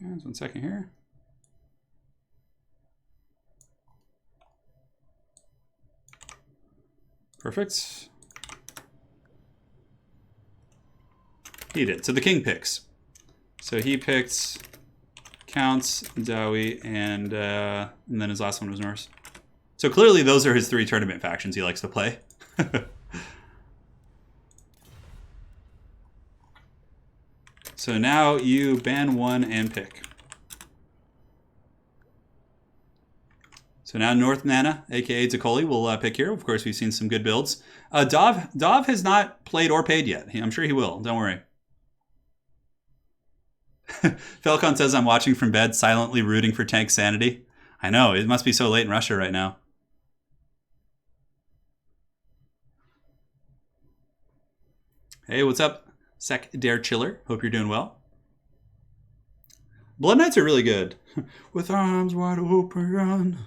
Just 1 second here. Perfect. He did. So the king picks. So he picked Counts, Dowie, and then his last one was Norse. So clearly those are his 3 tournament factions he likes to play. So now you ban 1 and pick. So now North Nana, aka Zakoli, will pick here. Of course, we've seen some good builds. Dov has not played or paid yet. I'm sure he will. Don't worry. Falcon says, I'm watching from bed, silently rooting for tank sanity. I know, it must be so late in Russia right now. Hey, what's up, Sec Dare Chiller? Hope you're doing well. Blood Knights are really good. With arms wide open.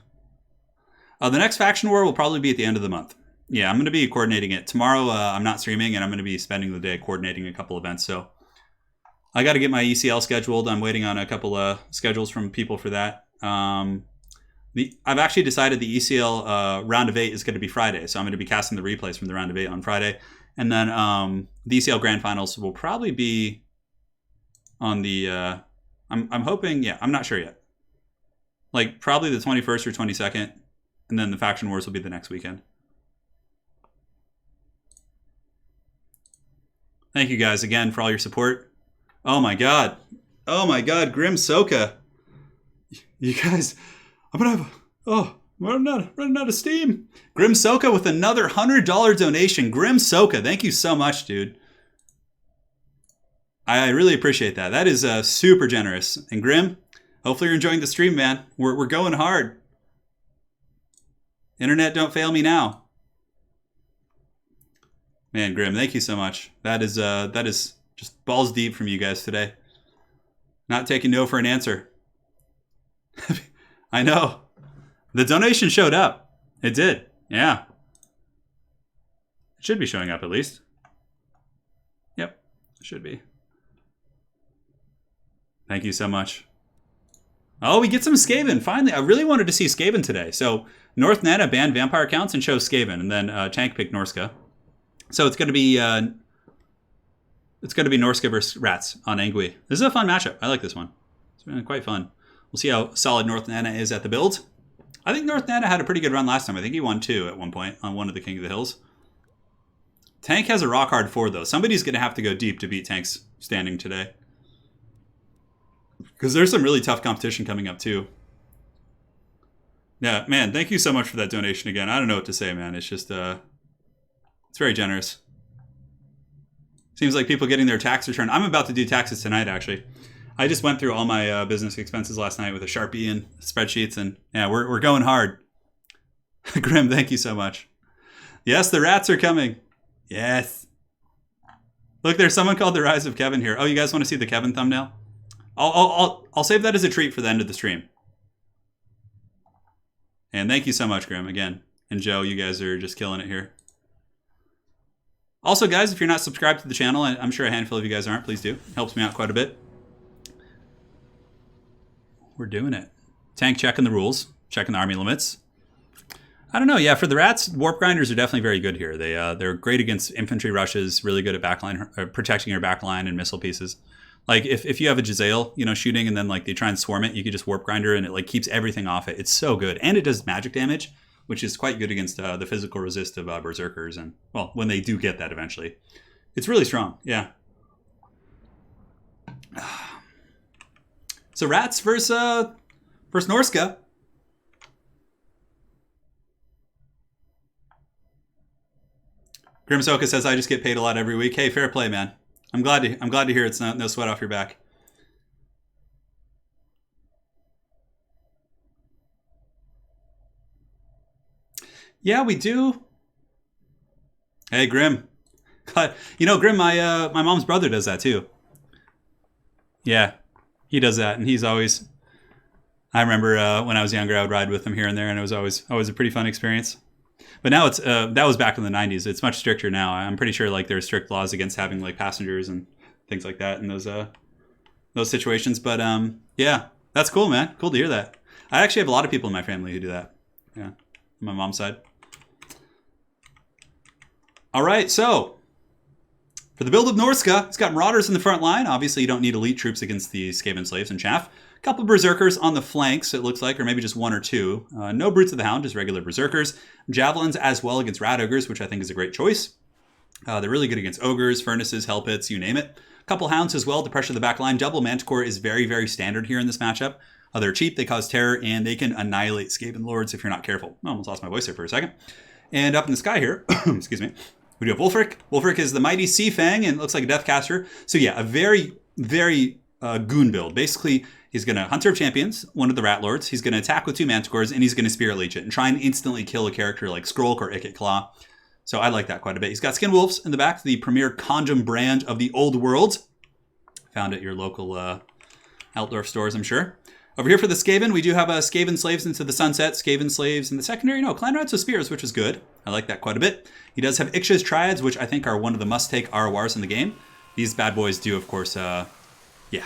The next faction war will probably be at the end of the month. Yeah, I'm going to be coordinating it. Tomorrow, I'm not streaming, and I'm going to be spending the day coordinating a couple events, so I got to get my ECL scheduled. I'm waiting on a couple of schedules from people for that. I've actually decided the ECL round of 8 is going to be Friday, so I'm going to be casting the replays from the round of 8 on Friday. And then the ECL Grand Finals will probably be on the... I'm hoping... Yeah, I'm not sure yet. Like, probably the 21st or 22nd. And then the Faction Wars will be the next weekend. Thank you guys again for all your support. Oh my god. Oh my god, Grim Soka. You guys... I'm going to have... Oh... running out of steam. Grim Soka with another $100 donation. Grim Soka, thank you so much, dude. I really appreciate that. That is super generous. And Grim, hopefully you're enjoying the stream, man. We're going hard. Internet, don't fail me now. Man, Grim, thank you so much. That is just balls deep from you guys today. Not taking no for an answer. I know. The donation showed up. It did. Yeah. It should be showing up at least. Yep. It should be. Thank you so much. Oh, we get some Skaven. Finally. I really wanted to see Skaven today. So North Nana banned vampire counts and chose Skaven. And then Tank picked Norska. So it's going to be Norska versus Rats on Angui. This is a fun matchup. I like this one. It's been quite fun. We'll see how solid North Nana is at the build. I think North Nana had a pretty good run last time. I think he won 2 at one point on one of the King of the Hills. Tank has a rock hard 4, though. Somebody's going to have to go deep to beat Tank's standing today. Because there's some really tough competition coming up, too. Yeah, man, thank you so much for that donation again. I don't know what to say, man. It's just, it's very generous. Seems like people getting their tax return. I'm about to do taxes tonight, actually. I just went through all my business expenses last night with a Sharpie and spreadsheets, and yeah, we're going hard. Grim, thank you so much. Yes, the rats are coming. Yes. Look, there's someone called The Rise of Kevin here. Oh, you guys want to see the Kevin thumbnail? I'll save that as a treat for the end of the stream. And thank you so much, Grim, again. And Joe, you guys are just killing it here. Also, guys, if you're not subscribed to the channel, I'm sure a handful of you guys aren't, please do. It helps me out quite a bit. We're doing it. Tank checking the rules, checking the army limits. I don't know. Yeah, for the rats, warp grinders are definitely very good here. They're great against infantry rushes, really good at backline, protecting your backline and missile pieces. Like if you have a Jezzail, shooting and then like they try and swarm it, you could just warp grinder and it like keeps everything off it. It's so good, and it does magic damage, which is quite good against the physical resist of berserkers. And well, when they do get that eventually, it's really strong. Yeah. So rats versus Norska. Grimsoka says, "I just get paid a lot every week." Hey, fair play, man. I'm glad to hear it's no sweat off your back. Yeah, we do. Hey, Grim. Grim, my mom's brother does that too. Yeah. He does that, and he's always... I remember when I was younger, I would ride with him here and there, and it was always a pretty fun experience. But now it's that was back in the 90s. It's much stricter now. I'm pretty sure like there's strict laws against having like passengers and things like that in those situations. But yeah, that's cool, man. Cool to hear that. I actually have a lot of people in my family who do that. Yeah, on my mom's side. All right, so... For the build of Norska, it's got Marauders in the front line. Obviously, you don't need elite troops against the Skaven slaves and chaff. A couple of Berserkers on the flanks, it looks like, or maybe just 1 or 2. No Brutes of the Hound, just regular Berserkers. Javelins as well against Rat Ogres, which I think is a great choice. They're really good against Ogres, Furnaces, Hell Pits, you name it. A couple Hounds as well to pressure the back line. Double Manticore is very, very standard here in this matchup. They're cheap, they cause terror, and they can annihilate Skaven Lords if you're not careful. I almost lost my voice there for a second. And up in the sky here, excuse me, we do have Wulfric. Wulfric is the mighty Sea Fang and looks like a Deathcaster. So yeah, a very, very goon build. Basically, he's going to Hunter of Champions, one of the Rat Lords. He's going to attack with 2 Manticores, and he's going to Spirit Leech it and try and instantly kill a character like Skrulk or Ikit Claw. So I like that quite a bit. He's got Skin Wolves in the back, the premier Condom brand of the old world. Found at your local Altdorf stores, I'm sure. Over here for the Skaven, we do have Skaven Slaves into the Sunset, Skaven Slaves in the secondary. No, Clan Rats with Spears, which is good. I like that quite a bit. He does have Ixcha's Triads, which I think are one of the must-take RORs in the game. These bad boys do, of course, yeah,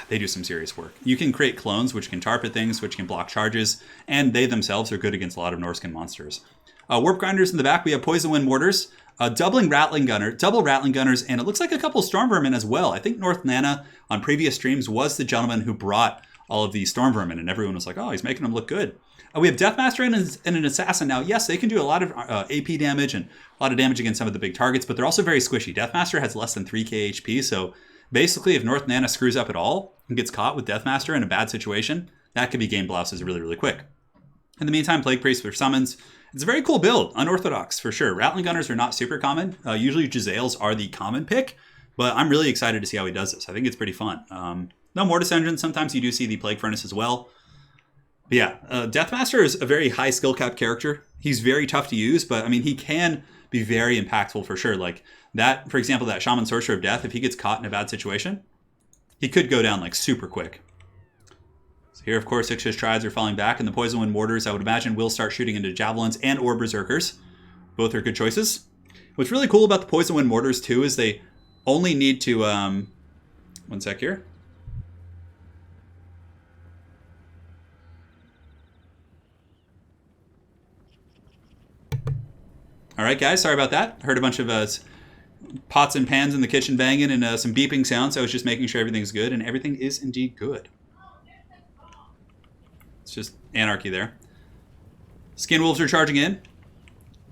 they do some serious work. You can create clones, which can tarp at things, which can block charges, and they themselves are good against a lot of Norscan monsters. Warp Grinders in the back, we have Poison Wind Mortars, double Rattling Gunners, and it looks like a couple Storm Vermin as well. I think North Nana on previous streams was the gentleman who brought all of these Storm Vermin, and everyone was like, oh, he's making them look good. We have Deathmaster and an Assassin. Now, yes, they can do a lot of AP damage and a lot of damage against some of the big targets, but they're also very squishy. Deathmaster has less than 3k HP, so basically if North Nana screws up at all and gets caught with Deathmaster in a bad situation, that could be game blouses really, really quick. In the meantime, Plague Priest for summons. It's a very cool build, unorthodox for sure. Rattling Gunners are not super common. Usually Jezzails are the common pick, but I'm really excited to see how he does this. I think it's pretty fun. No Mortis Engine. Sometimes you do see the Plague Furnace as well. But yeah, Deathmaster is a very high skill cap character. He's very tough to use, but I mean, he can be very impactful for sure. Like that, for example, that Shaman Sorcerer of Death, if he gets caught in a bad situation, he could go down like super quick. So here, of course, Ixcha's Triads are falling back, and the Poison Wind Mortars, I would imagine, will start shooting into Javelins and or Berserkers. Both are good choices. What's really cool about the Poison Wind Mortars, too, is they only need to... one sec here. All right, guys, sorry about that. Heard a bunch of pots and pans in the kitchen banging and some beeping sounds. I was just making sure everything's good, and everything is indeed good. It's just anarchy there. Skin Wolves are charging in.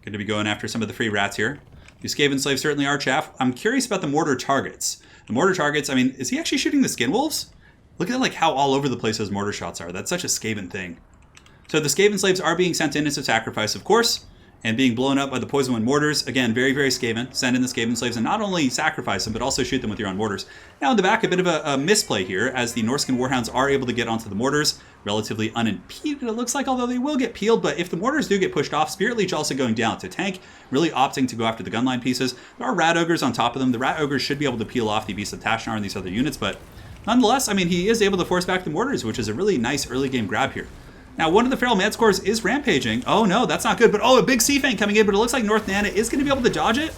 Going to be going after some of the free rats here. These Skaven Slaves certainly are chaff. I'm curious about the mortar targets. The mortar targets, I mean, is he actually shooting the Skin Wolves? Look at like how all over the place those mortar shots are. That's such a Skaven thing. So the Skaven Slaves are being sent in as a sacrifice, of course, and being blown up by the Poison Wind Mortars. Again, very, very Skaven. Send in the Skaven Slaves and not only sacrifice them, but also shoot them with your own mortars. Now in the back, a bit of a misplay here, as the Norscan Warhounds are able to get onto the mortars relatively unimpeded, it looks like, although they will get peeled. But if the mortars do get pushed off, Spirit Leech also going down to tank, really opting to go after the gunline pieces. There are Rat Ogres on top of them. The Rat Ogres should be able to peel off the Beast of Tashnar and these other units, but nonetheless, I mean, he is able to force back the mortars, which is a really nice early game grab here. Now, one of the Feral Manticores is rampaging. Oh, no, that's not good. But, oh, a big Sea Fang coming in, but it looks like North Nana is going to be able to dodge it.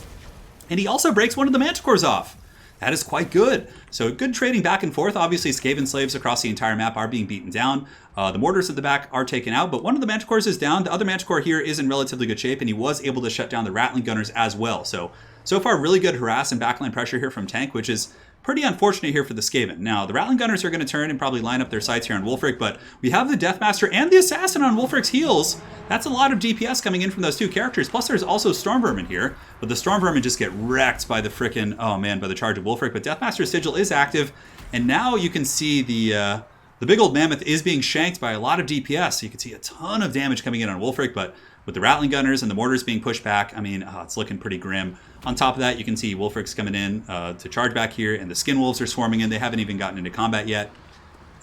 And he also breaks one of the Manticores off. That is quite good. So good trading back and forth. Obviously, Skaven Slaves across the entire map are being beaten down. The mortars at the back are taken out, but one of the Manticores is down. The other Manticore here is in relatively good shape, and he was able to shut down the Rattling Gunners as well. So far, really good harass and backline pressure here from Tank, which is pretty unfortunate here for the Skaven. Now, the Rattling Gunners are going to turn and probably line up their sights here on Wulfric, but we have the Deathmaster and the Assassin on Wulfric's heels. That's a lot of DPS coming in from those two characters. Plus, there's also Storm Vermin here, but the Storm Vermin just get wrecked by the frickin', oh man, by the charge of Wulfric. But Deathmaster's Sigil is active, and now you can see the big old mammoth is being shanked by a lot of DPS. So you can see a ton of damage coming in on Wulfric, but with the Rattling Gunners and the mortars being pushed back, I mean, it's looking pretty grim. On top of that, you can see Wulfric's coming in to charge back here, and the Skin Wolves are swarming in. They haven't even gotten into combat yet.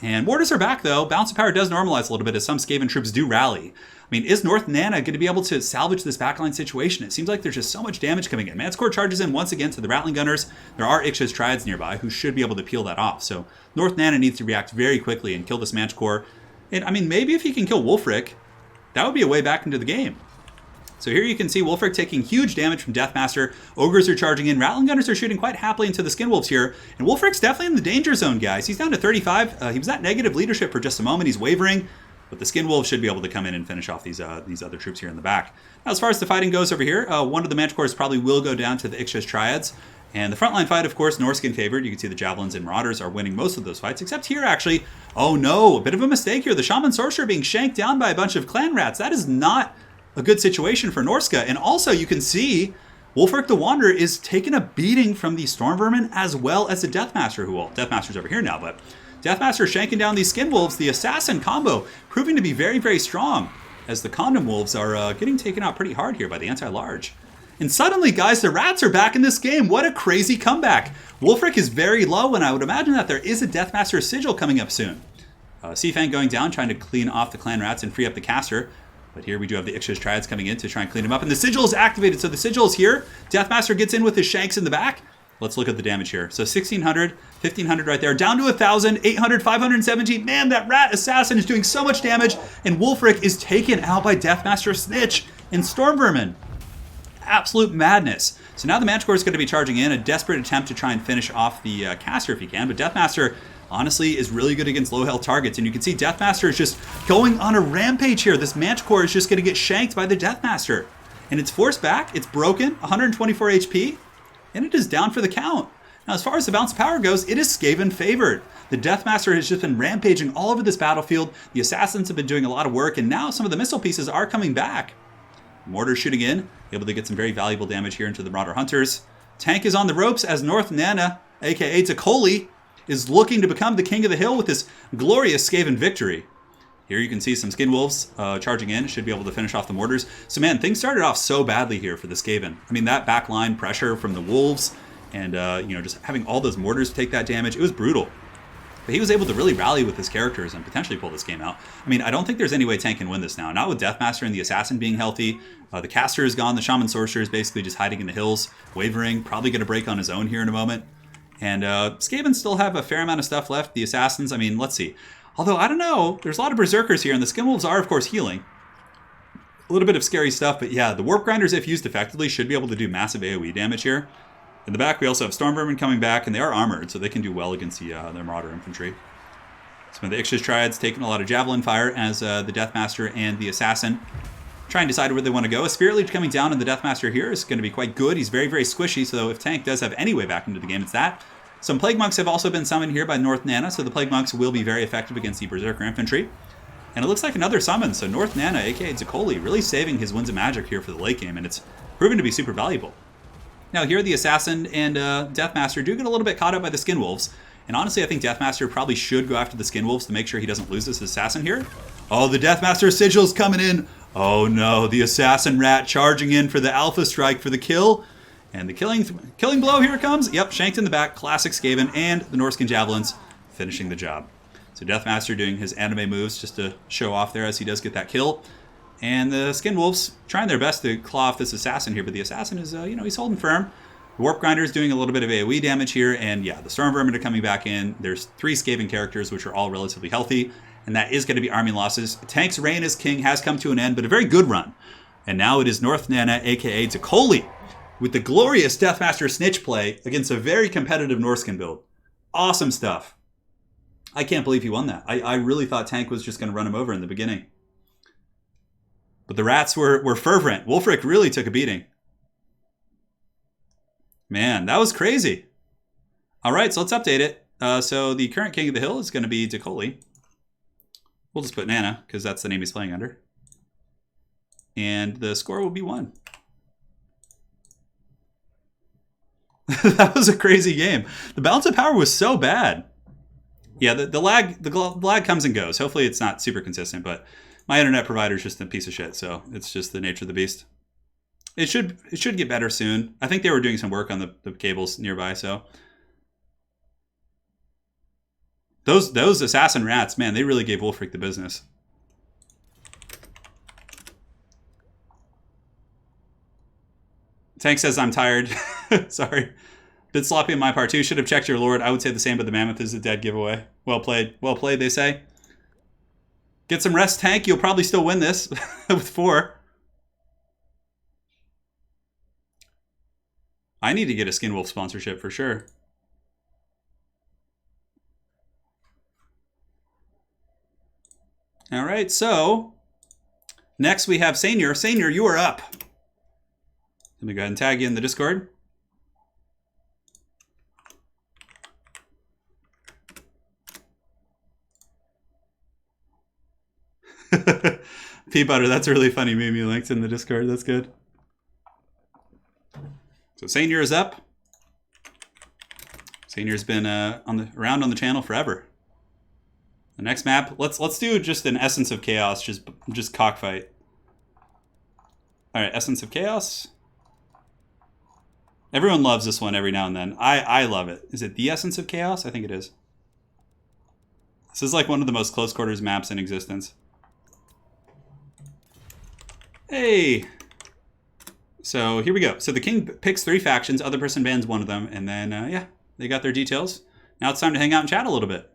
And mortars are back, though. Balance of power does normalize a little bit as some Skaven troops do rally. I mean, is North Nana going to be able to salvage this backline situation? It seems like there's just so much damage coming in. Manticore charges in once again to the Rattling Gunners. There are Ixcha's Triads nearby who should be able to peel that off. So North Nana needs to react very quickly and kill this Manticore. And I mean, maybe if he can kill Wulfric, that would be a way back into the game. So here you can see Wulfric taking huge damage from Deathmaster. Ogres are charging in. Rattling Gunners are shooting quite happily into the Skin Wolves here. And Wulfric's definitely in the danger zone, guys. He's down to 35. He was at negative leadership for just a moment. He's wavering. But the Skin Wolves should be able to come in and finish off these other troops here in the back. Now, as far as the fighting goes over here, one of the Manticores probably will go down to the Ixcha's Triads. And the frontline fight, of course, Norscan favored. You can see the Javelins and Marauders are winning most of those fights, except here, actually. Oh, no, a bit of a mistake here. The Shaman Sorcerer being shanked down by a bunch of Clan Rats. That is not a good situation for Norska. And also, you can see Wulfric the Wanderer is taking a beating from the Storm Vermin as well as the Deathmaster, who, well, Deathmaster's over here now, but Deathmaster shanking down these Skin Wolves. The Assassin combo proving to be very, very strong, as the Condom Wolves are getting taken out pretty hard here by the Anti-Large. And suddenly, guys, the Rats are back in this game. What a crazy comeback. Wolfric is very low, and I would imagine that there is a Deathmaster Sigil coming up soon. Seafang going down, trying to clean off the Clan Rats and free up the caster. But here we do have the Ixchis Triads coming in to try and clean them up. And the Sigil is activated, so the Sigil is here. Deathmaster gets in with his Shanks in the back. Let's look at the damage here. So 1,600, 1,500 right there, down to 1,000, 800, 517. Man, that Rat Assassin is doing so much damage, and Wolfric is taken out by Deathmaster Snitch and Storm Vermin. Absolute madness. So now the Manticore is going to be charging in, a desperate attempt to try and finish off the caster if he can, but Deathmaster honestly is really good against low health targets, and you can see Deathmaster is just going on a rampage here. This Manticore is just going to get shanked by the Deathmaster, and it's forced back, it's broken, 124 HP, and it is down for the count. Now as far as the bounce power goes, it is Skaven favored. The Deathmaster has just been rampaging all over this battlefield, the Assassins have been doing a lot of work, and now some of the missile pieces are coming back. Mortar shooting in, able to get some very valuable damage here into the Marauder Hunters. Tank is on the ropes as North Nana, aka Takoli, is looking to become the king of the hill with this glorious Skaven victory. Here you can see some Skin Wolves charging in, should be able to finish off the mortars. So man, things started off so badly here for the Skaven. I mean, that backline pressure from the Wolves and just having all those mortars take that damage, it was brutal. But he was able to really rally with his characters and potentially pull this game out. I mean, I don't think there's any way Tank can win this now. Not with Deathmaster and the Assassin being healthy. The Caster is gone. The Shaman Sorcerer is basically just hiding in the hills, wavering, probably going to break on his own here in a moment. And Skaven still have a fair amount of stuff left. The Assassins, I mean, let's see. Although, I don't know, there's a lot of Berserkers here, and the Skin Wolves are, of course, healing. A little bit of scary stuff, but yeah, the Warp Grinders, if used effectively, should be able to do massive AoE damage here. In the back, we also have Storm Vermin coming back, and they are armored, so they can do well against their Marauder Infantry. Some of the Ixchis Triads taking a lot of Javelin fire as the Deathmaster and the Assassin try and decide where they want to go. A Spirit Leech coming down, and the Deathmaster here is going to be quite good. He's very, very squishy, so if Tank does have any way back into the game, it's that. Some Plague Monks have also been summoned here by North Nana, so the Plague Monks will be very effective against the Berserker Infantry. And it looks like another summon, so North Nana, aka Zakoli, really saving his Winds of Magic here for the late game, and it's proven to be super valuable. Now here the Assassin and Deathmaster do get a little bit caught up by the Skin Wolves, and honestly I think Deathmaster probably should go after the Skin Wolves to make sure he doesn't lose this Assassin here. Oh, the Deathmaster Sigil's coming in! Oh no, the Assassin Rat charging in for the Alpha Strike for the kill. And the killing blow, here it comes. Yep, shanked in the back, classic Skaven, and the Norskin Javelins finishing the job. So Deathmaster doing his anime moves just to show off there as he does get that kill. And the Skin Wolves trying their best to claw off this Assassin here, but the Assassin is, he's holding firm. The Warp Grinder is doing a little bit of AoE damage here, and yeah, the Storm Vermin are coming back in. There's 3 Skaven characters, which are all relatively healthy, and that is going to be army losses. Tank's reign as king has come to an end, but a very good run. And now it is North Nana, aka Takoli, with the glorious Deathmaster Snitch play against a very competitive Norskin build. Awesome stuff. I can't believe he won that. I really thought Tank was just going to run him over in the beginning. But the Rats were fervent. Wolfric really took a beating. Man, that was crazy. All right, so let's update it. So the current King of the Hill is going to be Takoli. We'll just put Nana, because that's the name he's playing under. And the score will be 1. That was a crazy game. The balance of power was so bad. Yeah, the lag comes and goes. Hopefully it's not super consistent, but my internet provider is just a piece of shit, so it's just the nature of the beast. It should get better soon. I think they were doing some work on the cables nearby, so. Those Assassin Rats, man, they really gave Wolfric the business. Tank says I'm tired. Sorry. Bit sloppy on my part too. Should have checked your lord. I would say the same, but the Mammoth is a dead giveaway. Well played. Well played, they say. Get some rest, Tank. You'll probably still win this with 4. I need to get a Skin Wolf sponsorship for sure. All right, so next we have Sainier. Sainier, you are up. Let me go ahead and tag you in the Discord. Peanut that's a really funny meme you linked in the Discord. That's good. So Sainier is up. Sainier's been around on the channel forever. The next map, let's do just an Essence of Chaos, just cockfight. All right, Essence of Chaos. Everyone loves this one every now and then. I love it. Is it the Essence of Chaos? I think it is. This is like one of the most close quarters maps in existence. Hey! So here we go. So the king picks 3 factions, other person bans one of them, and then, yeah, they got their details. Now it's time to hang out and chat a little bit.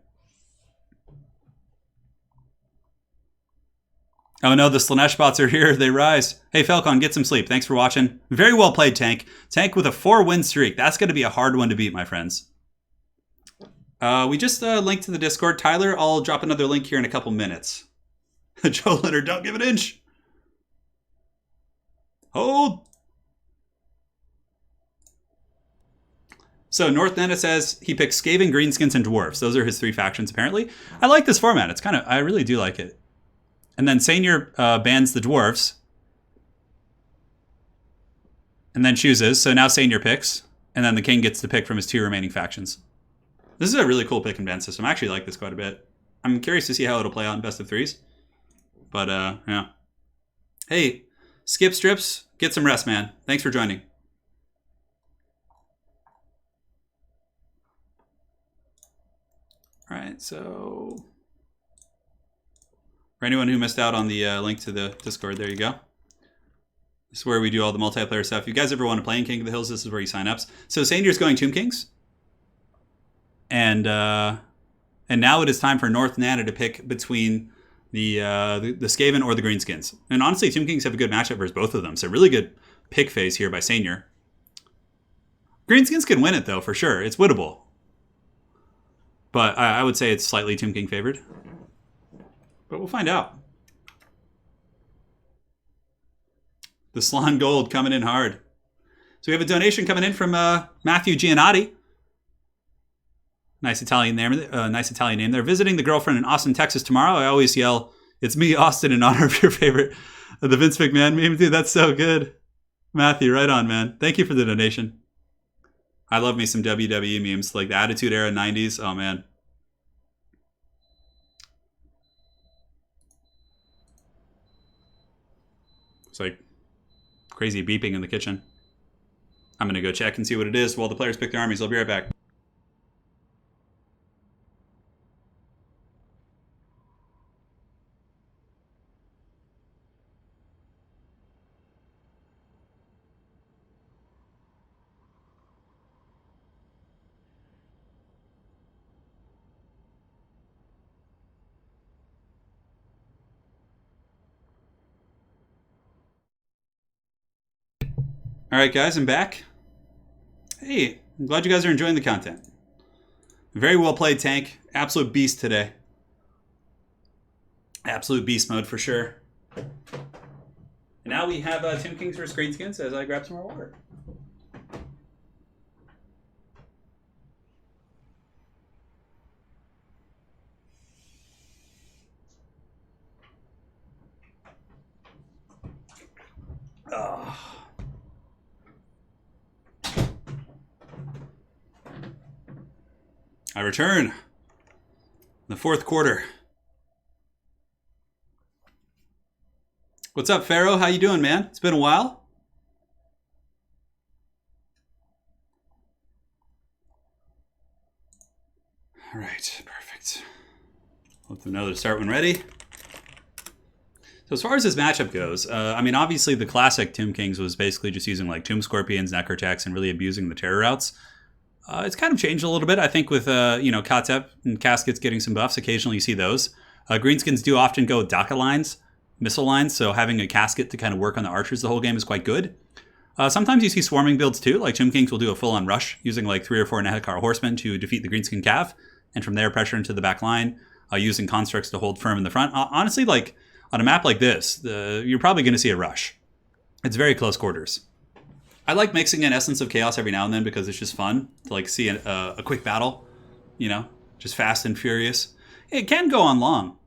Oh no, the Slanesh bots are here. They rise. Hey, Falcon, get some sleep. Thanks for watching. Very well played, Tank. Tank with a 4-win streak. That's going to be a hard one to beat, my friends. We just linked to the Discord. Tyler, I'll drop another link here in a couple minutes. Joe Leonard, don't give an inch. Hold. So North Nana says he picks Skaven, Greenskins, and Dwarves. Those are his 3 factions, apparently. I like this format. It's kind of, I really do like it. And then Senior bans the Dwarves. And then chooses. So now Senior picks. And then the King gets to pick from his 2 remaining factions. This is a really cool pick and ban system. I actually like this quite a bit. I'm curious to see how it'll play out in best of 3s. But, yeah. Hey, Skip Strips, get some rest, man. Thanks for joining. All right, so for anyone who missed out on the link to the Discord, there you go. This is where we do all the multiplayer stuff. If you guys ever want to play in King of the Hills, this is where you sign up. So Sandier's going Tomb Kings. And now it is time for North Nana to pick between the Skaven or the Greenskins. And honestly, Tomb Kings have a good matchup versus both of them. So really good pick phase here by Senior. Greenskins can win it, though, for sure. It's winnable. But I would say it's slightly Tomb King favored. But we'll find out. The Slan Gold coming in hard. So we have a donation coming in from Matthew Giannotti. Nice Italian name. Nice Italian name. They're visiting the girlfriend in Austin, Texas tomorrow. I always yell, "It's me, Austin," in honor of your favorite, the Vince McMahon meme. Dude, that's so good. Matthew, right on, man. Thank you for the donation. I love me some WWE memes, like the Attitude Era 90s. Oh, man. It's like crazy beeping in the kitchen. I'm going to go check and see what it is while the players pick their armies. I'll be right back. All right, guys, I'm back. Hey, I'm glad you guys are enjoying the content. Very well played, Tank. Absolute beast today. Absolute beast mode for sure. And now we have Tomb Kings versus Greenskins as I grab some more water. Oh. I return. The 4th quarter. What's up, Pharaoh? How you doing, man? It's been a while. All right, perfect. Let them know to start when ready. So as far as this matchup goes, I mean, obviously the classic Tomb Kings was basically just using like Tomb Scorpions, Necrotex, and really abusing the terror routes. It's kind of changed a little bit, I think, with, Katep and Caskets getting some buffs. Occasionally you see those. Greenskins do often go with Daka lines, missile lines, so having a Casket to kind of work on the archers the whole game is quite good. Sometimes you see swarming builds too, like Tomb Kings will do a full-on rush, using like 3 or 4 Nehekar horsemen to defeat the Greenskin Cav, and from there pressure into the back line, using constructs to hold firm in the front. Honestly, like, on a map like this, you're probably going to see a rush. It's very close quarters. I like mixing in Essence of Chaos every now and then because it's just fun to like see a quick battle, just fast and furious. It can go on long.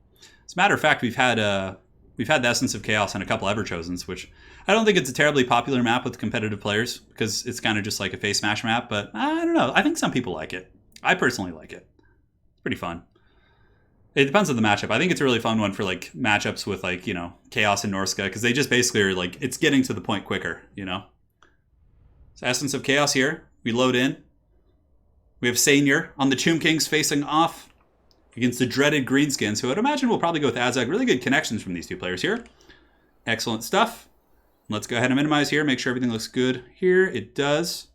As a matter of fact, we've had the Essence of Chaos on a couple Everchosens, which I don't think it's a terribly popular map with competitive players because it's kind of just like a face smash map. But I don't know. I think some people like it. I personally like it. It's pretty fun. It depends on the matchup. I think it's a really fun one for like matchups with like, you know, Chaos and Norska, because they just basically are like, it's getting to the point quicker, you know? So Essence of Chaos here. We load in. We have Senior on the Tomb Kings facing off against the dreaded Greenskins, who I'd imagine will probably go with Azag. Really good connections from these two players here. Excellent stuff. Let's go ahead and minimize here, make sure everything looks good here. It does.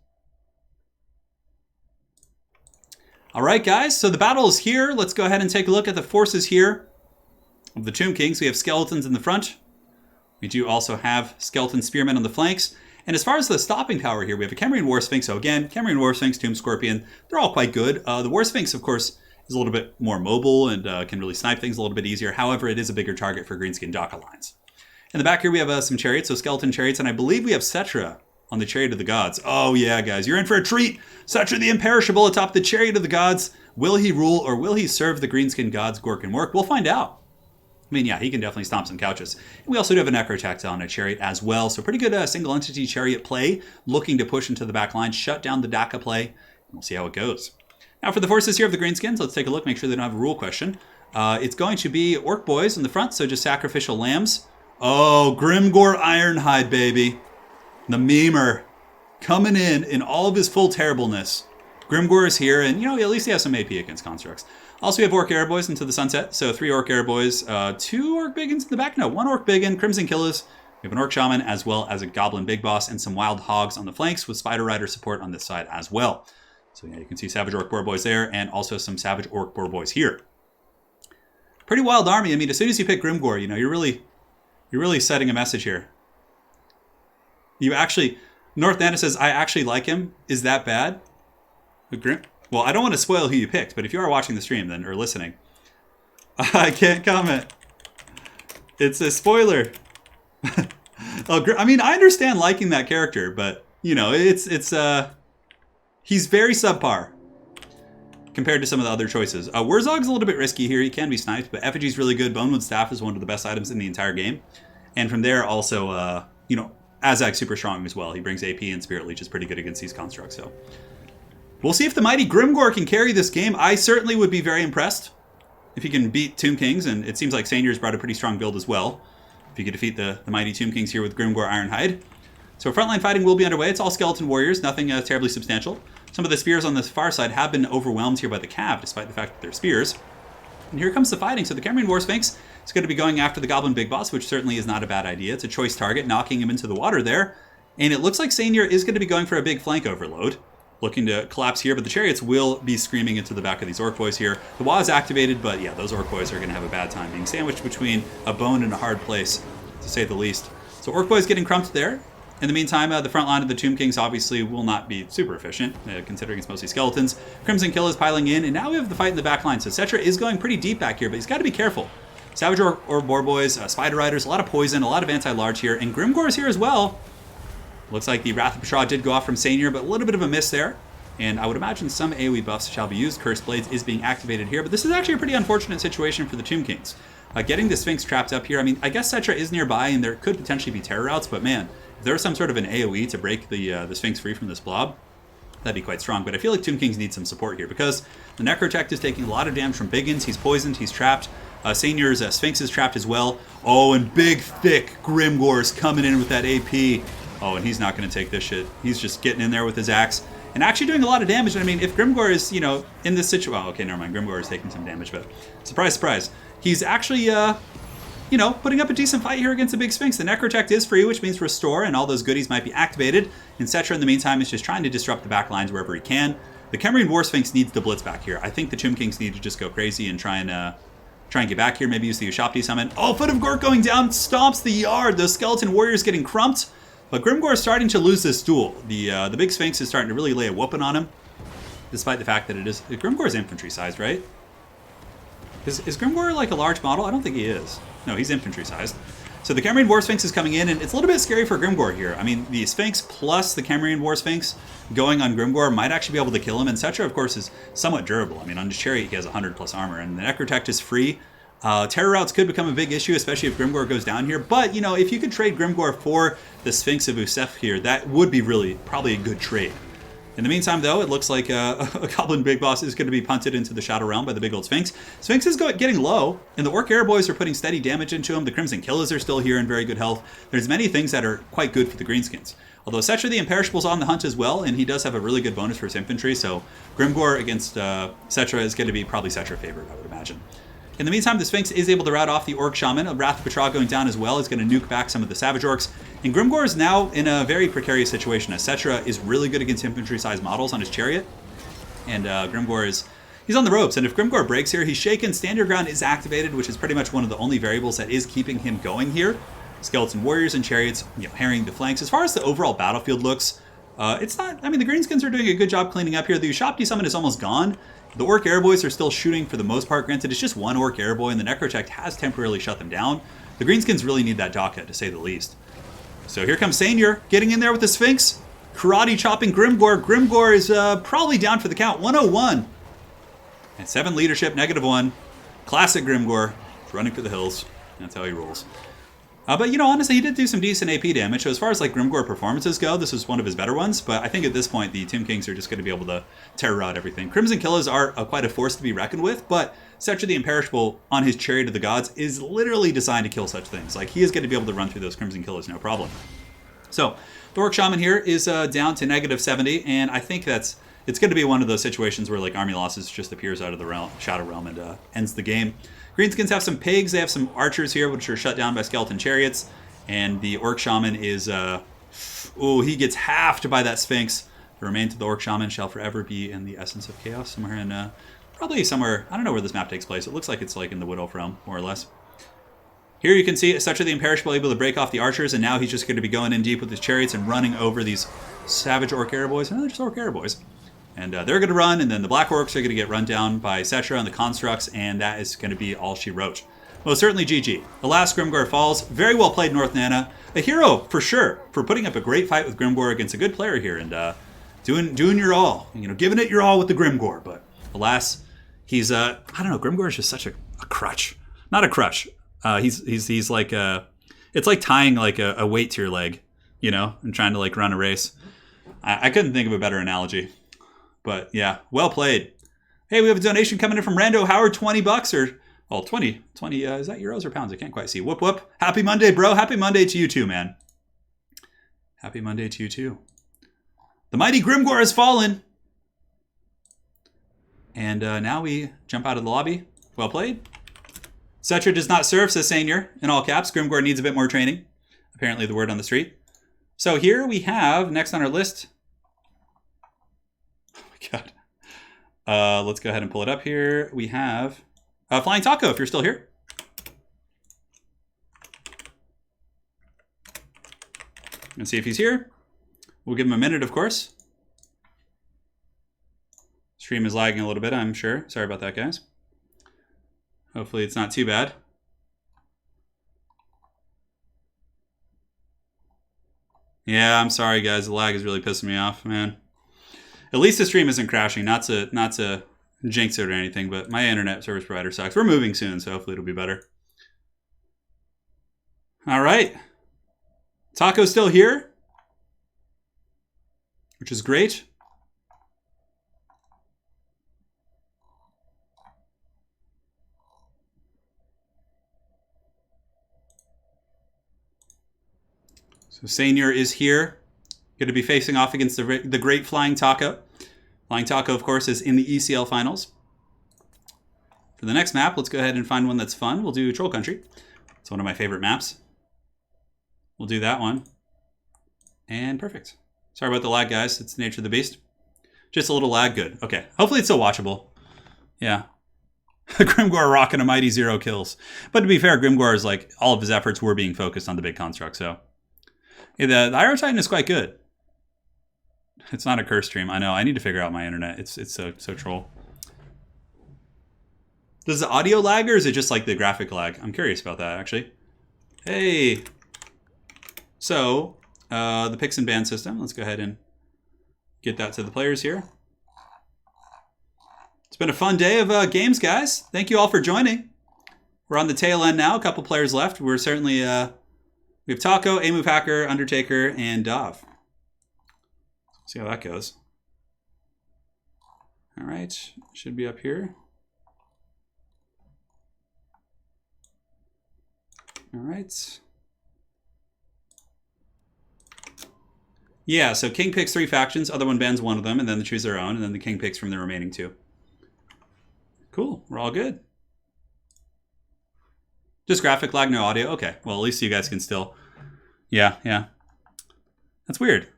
All right, guys, so the battle is here. Let's go ahead and take a look at the forces here of the Tomb Kings. We have skeletons in the front. We do also have skeleton spearmen on the flanks. And as far as the stopping power here, we have a Cambrian War Sphinx. So again, Cambrian War Sphinx, Tomb Scorpion, they're all quite good. The War Sphinx, of course, is a little bit more mobile and can really snipe things a little bit easier. However, it is a bigger target for Greenskin Daka lines. In the back here, we have some chariots, so skeleton chariots, and I believe we have Cetra on the Chariot of the Gods. Oh yeah, guys, you're in for a treat. Cetra the Imperishable atop the Chariot of the Gods. Will he rule or will he serve the Greenskin Gods' Gork and Mork? We'll find out. I mean, yeah, he can definitely stomp some couches. And we also do have a Necrotect on a Chariot as well, so pretty good single entity Chariot play, looking to push into the back line, shut down the Daka play, and we'll see how it goes. Now for the forces here of the Greenskins, let's take a look, make sure they don't have a rule question. It's going to be Orc Boys in the front, so just sacrificial lambs. Oh, Grimgor Ironhide, baby. The memer coming in all of his full terribleness. Grimgor is here, and, you know, at least he has some AP against constructs. Also, we have Orc Air Boys into the sunset, so 3 Orc Air Boys, 2 Orc Biggins in the back. No, 1 Orc Biggin, Crimson Killers. We have an Orc Shaman, as well as a Goblin Big Boss, and some Wild Hogs on the flanks, with Spider Rider support on this side as well. So, yeah, you can see Savage Orc Boar Boys there, and also some Savage Orc Boar Boys here. Pretty wild army. I mean, as soon as you pick Grimgor, you know, you're really setting a message here. You actually... North Nana says, I actually like him. Is that bad? Well, I don't want to spoil who you picked, but if you are watching the stream then or listening, I can't comment. It's a spoiler. I mean, I understand liking that character, but, you know, he's very subpar compared to some of the other choices. Wurzog's a little bit risky here. He can be sniped, but Effigy's really good. Bonewood Staff is one of the best items in the entire game. And from there, also, you know, Azag's super strong as well. He brings AP and Spirit Leech is pretty good against these constructs. So we'll see if the mighty Grimgor can carry this game. I certainly would be very impressed if he can beat Tomb Kings, and it seems like Sanier's brought a pretty strong build as well. If you could defeat the mighty Tomb Kings here with Grimgor Ironhide. So frontline fighting will be underway. It's all skeleton warriors, nothing terribly substantial. Some of the spears on the far side have been overwhelmed here by the cav, despite the fact that they're spears. And here comes the fighting. So the Cambrian War Sphinx is going to be going after the Goblin Big Boss, which certainly is not a bad idea. It's a choice target, knocking him into the water there. And it looks like Sanier is going to be going for a big flank overload, looking to collapse here, but the chariots will be screaming into the back of these Orc Boys here. The Wa is activated, but yeah, those Orc Boys are going to have a bad time being sandwiched between a bone and a hard place, to say the least. So Orc Boys getting crumped there. In the meantime, the front line of the Tomb Kings obviously will not be super efficient, considering it's mostly skeletons. Crimson Kill is piling in, and now we have the fight in the back line. So Cetra is going pretty deep back here, but he's got to be careful. Savage or Boar Boys, Spider Riders, a lot of poison, a lot of anti-large here, and Grimgor is here as well. Looks like the Wrath of Pashra did go off from Sanier, but a little bit of a miss there. And I would imagine some AoE buffs shall be used. Cursed Blades is being activated here, but this is actually a pretty unfortunate situation for the Tomb Kings. Getting the Sphinx trapped up here, I mean, I guess Cetra is nearby, and there could potentially be terror routes, but man, if there's some sort of an AoE to break the Sphinx free from this blob, that'd be quite strong. But I feel like Tomb Kings need some support here, because the Necrotect is taking a lot of damage from Biggins. He's poisoned, he's trapped. Sanier's Sphinx is trapped as well. Oh, and big, thick Grimgor's coming in with that AP. Oh, and he's not going to take this shit. He's just getting in there with his axe and actually doing a lot of damage. I mean, if Grimgor is, you know, in this situation... Oh, okay, never mind. Grimgor is taking some damage, but surprise, surprise. He's actually, you know, putting up a decent fight here against the big Sphinx. The Necrotect is free, which means Restore, and all those goodies might be activated. And Cetra, in the meantime, is just trying to disrupt the back lines wherever he can. The Cambrian War Sphinx needs the blitz back here. I think the Tomb Kings need to just go crazy and try and get back here. Maybe use the Ushapti summon. Oh, Foot of Gork going down, stomps the yard. Those skeleton warriors getting crumped. But Grimgor is starting to lose this duel. The big Sphinx is starting to really lay a whooping on him, despite the fact that it is... Grimgor is infantry sized, right? Is Grimgor like a large model? I don't think he is. No, he's infantry sized. So the Cambrian War Sphinx is coming in, and it's a little bit scary for Grimgor here. I mean, the Sphinx plus the Cambrian War Sphinx going on Grimgor might actually be able to kill him, and Cetra, of course, is somewhat durable. I mean, on his chariot, he has 100 plus armor, and the Necrotect is free. Terror routes could become a big issue, especially if Grimgor goes down here. But, you know, if you could trade Grimgor for the Sphinx of Usef here, that would be really probably a good trade. In the meantime, though, it looks like a Goblin Big Boss is going to be punted into the Shadow Realm by the big old Sphinx. Sphinx is getting low, and the Orc Airboys are putting steady damage into him. The Crimson Killers are still here in very good health. There's many things that are quite good for the Greenskins. Although Setcher the Imperishable's on the hunt as well, and he does have a really good bonus for his infantry, so Grimgor against Setcher is going to be probably Setcher favored, I would imagine. In the meantime, the Sphinx is able to rout off the Orc Shaman. A Wrath of Petra going down as well is going to nuke back some of the Savage Orcs. And Grimgor is now in a very precarious situation, as Settra is really good against infantry-sized models on his chariot. And Grimgor he's on the ropes. And if Grimgor breaks here, he's shaken. Stand Your Ground is activated, which is pretty much one of the only variables that is keeping him going here. Skeleton Warriors and Chariots, harrying the flanks. As far as the overall battlefield looks, it's not... I mean, the Greenskins are doing a good job cleaning up here. The Ushapti Summon is almost gone. The Orc Airboys are still shooting for the most part. Granted, it's just one Orc Airboy, and the Necrotect has temporarily shut them down. The Greenskins really need that Daka, to say the least. So here comes Sainier, getting in there with the Sphinx. Karate chopping Grimgor. Grimgor is probably down for the count. 101. And 7 leadership, -1. Classic Grimgor. Running for the hills. That's how he rolls. But, honestly, he did do some decent AP damage. So as far as, Grimgor performances go, this was one of his better ones. But I think at this point, the Tomb Kings are just going to be able to terror out everything. Crimson Killers are quite a force to be reckoned with, but Setcher the Imperishable on his Chariot of the Gods is literally designed to kill such things. He is going to be able to run through those Crimson Killers, no problem. So, the Orc Shaman here is down to -70, and I think it's going to be one of those situations where, army losses just appears out of the Shadow Realm and ends the game. Greenskins have some pigs. They have some archers here, which are shut down by skeleton chariots. And the Orc Shaman is... he gets halved by that Sphinx. The remains of the Orc Shaman shall forever be in the essence of chaos. Somewhere in... probably somewhere... I don't know where this map takes place. It looks like it's in the Wood Elf Realm, more or less. Here you can see Setcher the Imperishable able to break off the archers. And now he's just going to be going in deep with his chariots and running over these savage Orc Airboys. And they're just Orc Airboys. And they're going to run, and then the Black Orcs are going to get run down by Settra and the Constructs, and that is going to be all she wrote. Most certainly GG. Alas, Grimgor falls. Very well played, North Nana. A hero, for sure, for putting up a great fight with Grimgor against a good player here, and doing your all. Giving it your all with the Grimgor. But alas, he's, I don't know, Grimgor is just such a crutch. Not a crutch. He's like it's like tying a weight to your leg, and trying to run a race. I couldn't think of a better analogy. But yeah, well played. Hey, we have a donation coming in from Rando Howard, $20 or, well, 20, is that euros or pounds? I can't quite see. Whoop, whoop. Happy Monday, bro. Happy Monday to you too, man. Happy Monday to you too. The mighty Grimgor has fallen. And now we jump out of the lobby. Well played. Setcher does not serve, says Sainier, in all caps. Grimgor needs a bit more training. Apparently the word on the street. So here we have, next on our list... God. Let's go ahead and pull it up here. We have Flying Taco, if you're still here. Let's see if he's here. We'll give him a minute, of course. Stream is lagging a little bit, I'm sure. Sorry about that, guys. Hopefully it's not too bad. Yeah, I'm sorry, guys. The lag is really pissing me off, man. At least the stream isn't crashing. Not to jinx it or anything, but my internet service provider sucks. We're moving soon, so hopefully it'll be better. All right. Taco's still here, which is great. So Sainier is here. Going to be facing off against the great Flying Taco. Flying Taco, of course, is in the ECL finals. For the next map, let's go ahead and find one that's fun. We'll do Troll Country. It's one of my favorite maps. We'll do that one. And perfect. Sorry about the lag, guys. It's the nature of the beast. Just a little lag. Good. Okay. Hopefully it's still watchable. Yeah. Grimgor rocking a mighty 0 kills. But to be fair, Grimgor is all of his efforts were being focused on the big construct, so. Yeah, the Iron Titan is quite good. It's not a curse stream. I know. I need to figure out my internet. It's so troll. Does the audio lag or is it just the graphic lag? I'm curious about that, actually. Hey. So, the picks and ban system. Let's go ahead and get that to the players here. It's been a fun day of games, guys. Thank you all for joining. We're on the tail end now. A couple players left. We're certainly... we have Taco, A-Move Hacker, Undertaker, and Dov. See how that goes. All right, should be up here. All right. Yeah, so king picks 3 factions, other one bans one of them, and then they choose their own, and then the king picks from the remaining 2. Cool, we're all good. Just graphic lag, no audio? Okay, well, at least you guys can still... Yeah. That's weird.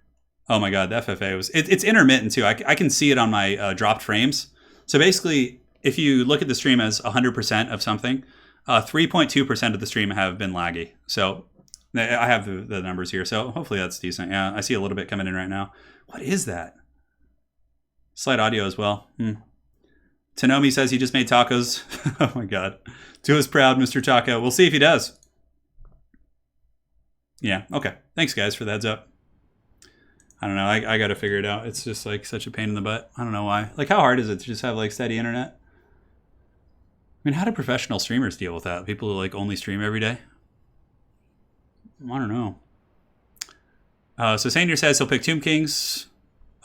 Oh my god, the FFA was... It's intermittent, too. I can see it on my dropped frames. So basically, if you look at the stream as 100% of something, 3.2% of the stream have been laggy. So... I have the numbers here, so hopefully that's decent. Yeah, I see a little bit coming in right now. What is that? Slight audio as well. Tanomi says he just made tacos. Oh my god. Do us proud, Mr. Taco. We'll see if he does. Yeah, okay. Thanks, guys, for the heads up. I don't know. I got to figure it out. It's just like such a pain in the butt. I don't know why. Like, how hard is it to just have like steady internet? I mean, how do professional streamers deal with that? People who like only stream every day? I don't know. So Sander says he'll pick Tomb Kings,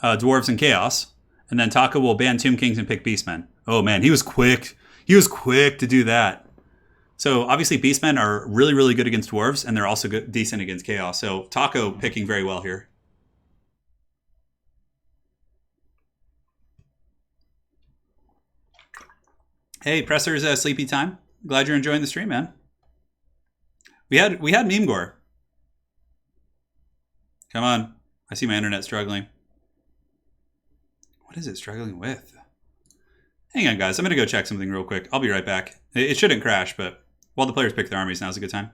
Dwarves, and Chaos. And then Taka will ban Tomb Kings and pick Beastmen. Oh man, he was quick. He was quick to do that. So obviously Beastmen are really, really good against Dwarves, and they're also decent against Chaos. So Taco picking very well here. Hey, Presser's sleepy time. Glad you're enjoying the stream, man. We had meme gore. Come on. I see my internet struggling. What is it struggling with? Hang on, guys. I'm going to go check something real quick. I'll be right back. It shouldn't crash, but while the players pick their armies, now's a good time.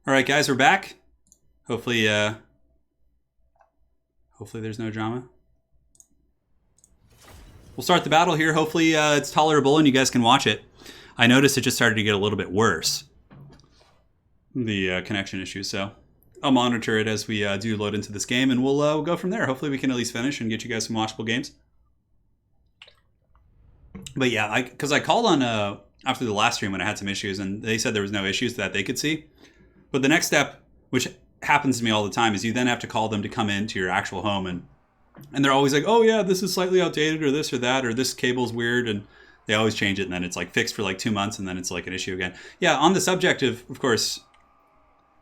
All right, guys, we're back. Hopefully there's no drama. We'll start the battle here. Hopefully it's tolerable and you guys can watch it. I noticed it just started to get a little bit worse, the connection issues. So I'll monitor it as we do load into this game, and we'll go from there. Hopefully we can at least finish and get you guys some watchable games. But yeah, because I called on after the last stream when I had some issues, and they said there was no issues that they could see. But the next step, which happens to me all the time, is you then have to call them to come into your actual home, and they're always like, oh yeah, this is slightly outdated, or this or that, or this cable's weird, and they always change it, and then it's like fixed for like 2 months, and then it's like an issue again. Yeah, on the subject of course,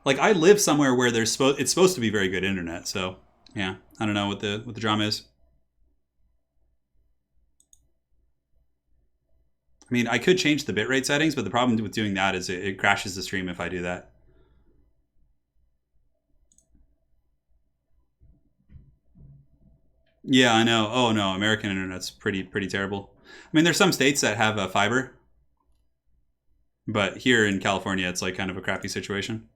like I live somewhere where it's supposed to be very good internet, so yeah, I don't know what the drama is. I mean, I could change the bitrate settings, but the problem with doing that is it crashes the stream if I do that. Yeah, I know. Oh no, American internet's pretty terrible. I mean, there's some states that have fiber, but here in California, it's like kind of a crappy situation.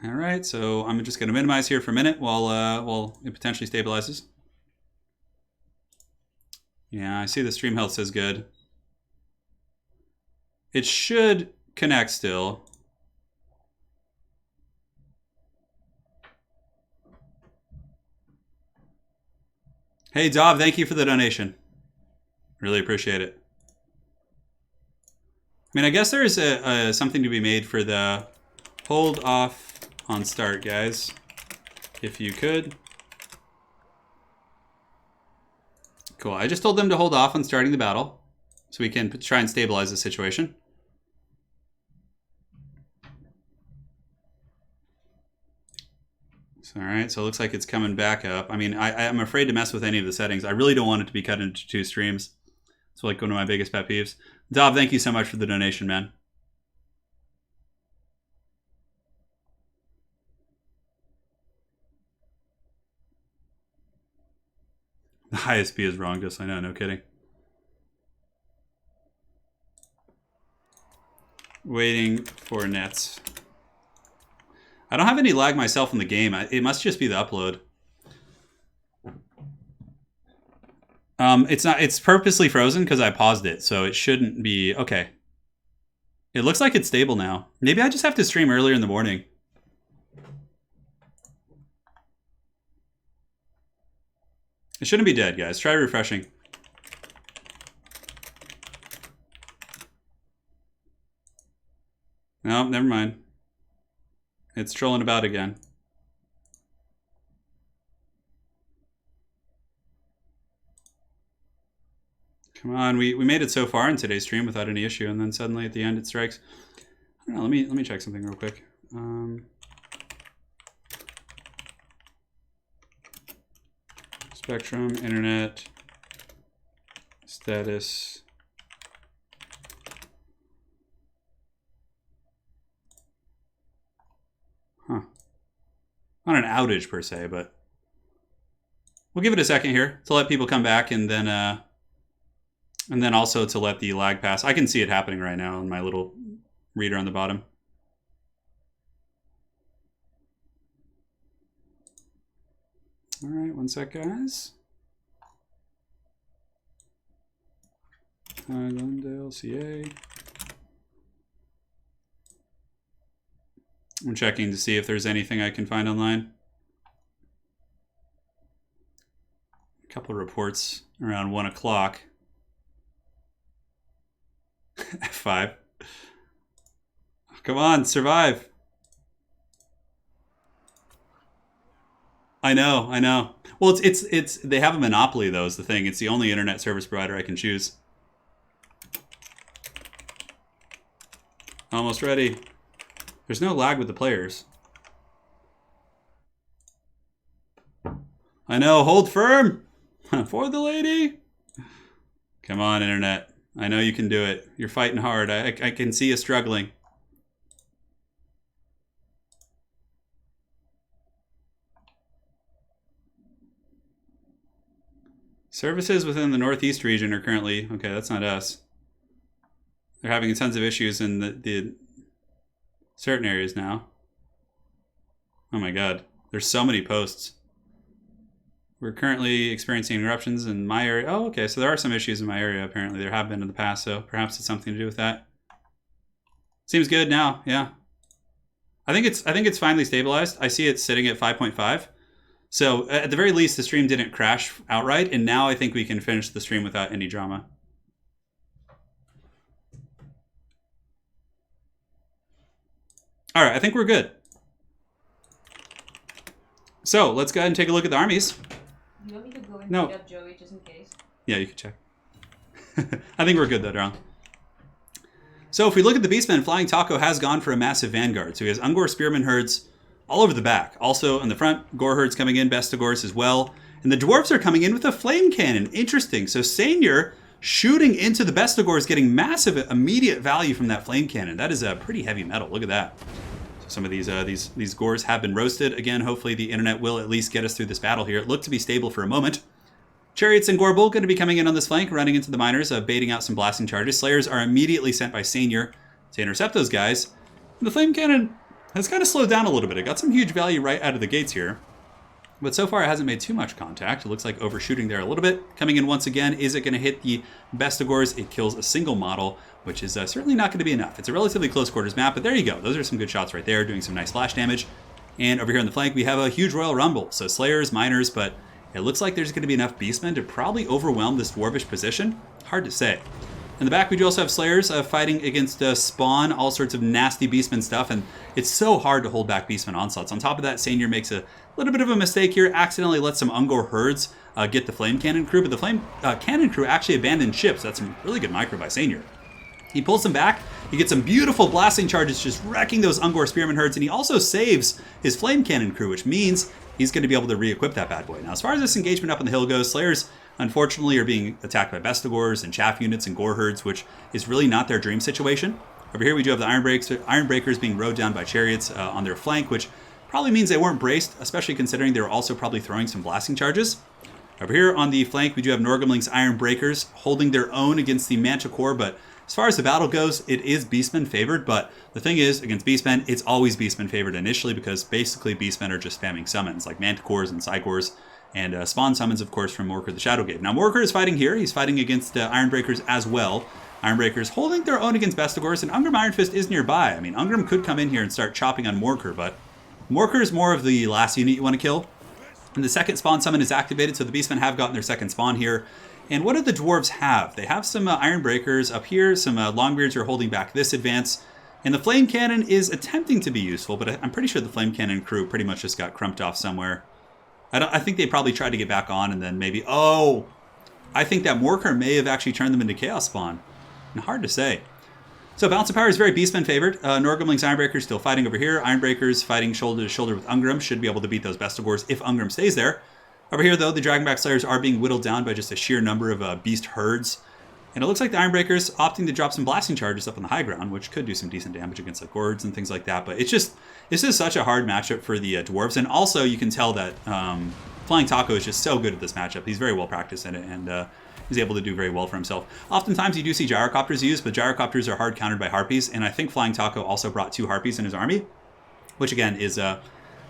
All right, so I'm just going to minimize here for a minute while it potentially stabilizes. Yeah, I see the stream health says good. It should connect still. Hey, Dob, thank you for the donation. Really appreciate it. I mean, I guess there is something to be made for the hold off on start, guys. If you could. Cool. I just told them to hold off on starting the battle so we can try and stabilize the situation. All right, so it looks like it's coming back up. I mean, I'm afraid to mess with any of the settings. I really don't want it to be cut into 2 streams. It's like one of my biggest pet peeves. Dob, thank you so much for the donation, man. The ISP is wrong, just I know, no kidding. Waiting for nets. I don't have any lag myself in the game. It must just be the upload. It's not. It's purposely frozen because I paused it, so it shouldn't be. Okay. It looks like it's stable now. Maybe I just have to stream earlier in the morning. It shouldn't be dead, guys. Try refreshing. No, never mind. It's trolling about again. Come on, we made it so far in today's stream without any issue, and then suddenly at the end it strikes. I don't know, let me check something real quick. Spectrum, internet, status. Huh. Not an outage per se, but we'll give it a second here to let people come back, and then also to let the lag pass. I can see it happening right now in my little reader on the bottom. All right, one sec, guys. Hi, Glendale, CA. I'm checking to see if there's anything I can find online. A couple of reports around 1 o'clock. F5. Come on, survive. I know. Well, it's they have a monopoly though, is the thing. It's the only internet service provider I can choose. Almost ready. There's no lag with the players. I know, hold firm for the lady. Come on, internet. I know you can do it. You're fighting hard. I can see you struggling. Services within the Northeast region are currently... Okay, that's not us. They're having tons of issues in the certain areas now. Oh my god. There's so many posts. We're currently experiencing eruptions in my area. Oh, okay. So there are some issues in my area, apparently. There have been in the past, so perhaps it's something to do with that. Seems good now, yeah. I think it's finally stabilized. I see it sitting at 5.5. So at the very least, the stream didn't crash outright, and now I think we can finish the stream without any drama. All right, I think we're good. So let's go ahead and take a look at the armies. You want me to go and No. pick up Joey just in case? Yeah, you can check. I think we're good though, Daryl. So if we look at the Beastmen, Flying Taco has gone for a massive vanguard. So he has Ungor Spearman herds all over the back. Also in the front, Gore herds coming in, Bestigors as well. And the Dwarves are coming in with a flame cannon. Interesting. So Senior shooting into the Bestigors, getting massive immediate value from that flame cannon. That is a pretty heavy metal. Look at that. So some of these Gores have been roasted. Again, hopefully the internet will at least get us through this battle here. It looked to be stable for a moment. Chariots and Gorbel going to be coming in on this flank, running into the miners, baiting out some blasting charges. Slayers are immediately sent by Senior to intercept those guys. And the flame cannon has kind of slowed down a little bit. It got some huge value right out of the gates here. But so far it hasn't made too much contact. It looks like overshooting there a little bit. Coming in once again, is it going to hit the Bestigors? It kills a single model, which is certainly not going to be enough. It's a relatively close quarters map, but there you go. Those are some good shots right there, doing some nice splash damage. And over here on the flank, we have a huge Royal Rumble. So Slayers, Miners, but it looks like there's going to be enough Beastmen to probably overwhelm this Dwarvish position. Hard to say. In the back, we do also have Slayers fighting against Spawn, all sorts of nasty Beastman stuff, and it's so hard to hold back Beastman onslaughts. On top of that, Senior makes a little bit of a mistake here, accidentally lets some Ungor herds get the Flame Cannon crew, but the Flame Cannon crew actually abandoned ships. That's some really good micro by Senior. He pulls them back. He gets some beautiful blasting charges, just wrecking those Ungor Spearman herds, and he also saves his Flame Cannon crew, which means he's going to be able to re-equip that bad boy. Now, as far as this engagement up on the hill goes, Slayers, unfortunately, are being attacked by Bestigors and Chaff units and Gore herds, which is really not their dream situation. Over here, we do have the Ironbreakers being rode down by chariots on their flank, which probably means they weren't braced, especially considering they were also probably throwing some blasting charges. Over here on the flank, we do have Norgumling's Ironbreakers holding their own against the Manticore, but as far as the battle goes, it is Beastmen favored, but the thing is, against Beastmen, it's always Beastmen favored initially because basically Beastmen are just spamming summons, like Manticores and Psychores, and spawn summons, of course, from Morker the Shadowgate. Now, Morker is fighting here. He's fighting against Ironbreakers as well. Ironbreakers holding their own against Bestigors, and Ungrim Iron Fist is nearby. I mean, Ungrim could come in here and start chopping on Morker, but Morker is more of the last unit you want to kill. And the second spawn summon is activated, so the Beastmen have gotten their second spawn here. And what do the Dwarves have? They have some Ironbreakers up here, some Longbeards who are holding back this advance. And the Flame Cannon is attempting to be useful, but I'm pretty sure the Flame Cannon crew pretty much just got crumped off somewhere. I think they probably tried to get back on and then maybe... Oh! I think that Morker may have actually turned them into Chaos Spawn. And hard to say. So Balance of Power is very Beastmen favored. Norgumling's Ironbreakers still fighting over here. Ironbreakers fighting shoulder to shoulder with Ungrim. Should be able to beat those Bestigors if Ungrim stays there. Over here, though, the Dragonback Slayers are being whittled down by just a sheer number of beast herds. And it looks like the Ironbreakers opting to drop some blasting charges up on the high ground, which could do some decent damage against like Gords and things like that. But it's just, this is such a hard matchup for the Dwarves. And also, you can tell that Flying Taco is just so good at this matchup. He's very well practiced in it, and he's able to do very well for himself. Oftentimes, you do see Gyrocopters used, but Gyrocopters are hard countered by Harpies. And I think Flying Taco also brought 2 Harpies in his army, which again is a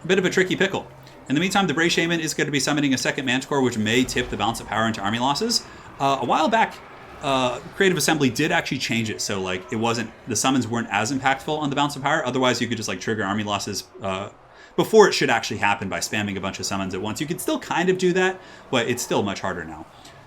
bit of a tricky pickle. In the meantime, the Bray Shaman is going to be summoning a second Manticore, which may tip the balance of power into army losses. A while back, Creative Assembly did actually change it, so like it wasn't, the summons weren't as impactful on the balance of power. Otherwise, you could just like trigger army losses before it should actually happen by spamming a bunch of summons at once. You could still kind of do that, but it's still much harder now.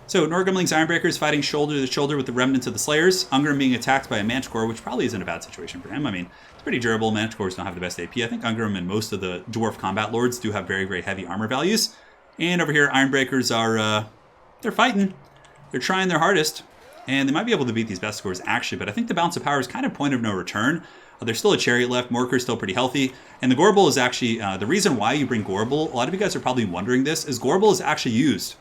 So Norgumling's Ironbreakers fighting shoulder to shoulder with the remnants of the Slayers. Ungrim being attacked by a Manticore, which probably isn't a bad situation for him. I mean, it's pretty durable. Manticores don't have the best AP. I think Ungrim and most of the Dwarf Combat Lords do have very, very heavy armor values. And over here, Ironbreakers are, they're fighting. They're trying their hardest. And they might be able to beat these Bestigors, actually. But I think the balance of power is kind of point of no return. There's still a Chariot left. Morker's still pretty healthy. And the Gorbel is actually, the reason why you bring Gorbel, a lot of you guys are probably wondering this, is Gorbel is actually used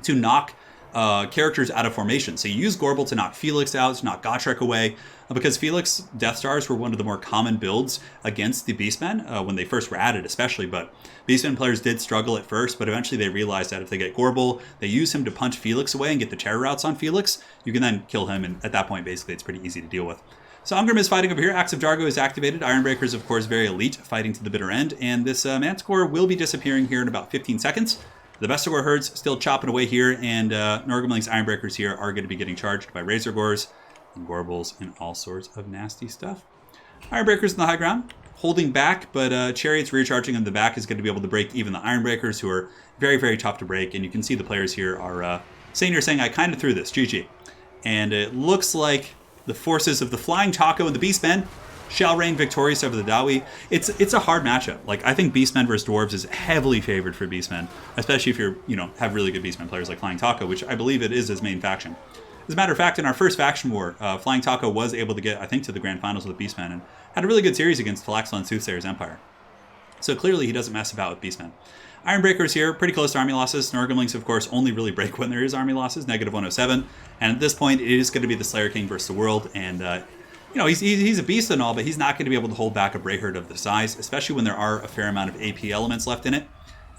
to knock characters out of formation. So you use Gorbel to knock Felix out, to knock Gotrek away, because Felix Death Stars were one of the more common builds against the Beastmen when they first were added especially, but Beastmen players did struggle at first, but eventually they realized that if they get Gorbel, they use him to punch Felix away and get the terror routes on Felix, you can then kill him, and at that point basically it's pretty easy to deal with. So Ungrim is fighting over here, Axe of Jargo is activated, Ironbreakers of course very elite, fighting to the bitter end, and this Manticore will be disappearing here in about 15 seconds. The Bestigor herds still chopping away here, and Norgumling's Ironbreakers here are going to be getting charged by Razor Gores and Gorbels and all sorts of nasty stuff. Ironbreakers in the high ground, holding back, but Chariots recharging in the back is going to be able to break even the Ironbreakers, who are very, very tough to break. And you can see the players here are saying, I kind of threw this, GG. And it looks like the forces of the Flying Taco and the Beastmen shall reign victorious over the Dawi. It's a hard matchup. Like, I think Beastmen versus Dwarves is heavily favored for Beastmen, especially if you're, have really good Beastmen players like Flying Taco, which I believe it is his main faction. As a matter of fact, in our first faction war, Flying Taco was able to get, I think, to the grand finals with Beastmen and had a really good series against Falaxel and Soothsayer's Empire. So clearly he doesn't mess about with Beastmen. Ironbreakers here, pretty close to army losses. Norgumlings, of course, only really break when there is army losses, -107. And at this point, it is going to be the Slayer King versus the world, and he's a beast and all, but he's not going to be able to hold back a Bray herd of the size, especially when there are a fair amount of AP elements left in it.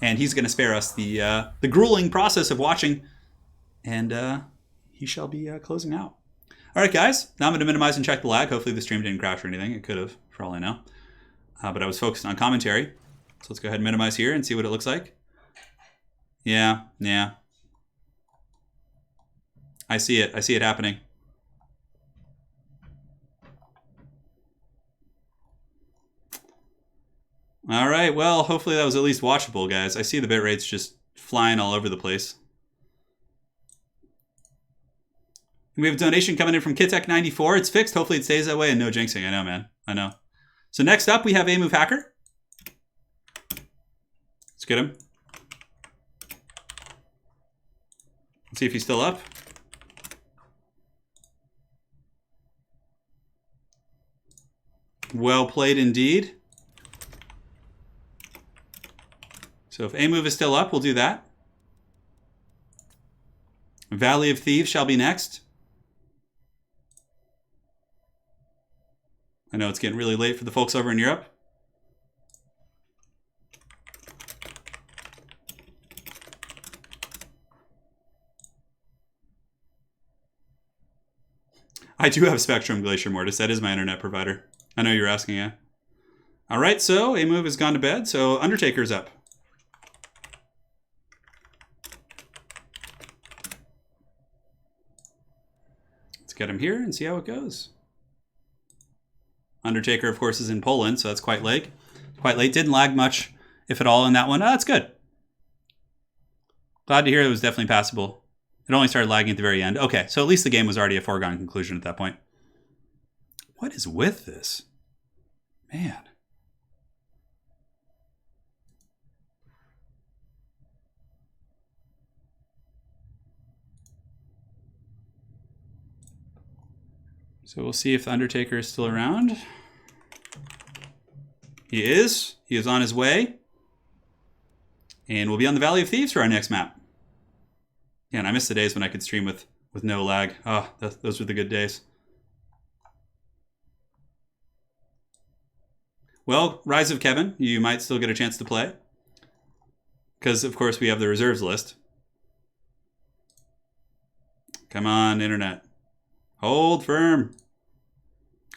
And he's going to spare us the grueling process of watching, and he shall be closing out. All right, guys. Now I'm going to minimize and check the lag. Hopefully the stream didn't crash or anything. It could have, for all I know. But I was focused on commentary. So let's go ahead and minimize here and see what it looks like. Yeah. I see it. I see it happening. All right, well, hopefully that was at least watchable, guys. I see the bit rates just flying all over the place. We have a donation coming in from Kitek94. It's fixed. Hopefully it stays that way and no jinxing. I know, man. I know. So next up, we have A Move Hacker. Let's get him. Let's see if he's still up. Well played indeed. So if A move is still up, we'll do that. Valley of Thieves shall be next. I know it's getting really late for the folks over in Europe. I do have Spectrum Glacier Mortis. That is my internet provider. I know you're asking, yeah. All right, so A move has gone to bed, so Undertaker's up. Let's get him here and see how it goes. Undertaker, of course, is in Poland, so that's quite late. Quite late. Didn't lag much, if at all, in that one. Oh, that's good. Glad to hear it was definitely passable. It only started lagging at the very end. Okay, so at least the game was already a foregone conclusion at that point. What is with this? Man. So we'll see if the Undertaker is still around. He is. He is on his way. And we'll be on the Valley of Thieves for our next map. Yeah, and I miss the days when I could stream with no lag. Oh, those were the good days. Well, Rise of Kevin, you might still get a chance to play. Because, of course, we have the reserves list. Come on, internet. Hold firm.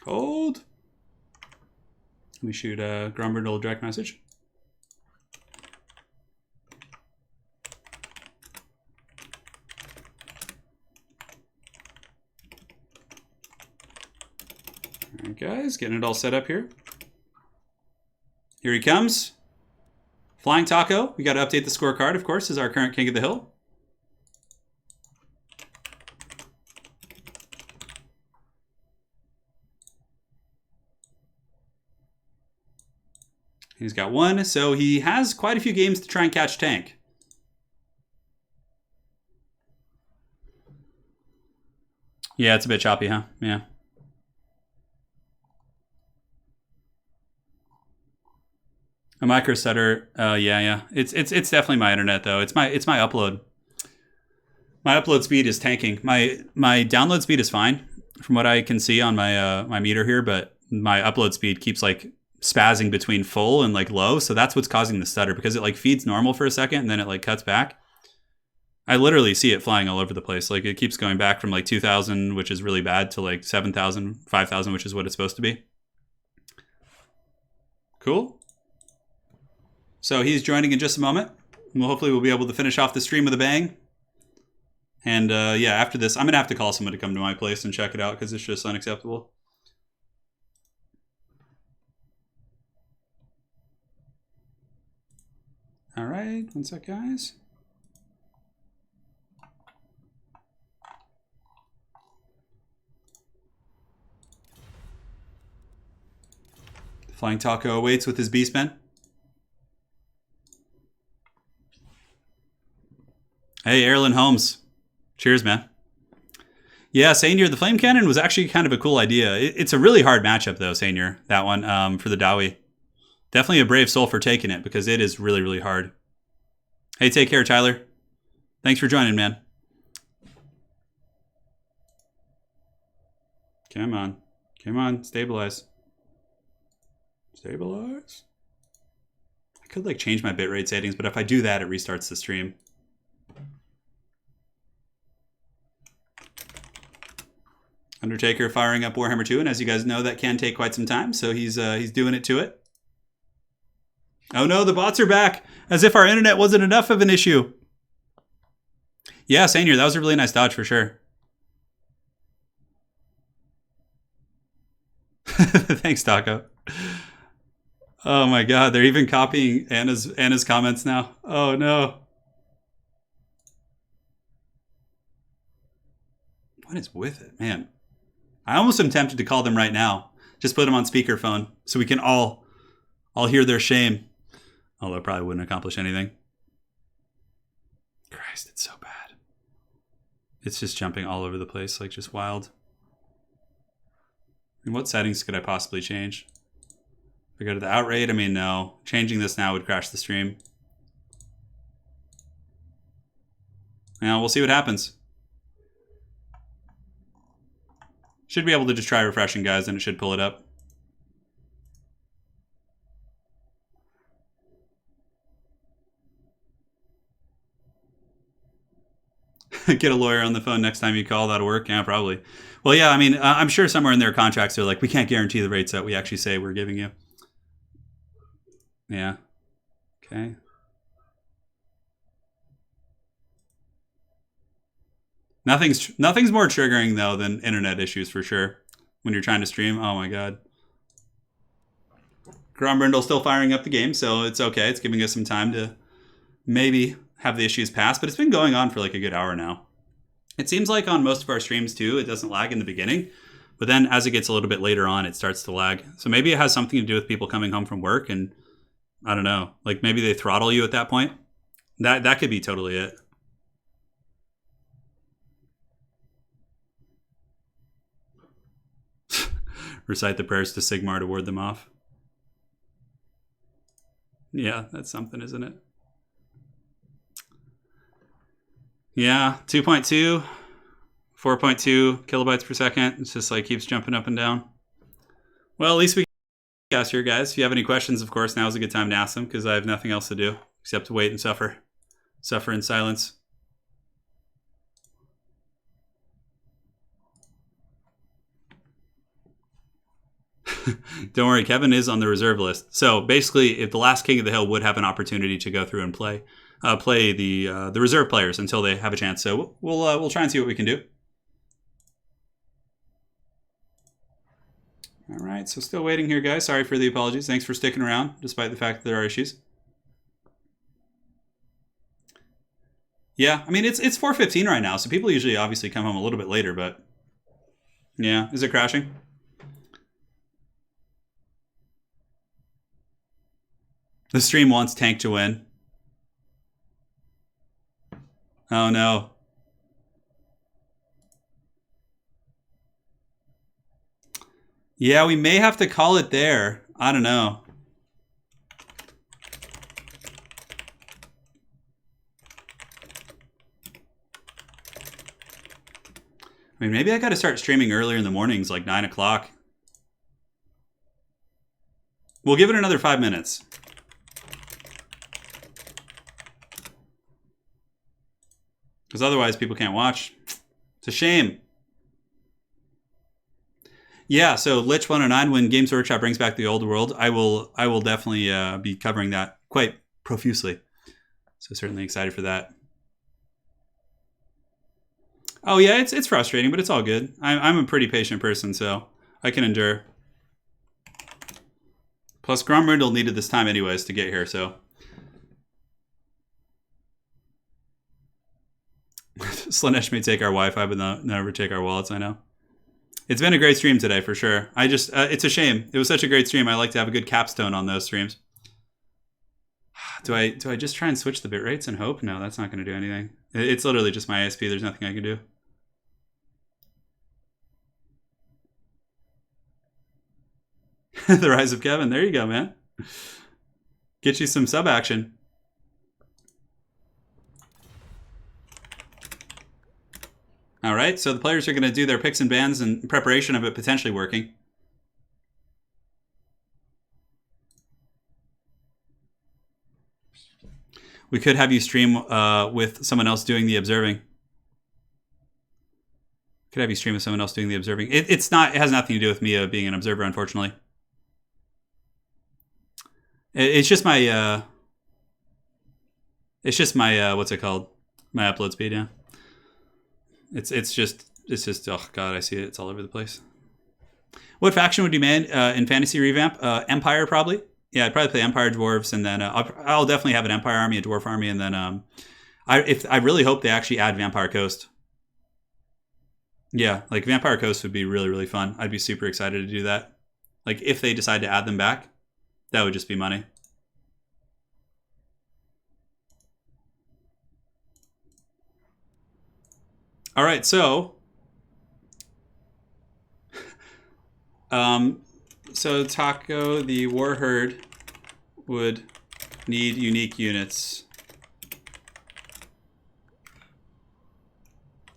Hold. Let me shoot a Grumbrindle direct message. All right, guys, getting it all set up here. Here he comes. Flying Taco. We got to update the scorecard, of course, is our current King of the Hill. He's got one, so he has quite a few games to try and catch Tank. Yeah, it's a bit choppy, huh? Yeah. A micro stutter. Yeah. It's definitely my internet though. It's my upload. My upload speed is tanking. My download speed is fine from what I can see on my my meter here, but my upload speed keeps like spazzing between full and like low, so that's what's causing the stutter, because it like feeds normal for a second and then it like cuts back. I literally see it flying all over the place. Like it keeps going back from like 2,000, which is really bad, to like 7,000, 5,000, which is what it's supposed to be. Cool. So he's joining in just a moment. Well, hopefully we'll be able to finish off the stream with a bang. And yeah, after this, I'm going to have to call someone to come to my place and check it out because it's just unacceptable. All right, one sec, guys. Flying Taco awaits with his Beastmen. Hey, Erlen Holmes. Cheers, man. Yeah, Sainier, the Flame Cannon was actually kind of a cool idea. It's a really hard matchup, though, Sainier, that one, for the Dowie. Definitely a brave soul for taking it, because it is really, really hard. Hey, take care, Tyler. Thanks for joining, man. Come on. Come on, stabilize. Stabilize. I could, like, change my bitrate settings, but if I do that, it restarts the stream. Undertaker firing up Warhammer 2, and as you guys know, that can take quite some time, so he's doing it to it. Oh no, the bots are back! As if our internet wasn't enough of an issue. Yeah, Sainier, that was a really nice dodge for sure. Thanks, Taco. Oh my god, they're even copying Anna's comments now. Oh no. What is with it, man? I almost am tempted to call them right now. Just put them on speakerphone so we can all hear their shame. Although it probably wouldn't accomplish anything. Christ, it's so bad. It's just jumping all over the place, like just wild. And what settings could I possibly change? If I go to the outrate, I mean, no. Changing this now would crash the stream. Now, we'll see what happens. Should be able to just try refreshing, guys, and it should pull it up. Get a lawyer on the phone next time you call. That'll work. Yeah, probably. Well, yeah, I mean, I'm sure somewhere in their contracts they're like, we can't guarantee the rates that we actually say we're giving you. Yeah. Okay. Nothing's more triggering though than internet issues for sure. When you're trying to stream, oh my god. Grombrindle's still firing up the game, so it's okay. It's giving us some time to maybe have the issues pass, but it's been going on for like a good hour now. It seems like on most of our streams too, it doesn't lag in the beginning, but then as it gets a little bit later on, it starts to lag. So maybe it has something to do with people coming home from work, and I don't know, like maybe they throttle you at that point. That could be totally it. Recite the prayers to Sigmar to ward them off. Yeah, that's something, isn't it? Yeah, 2.2, 4.2 kilobytes per second. It's just like keeps jumping up and down. Well, at least we got here, guys. If you have any questions, of course, now's a good time to ask them because I have nothing else to do except to wait and suffer. Suffer in silence. Don't worry, Kevin is on the reserve list. So basically, if the last King of the Hill would have an opportunity to go through and play the reserve players until they have a chance. So we'll try and see what we can do. All right, so still waiting here, guys. Sorry for the apologies. Thanks for sticking around, despite the fact that there are issues. Yeah, I mean, it's 4:15 right now, so people usually obviously come home a little bit later, but yeah. Is it crashing? The stream wants Tank to win. Oh, no. Yeah, we may have to call it there. I don't know. I mean, maybe I got to start streaming earlier in the mornings, like 9 o'clock. We'll give it another 5 minutes. Because otherwise people can't watch. It's a shame. Yeah, so Lich 109, when Games Workshop brings back the old world, I will definitely be covering that quite profusely. So certainly excited for that. Oh yeah, it's frustrating, but it's all good. I'm a pretty patient person, so I can endure. Plus, Grombrindle needed this time anyways to get here, so. Slanesh may take our Wi-Fi, but never take our wallets, I know. It's been a great stream today, for sure. I just, it's a shame. It was such a great stream. I like to have a good capstone on those streams. Do I just try and switch the bit rates and hope? No, that's not going to do anything. It's literally just my ISP. There's nothing I can do. The Rise of Kevin. There you go, man. Get you some sub action. All right, so the players are going to do their picks and bans in preparation of it potentially working. We could have you stream with someone else doing the observing. Could have you stream with someone else doing the observing. It has nothing to do with me being an observer, unfortunately. It's just my what's it called? My upload speed, yeah. It's just oh god, I see it. It's all over the place. What faction would you man in fantasy revamp? Empire probably. Yeah, I'd probably play Empire Dwarves, and then I'll definitely have an Empire army, a Dwarf army, and then I really hope they actually add Vampire Coast. Yeah, like Vampire Coast would be really, really fun. I'd be super excited to do that. Like if they decide to add them back, that would just be money. All right, so so Taco, the Warherd would need unique units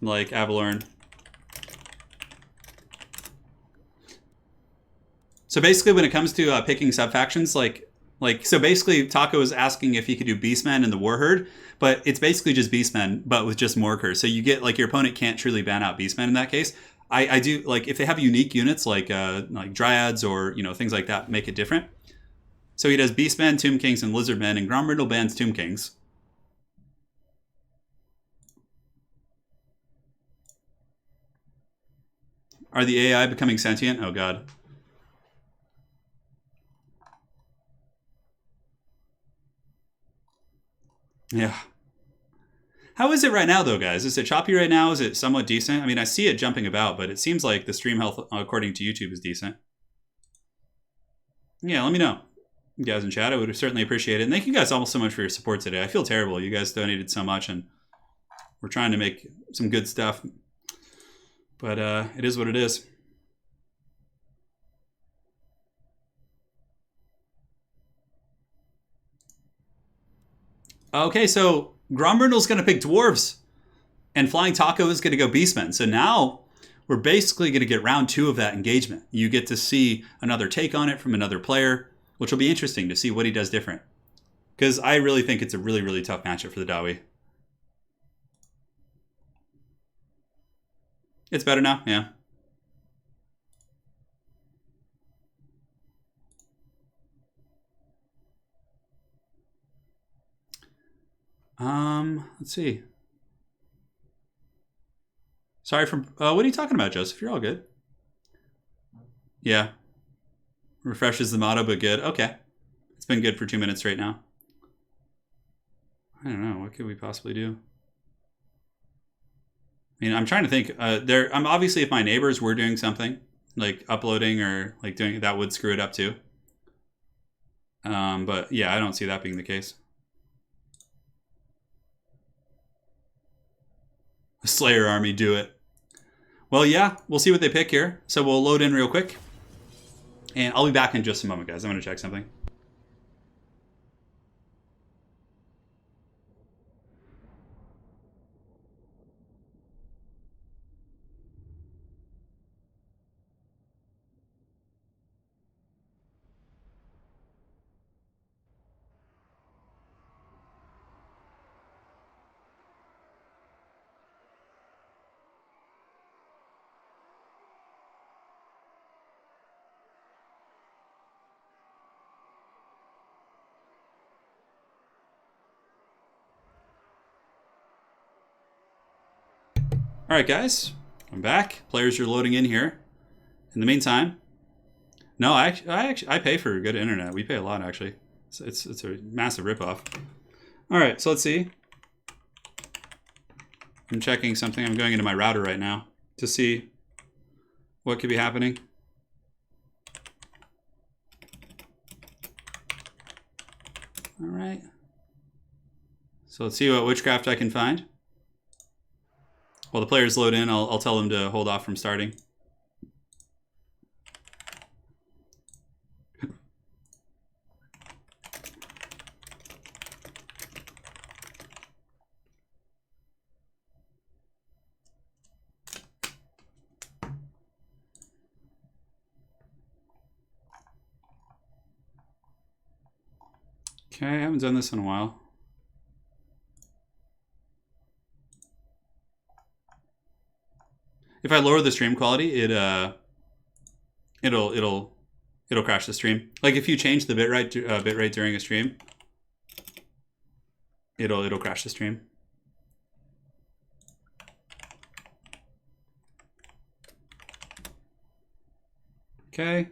like Avalorn. So basically, when it comes to picking subfactions, so basically, Taco is asking if he could do Beastmen in the Warherd, but it's basically just Beastmen, but with just Morkers. So you get like your opponent can't truly ban out Beastmen in that case. I do like if they have unique units like Dryads or things like that, make it different. So he does Beastmen, Tomb Kings, and Lizardmen, and Grombrindle bans Tomb Kings. Are the AI becoming sentient? Oh god. Yeah. How is it right now, though, guys? Is it choppy right now? Is it somewhat decent? I mean, I see it jumping about, but it seems like the stream health, according to YouTube, is decent. Yeah, let me know. You guys in chat, I would certainly appreciate it. And thank you guys all so much for your support today. I feel terrible. You guys donated so much, and we're trying to make some good stuff. But it is what it is. Okay, so Grombrindle's going to pick Dwarves, and Flying Taco is going to go Beastmen. So now we're basically going to get round 2 of that engagement. You get to see another take on it from another player, which will be interesting to see what he does different. Because I really think it's a really, really tough matchup for the Dawi. It's better now, yeah. Let's see. Sorry for, what are you talking about, Joseph? You're all good. Yeah. Refreshes the motto, but good. Okay. It's been good for 2 minutes straight now. I don't know. What could we possibly do? I mean, I'm trying to think. I'm obviously, if my neighbors were doing something, like uploading or like doing, that would screw it up too. But yeah, I don't see that being the case. Slayer army, do it. Well, yeah, we'll see what they pick here. So we'll load in real quick. And I'll be back in just a moment, guys. I'm going to check something. All right, guys, I'm back. Players are loading in here. In the meantime, no, I pay for good internet. We pay a lot, actually. It's a massive ripoff. All right, so let's see. I'm checking something. I'm going into my router right now to see what could be happening. All right. So let's see what witchcraft I can find. While the players load in, I'll tell them to hold off from starting. Okay, I haven't done this in a while. If I lower the stream quality, it'll crash the stream. Like if you change the bitrate during a stream, it'll crash the stream. Okay.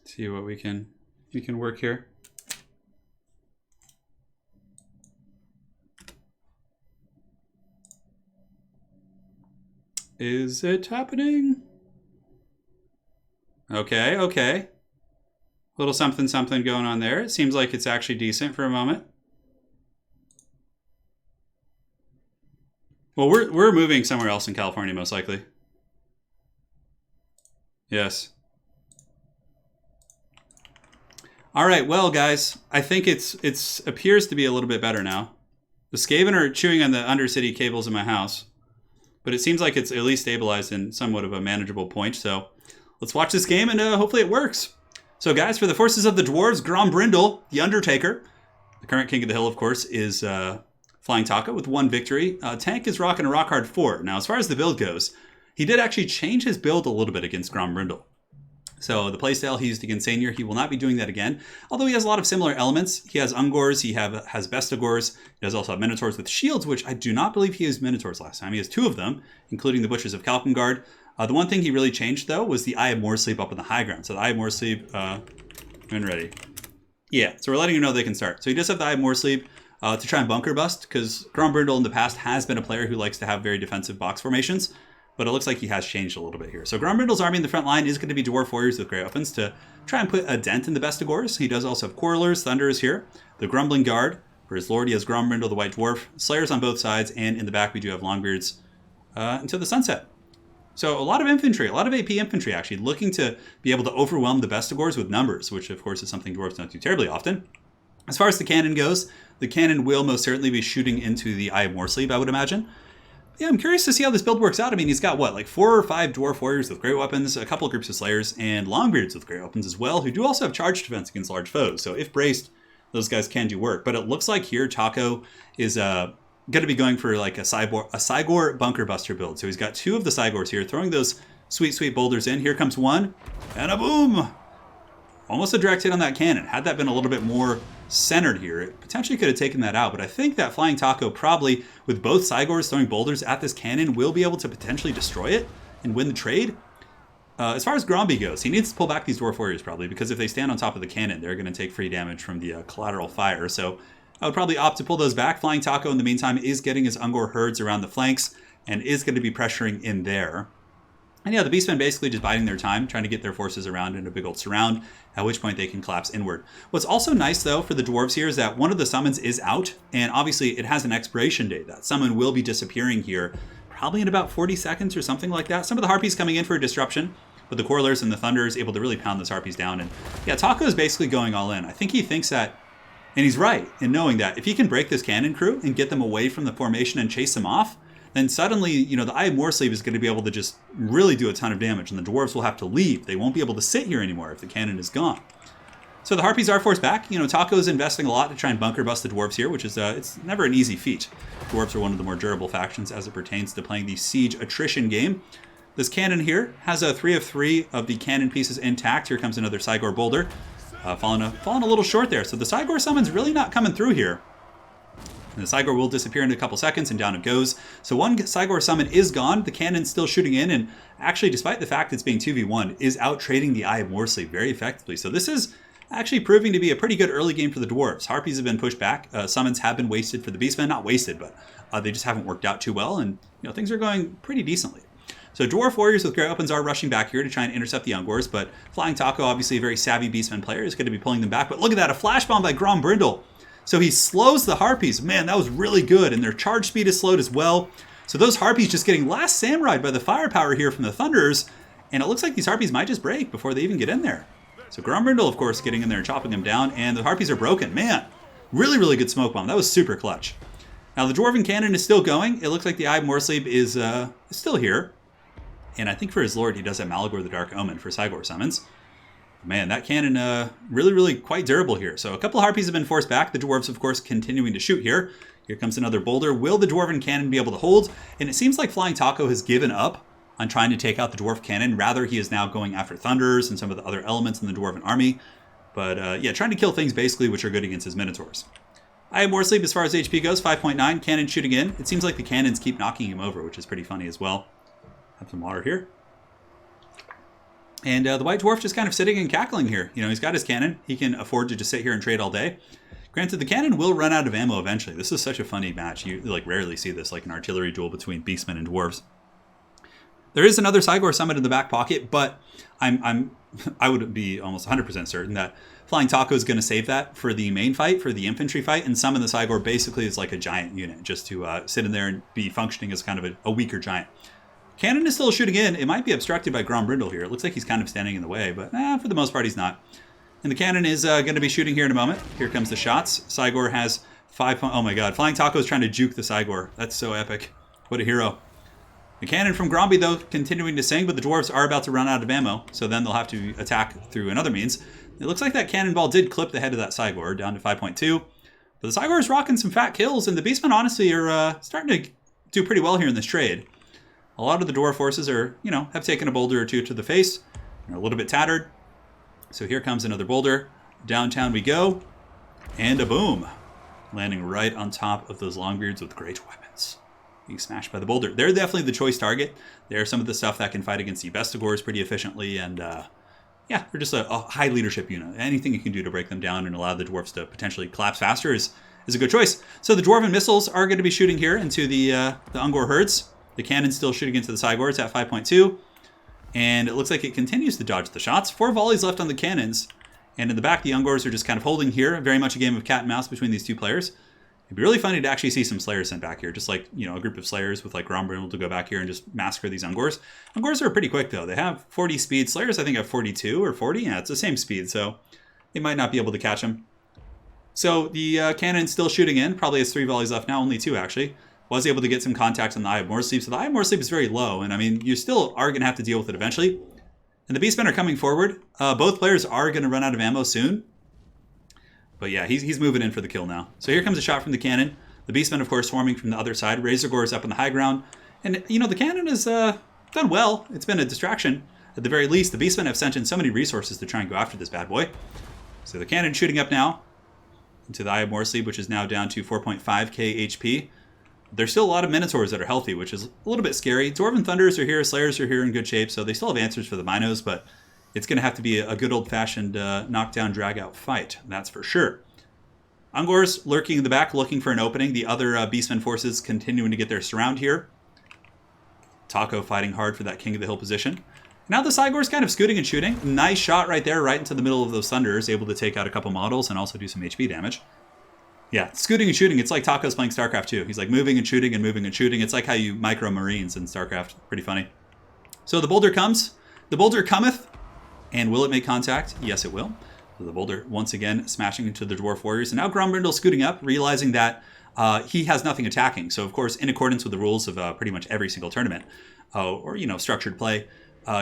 See what we can work here. Is it happening? Okay, okay. Little something something going on there. It seems like it's actually decent for a moment. Well, we're moving somewhere else in California, most likely. Yes. All right, well, guys, I think it's appears to be a little bit better now. The Skaven are chewing on the undercity cables in my house, but it seems like it's at least stabilized in somewhat of a manageable point. So let's watch this game, and hopefully it works. So, guys, for the forces of the dwarves, Grombrindle, the Undertaker, the current king of the hill, of course, is Flying Taco with 1 victory. Tank is rocking a rock hard 4. Now, as far as the build goes, he did actually change his build a little bit against Grombrindle. So the playstyle he used against Senior, he will not be doing that again. Although he has a lot of similar elements. He has Ungors, he has Bestigors, he does also have Minotaurs with shields, which I do not believe he used Minotaurs last time. He has 2 of them, including the Butchers of Kalkengard. The one thing he really changed, though, was the Eye of Moorsleep up on the high ground. So the Eye of Moorsleep, when ready. Yeah, so we're letting you know they can start. So he does have the Eye of Moorsleep to try and bunker bust, because Grombrindle in the past has been a player who likes to have very defensive box formations. But it looks like he has changed a little bit here. So Grombrindle's army in the front line is going to be Dwarf Warriors with Grey Weapons to try and put a dent in the Bestigors. He does also have Quarrelers, Thunderers here. The Grumbling Guard. For his lord, he has Grombrindle, the White Dwarf. Slayers on both sides, and in the back we do have Longbeards until the sunset. So a lot of infantry, a lot of AP infantry actually, looking to be able to overwhelm the Bestigors with numbers, which of course is something dwarves don't do terribly often. As far as the cannon goes, the cannon will most certainly be shooting into the Eye of Moorsleep, I would imagine. Yeah, I'm curious to see how this build works out. I mean, he's got what, like 4 or 5 Dwarf Warriors with Great Weapons, a couple of groups of Slayers, and Longbeards with Great Weapons as well, who do also have charge defense against large foes. So if braced, those guys can do work. But it looks like here Taco is going to be going for like a Cygor Bunker Buster build. So he's got 2 of the Cygors here, throwing those sweet, sweet boulders in. Here comes one, and a boom! Almost a direct hit on that cannon. Had that been a little bit more centered here, it potentially could have taken that out. But I think that Flying Taco probably, with both Cygors throwing boulders at this cannon, will be able to potentially destroy it and win the trade. As far as Gromby goes, he needs to pull back these Dwarf Warriors probably, because if they stand on top of the cannon, they're going to take free damage from the collateral fire. So I would probably opt to pull those back. Flying Taco, in the meantime, is getting his Ungor herds around the flanks and is going to be pressuring in there. And yeah, the Beastmen basically just biding their time, trying to get their forces around in a big old surround, at which point they can collapse inward. What's also nice, though, for the dwarves here is that one of the summons is out, and obviously it has an expiration date. That summon will be disappearing here, probably in about 40 seconds or something like that. Some of the Harpies coming in for a disruption, but the Quarrelers and the Thunderers able to really pound those Harpies down. And yeah, Taco is basically going all in. I think he thinks that, and he's right in knowing that, if he can break this cannon crew and get them away from the formation and chase them off, then suddenly, you know, the Eye of Moorsleep is going to be able to just really do a ton of damage, and the dwarves will have to leave. They won't be able to sit here anymore if the cannon is gone. So the Harpies are forced back. You know, Taco's investing a lot to try and bunker bust the dwarves here, which is, it's never an easy feat. Dwarves are one of the more durable factions as it pertains to playing the siege attrition game. This cannon here has a 3 of 3 of the cannon pieces intact. Here comes another Cygor boulder. Falling a little short there. So the Cygor summon's really not coming through here. And the Cygor will disappear in a couple seconds, and down it goes. So one Cygor summon is gone. The cannon's still shooting in, and actually, despite the fact it's being 2v1, is out trading the Eye of Moorsleep very effectively. So this is actually proving to be a pretty good early game for the dwarves. Harpies have been pushed back. Summons have been wasted for the Beastmen. Not wasted, but they just haven't worked out too well, and you know things are going pretty decently. So Dwarf Warriors with Great Weapons are rushing back here to try and intercept the Ungors, but Flying Taco, obviously a very savvy Beastmen player, is going to be pulling them back. But look at that, a flash bomb by Grombrindle. So he slows the Harpies. Man, that was really good. And their charge speed is slowed as well. So those Harpies just getting last samurai'd by the firepower here from the Thunderers. And it looks like these Harpies might just break before they even get in there. So Grombrindle, of course, getting in there and chopping them down. And the Harpies are broken. Man, really, really good smoke bomb. That was super clutch. Now the Dwarven Cannon is still going. It looks like the Eye of Moorsleep is still here. And I think for his lord, he does have Malagor the Dark Omen for Cygor summons. Man, that cannon really, really quite durable here. So a couple of Harpies have been forced back. The dwarves, of course, continuing to shoot here. Here comes another boulder. Will the Dwarven Cannon be able to hold? And it seems like Flying Taco has given up on trying to take out the Dwarf Cannon. Rather, he is now going after Thunderers and some of the other elements in the Dwarven army. But yeah, trying to kill things basically which are good against his Minotaurs. Eye of Moorsleep, as far as HP goes, 5.9. Cannon shooting in. It seems like the cannons keep knocking him over, which is pretty funny as well. Have some water here. And the White Dwarf just kind of sitting and cackling here. You know, he's got his cannon. He can afford to just sit here and trade all day. Granted, the cannon will run out of ammo eventually. This is such a funny match. You like rarely see this, like an artillery duel between beastmen and dwarves. There is another Cygor Summit in the back pocket, but I would be almost 100% certain that Flying Taco is going to save that for the main fight, for the infantry fight, and summon the Cygor basically as like a giant unit, just to sit in there and be functioning as kind of a weaker giant. Cannon is still shooting in. It might be obstructed by Grombrindle here. It looks like he's kind of standing in the way, but for the most part he's not. And the cannon is going to be shooting here in a moment. Here comes the shots. Cygor has 5 points. Oh my god, Flying Taco is trying to juke the Cygor. That's so epic. What a hero. The cannon from Gromby, though, continuing to sing, but the dwarves are about to run out of ammo, so then they'll have to attack through another means. It looks like that cannonball did clip the head of that Cygor down to 5.2. But the Cygor is rocking some fat kills, and the Beastmen honestly are starting to do pretty well here in this trade. A lot of the dwarf forces are, have taken a boulder or two to the face. They're a little bit tattered. So here comes another boulder. Downtown we go. And a boom. Landing right on top of those Longbeards with great weapons. Being smashed by the boulder. They're definitely the choice target. They're some of the stuff that can fight against the Bestigors pretty efficiently. And yeah, they're just a high leadership unit. Anything you can do to break them down and allow the dwarves to potentially collapse faster is a good choice. So the Dwarven missiles are going to be shooting here into the Ungor herds. The cannon's still shooting into the Cygors at 5.2. And it looks like it continues to dodge the shots. 4 volleys left on the cannons. And in the back, the Ungors are just kind of holding here. Very much a game of cat and mouse between these two players. It'd be really funny to actually see some Slayers sent back here. Just like, a group of Slayers with like Grombrindle to go back here and just massacre these Ungors. Ungors are pretty quick though. They have 40 speed. Slayers I think have 42 or 40. Yeah, it's the same speed. So they might not be able to catch them. So the cannon's still shooting in. Probably has 3 volleys left now. Only 2 actually. Was able to get some contact on the Eye of Moorsleep. So the Eye of Moorsleep is very low. And I mean, you still are going to have to deal with it eventually. And the Beastmen are coming forward. Both players are going to run out of ammo soon. But yeah, he's moving in for the kill now. So here comes a shot from the cannon. The Beastmen, of course, swarming from the other side. Razorgore is up on the high ground. And, the cannon has done well. It's been a distraction. At the very least, the Beastmen have sent in so many resources to try and go after this bad boy. So the cannon shooting up now into the Eye of Moorsleep, which is now down to 4.5k HP. There's still a lot of Minotaurs that are healthy, which is a little bit scary. Dwarven Thunders are here, Slayers are here in good shape, so they still have answers for the Minos, but it's going to have to be a good old-fashioned knockdown, drag-out fight, that's for sure. Ungors lurking in the back, looking for an opening. The other Beastmen forces continuing to get their surround here. Taco fighting hard for that King of the Hill position. Now the Cygor's kind of scooting and shooting. Nice shot right there, right into the middle of those Thunders, able to take out a couple models and also do some HP damage. Yeah, scooting and shooting, it's like Taco's playing StarCraft 2. He's like moving and shooting and moving and shooting. It's like how you micro Marines in StarCraft. Pretty funny. So the boulder comes. The boulder cometh. And will it make contact? Yes, it will. So the boulder, once again, smashing into the Dwarf Warriors. And now Grombrindle scooting up, realizing that he has nothing attacking. So, of course, in accordance with the rules of pretty much every single tournament, or, structured play,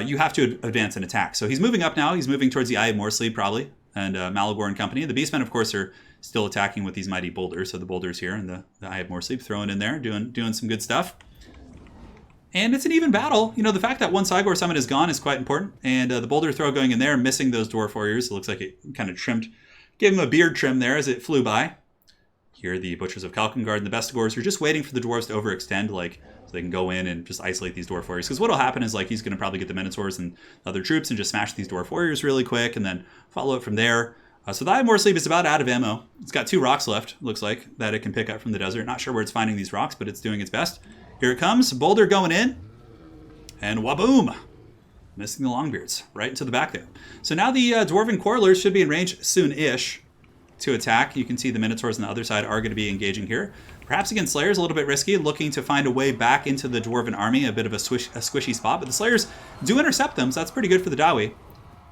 you have to advance and attack. So he's moving up now. He's moving towards the Eye of Moorsleep, probably, and Malagor and company. The Beastmen, of course, are still attacking with these mighty boulders. So the boulders here and the Eye of Moorsleep throwing in there, doing some good stuff. And it's an even battle. The fact that one Cygor summon is gone is quite important. And the boulder throw going in there, missing those Dwarf Warriors. It looks like it kind of trimmed, gave him a beard trim there as it flew by. Here, the Butchers of Kalkengard and the Bestigors are just waiting for the dwarves to overextend, so they can go in and just isolate these Dwarf Warriors. Because what will happen is, he's going to probably get the Minotaurs and other troops and just smash these Dwarf Warriors really quick and then follow it from there. So the Eye of Moorsleep is about out of ammo. It's got 2 rocks left, looks like, that it can pick up from the desert. Not sure where it's finding these rocks, but it's doing its best. Here it comes. Boulder going in. And waboom! Missing the Longbeards. Right into the back there. So now the Dwarven Quarrelers should be in range soon-ish to attack. You can see the Minotaurs on the other side are going to be engaging here. Perhaps against Slayers, a little bit risky, looking to find a way back into the Dwarven army, a bit of a squishy spot. But the Slayers do intercept them, so that's pretty good for the Dawi.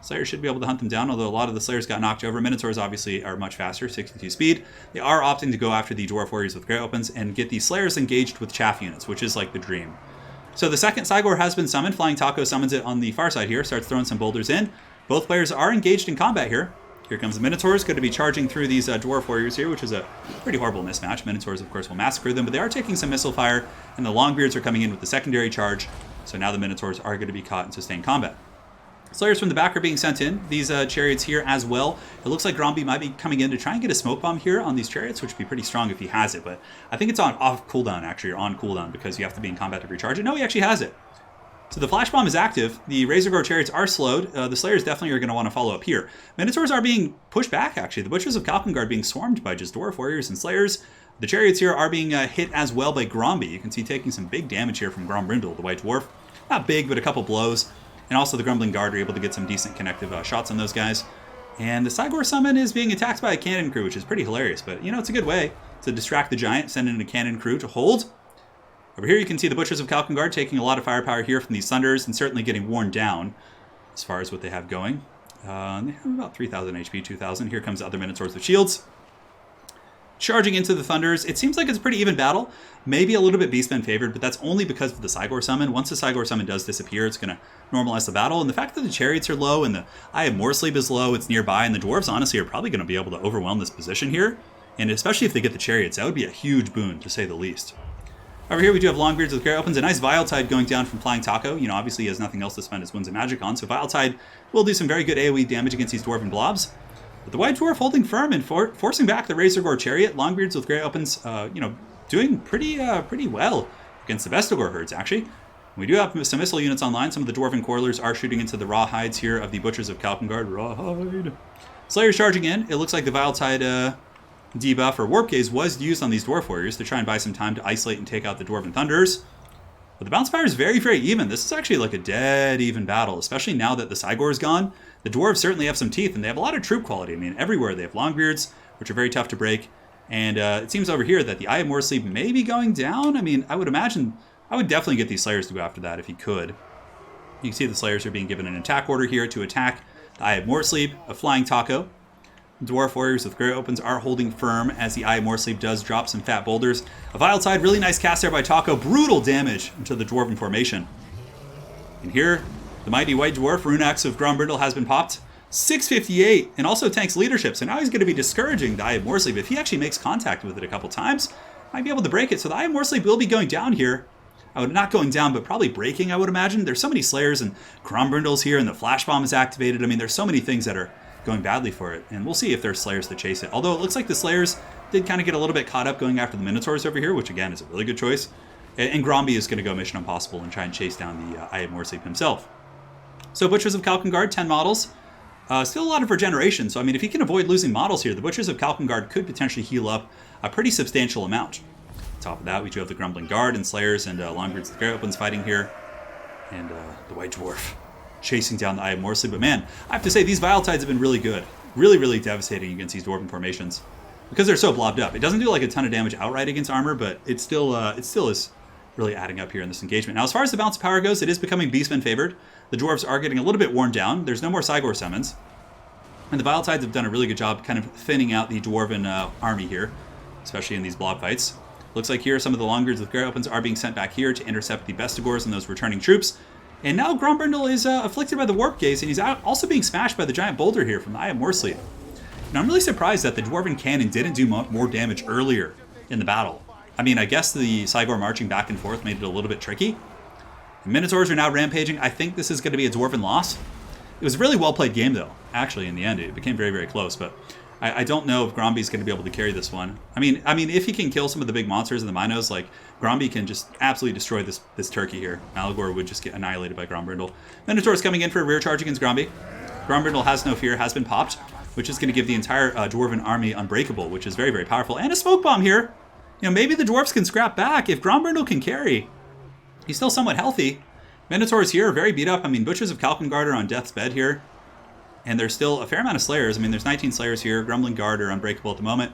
Slayers should be able to hunt them down, although a lot of the Slayers got knocked over. Minotaurs obviously are much faster, 62 speed. They are opting to go after the Dwarf Warriors with great weapons and get the Slayers engaged with chaff units, which is like the dream. So the second Cygor has been summoned. Flying Taco summons it on the far side here, starts throwing some boulders in. Both players are engaged in combat here. Here comes the Minotaurs, going to be charging through these Dwarf Warriors here, which is a pretty horrible mismatch. Minotaurs, of course, will massacre them, but they are taking some missile fire, and the Longbeards are coming in with the secondary charge. So now the Minotaurs are going to be caught in sustained combat. Slayers from the back are being sent in. These chariots here as well. It looks like Gromby might be coming in to try and get a smoke bomb here on these chariots, which would be pretty strong if he has it. But I think it's on off cooldown, actually, or on cooldown, because you have to be in combat to recharge it. No, he actually has it. So the flash bomb is active. The Razorgore chariots are slowed. The Slayers definitely are going to want to follow up here. Minotaurs are being pushed back, actually. The Butchers of Kalkengard being swarmed by just Dwarf Warriors and Slayers. The chariots here are being hit as well by Gromby. You can see taking some big damage here from Grombrindle, the White Dwarf. Not big, but a couple blows. And also the Grumbling Guard are able to get some decent connective shots on those guys. And the Cygor summon is being attacked by a cannon crew, which is pretty hilarious. But, you know, it's a good way to distract the giant, send in a cannon crew to hold. Over here you can see the Butchers of Kalkengard taking a lot of firepower here from these Thunders and certainly getting worn down as far as what they have going. They have about 3,000 HP, 2,000. Here comes the other Minotaurs with shields. Charging into the Thunders. It seems like it's a pretty even battle. Maybe a little bit Beastmen favored, but that's only because of the Cygor summon. Once the Cygor summon does disappear, it's going to normalize the battle. And the fact that the Chariots are low and the Eye of Moresleep is low, it's nearby, and the Dwarves honestly are probably going to be able to overwhelm this position here. And especially if they get the Chariots, that would be a huge boon, to say the least. Over here we do have Longbeards with Great Opens. A nice Vile Tide going down from Flying Taco. You know, obviously he has nothing else to spend his Winds of Magic on, so Vile Tide will do some very good AoE damage against these Dwarven blobs. But the White Dwarf holding firm and forcing back the Razor Gore Chariot. Longbeards with Great Opens, you know, doing pretty well against the Vestigore herds, actually. We do have some missile units online. Some of the Dwarven Coilers are shooting into the raw hides here of the Butchers of Kalkengard. Rawhide. Slayer's charging in. It looks like the Vile Tide debuff or Warp Gaze was used on these Dwarf Warriors to try and buy some time to isolate and take out the Dwarven Thunders. But the bounce power is very, very even. This is actually like a dead even battle, especially now that the Cygor is gone. The Dwarves certainly have some teeth, and they have a lot of troop quality. I mean, everywhere they have Longbeards, which are very tough to break. And it seems over here that the Eye of Moresleep may be going down. I mean, I would imagine, I would definitely get these Slayers to go after that if he could. You can see the Slayers are being given an attack order here to attack the Eye of Moresleep, a Flying Taco. Dwarf Warriors with Great Opens are holding firm as the Eye of Moresleep does drop some fat boulders. A Vile Tide, really nice cast there by Taco. Brutal damage into the Dwarven formation. And here, the mighty White Dwarf, Runax of Grombrindle, has been popped. 658, and also tanks leadership. So now he's going to be discouraging the Eye of Moresleep. If he actually makes contact with it a couple times, might be able to break it. So the Eye of Moresleep will be going down here. Not going down, but probably breaking, I would imagine. There's so many Slayers and Grombrindles here, and the Flash Bomb is activated. I mean, there's so many things that are going badly for it, and we'll see if there's Slayers to chase it. Although it looks like the Slayers did kind of get a little bit caught up going after the Minotaurs over here, which again is a really good choice. And Gromby is going to go Mission Impossible and try and chase down the Eye of Moresleep himself. So Butchers of Kalkengard, 10 models. Still a lot of regeneration, so I mean, if he can avoid losing models here, the Butchers of Kalkengard could potentially heal up a pretty substantial amount. On top of that, we do have the Grumbling Guard and Slayers and Longbeards the Great Opens fighting here. And the White Dwarf chasing down the Eye of Moresleep. But man, I have to say, these Vile Tides have been really good. Really, really devastating against these Dwarven formations. Because they're so blobbed up. It doesn't do like a ton of damage outright against armor, but it still is really adding up here in this engagement. Now, as far as the balance of power goes, it is becoming Beastmen favored. The Dwarves are getting a little bit worn down. There's no more Cygor summons. And the Vile Tides have done a really good job kind of thinning out the Dwarven army here, especially in these blob fights. Looks like here some of the Longbeards with Great Opens are being sent back here to intercept the Vestigores and those returning troops. And now Grombrindle is afflicted by the Warp Gaze, and he's also being smashed by the giant boulder here from the Eye of Moresleep. And I'm really surprised that the Dwarven Cannon didn't do more damage earlier in the battle. I mean, I guess the Cygor marching back and forth made it a little bit tricky. The Minotaurs are now rampaging. I think this is going to be a Dwarven loss. It was a really well-played game, though, actually, in the end. It became very, very close, but I don't know if Gromby's going to be able to carry this one. I mean, if he can kill some of the big monsters in the Minos, like, Gromby can just absolutely destroy this turkey here. Malagor would just get annihilated by Grombrindle. Minotaur's coming in for a rear charge against Gromby. Grombrindle has no fear, has been popped, which is going to give the entire Dwarven army unbreakable, which is very, very powerful. And a smoke bomb here. You know, maybe the Dwarves can scrap back if Grombrindle can carry. He's still somewhat healthy. Minotaurs here are very beat up. I mean, Butchers of Kalkengard are on death's bed here. And there's still a fair amount of Slayers. I mean, there's 19 Slayers here. Grumbling Guard are unbreakable at the moment.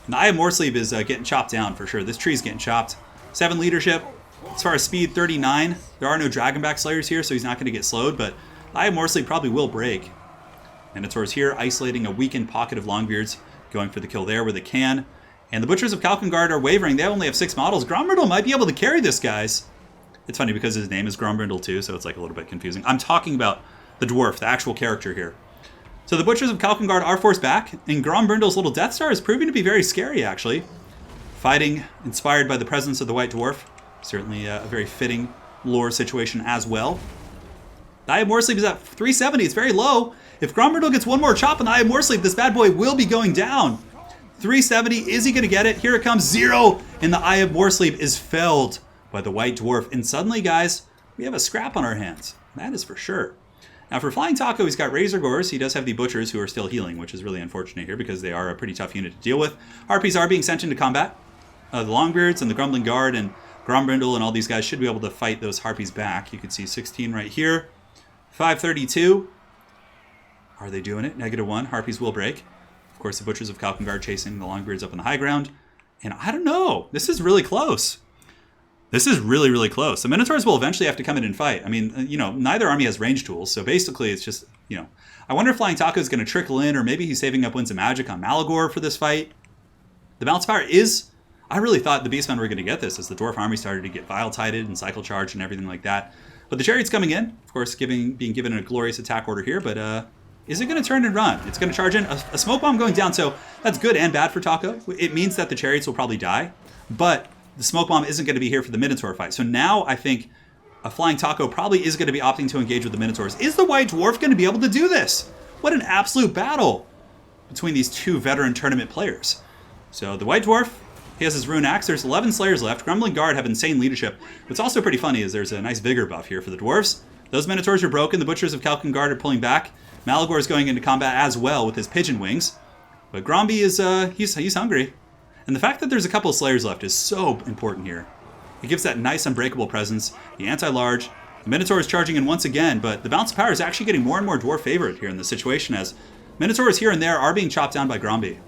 And the Eye of Moresleep is getting chopped down for sure. This tree's getting chopped. 7 leadership. As far as speed, 39. There are no Dragonback Slayers here, so he's not going to get slowed. But the Eye of Moresleep probably will break. Minotaurs here isolating a weakened pocket of Longbeards. Going for the kill there where they can. And the Butchers of Kalkengard are wavering. They only have 6 models. Grombrindle might be able to carry this, guys. It's funny because his name is Grombrindle too, so it's like a little bit confusing. I'm talking about the dwarf, the actual character here. So the Butchers of Kalkengard are forced back, and Grombrindle's little Death Star is proving to be very scary, actually. Fighting inspired by the presence of the White Dwarf. Certainly a very fitting lore situation as well. The Eye of Moresleep is at 370. It's very low. If Grombrindle gets one more chop on the Eye of Moresleep, this bad boy will be going down. 370. Is he going to get it? Here it comes. 0. And the Eye of Moresleep is felled by the White Dwarf. And suddenly, guys, we have a scrap on our hands. That is for sure. Now, for Flying Taco, he's got Razor Gores. He does have the Butchers, who are still healing, which is really unfortunate here because they are a pretty tough unit to deal with. Harpies are being sent into combat. The Longbeards and the Grumbling Guard and Grombrindle and all these guys should be able to fight those Harpies back. You can see 16 right here. 532. Are they doing it? -1. Harpies will break. Of course, the Butchers of Kalkengard chasing the Longbeards up on the high ground. And I don't know. This is really close. This is really, really close. The Minotaurs will eventually have to come in and fight. I mean, you know, neither army has range tools, so basically it's just, you know, I wonder if Flying Taco is going to trickle in, or maybe he's saving up Winds of Magic on Malagor for this fight. The Balance of Power is... I really thought the Beastmen were going to get this as the Dwarf army started to get Vile-Tided and Cycle Charged and everything like that. But the Chariot's coming in, of course, being given a glorious attack order here, but is it going to turn and run? It's going to charge in. A Smoke Bomb going down, so that's good and bad for Taco. It means that the Chariots will probably die, but the Smoke Bomb isn't going to be here for the Minotaur fight. So now I think a Flying Taco probably is going to be opting to engage with the Minotaurs. Is the White Dwarf going to be able to do this? What an absolute battle between these two veteran tournament players. So the White Dwarf, he has his Rune Axe. There's 11 Slayers left. Grumbling Guard have insane leadership. What's also pretty funny is there's a nice Vigor buff here for the Dwarves. Those Minotaurs are broken. The Butchers of Kalkengard are pulling back. Malagor is going into combat as well with his Pigeon Wings. But Gromby is, he's hungry. And the fact that there's a couple of Slayers left is so important here. It gives that nice unbreakable presence. The anti-large. The Minotaur is charging in once again, but the Balance of Power is actually getting more and more Dwarf favored here in this situation as Minotaurs here and there are being chopped down by Gromby.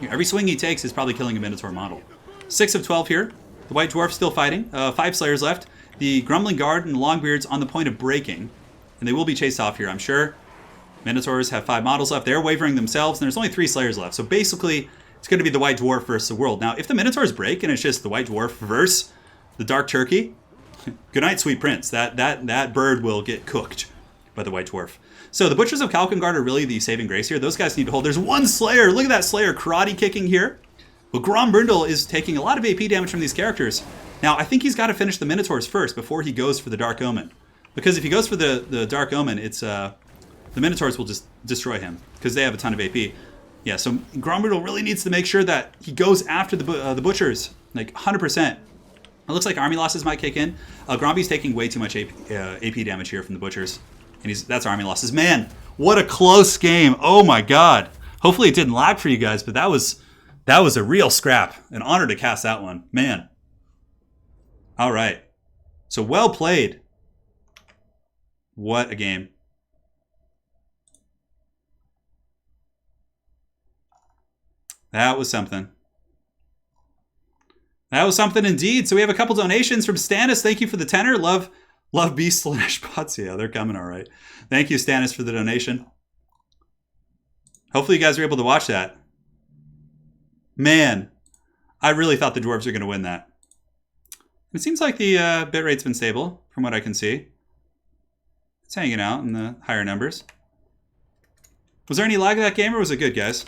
Every swing he takes is probably killing a Minotaur model. 6 of 12 here. The White Dwarf still fighting. 5 Slayers left. The Grumbling Guard and the Longbeards on the point of breaking. And they will be chased off here, I'm sure. Minotaurs have 5 models left. They're wavering themselves, and there's only 3 Slayers left. So basically, it's going to be the White Dwarf versus the world. Now, if the Minotaurs break and it's just the White Dwarf versus the Dark Turkey, good night, sweet prince. That bird will get cooked by the White Dwarf. So the Butchers of Kalkengard are really the saving grace here. Those guys need to hold. There's one Slayer. Look at that Slayer karate kicking here. But Grombrindle is taking a lot of AP damage from these characters. Now, I think he's got to finish the Minotaurs first before he goes for the Dark Omen. Because if he goes for the Dark Omen, it's the Minotaurs will just destroy him because they have a ton of AP. Yeah, so Grombrindle really needs to make sure that he goes after the Butchers, like 100%. It looks like army losses might kick in. Gromby's taking way too much AP damage here from the Butchers. And that's army losses. Man, what a close game. Oh my god. Hopefully it didn't lag for you guys, but that was a real scrap. An honor to cast that one. Man. All right. So well played. What a game. That was something. That was something indeed. So we have a couple donations from Stannis. Thank you for the tenor. Love Beast/bots. Yeah, they're coming all right. Thank you, Stannis, for the donation. Hopefully you guys were able to watch that. Man, I really thought the Dwarves were going to win that. It seems like the bitrate's been stable, from what I can see. It's hanging out in the higher numbers. Was there any lag in that game, or was it good, guys?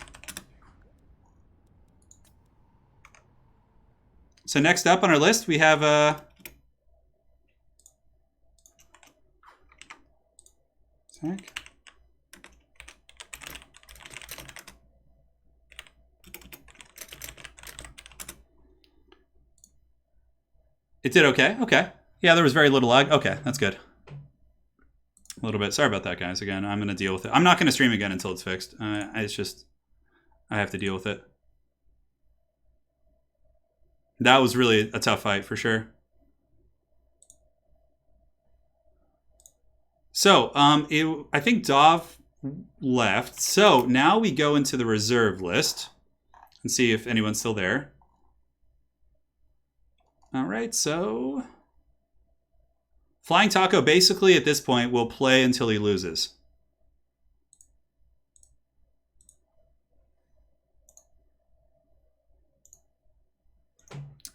So next up on our list, we have... It did okay. Okay. Yeah, there was very little lag. Okay, that's good. A little bit. Sorry about that, guys. Again, I'm going to deal with it. I'm not going to stream again until it's fixed. It's just... I have to deal with it. That was really a tough fight, for sure. So, I think Dov left. So, now we go into the reserve list and see if anyone's still there. All right, so... Flying Taco basically at this point will play until he loses.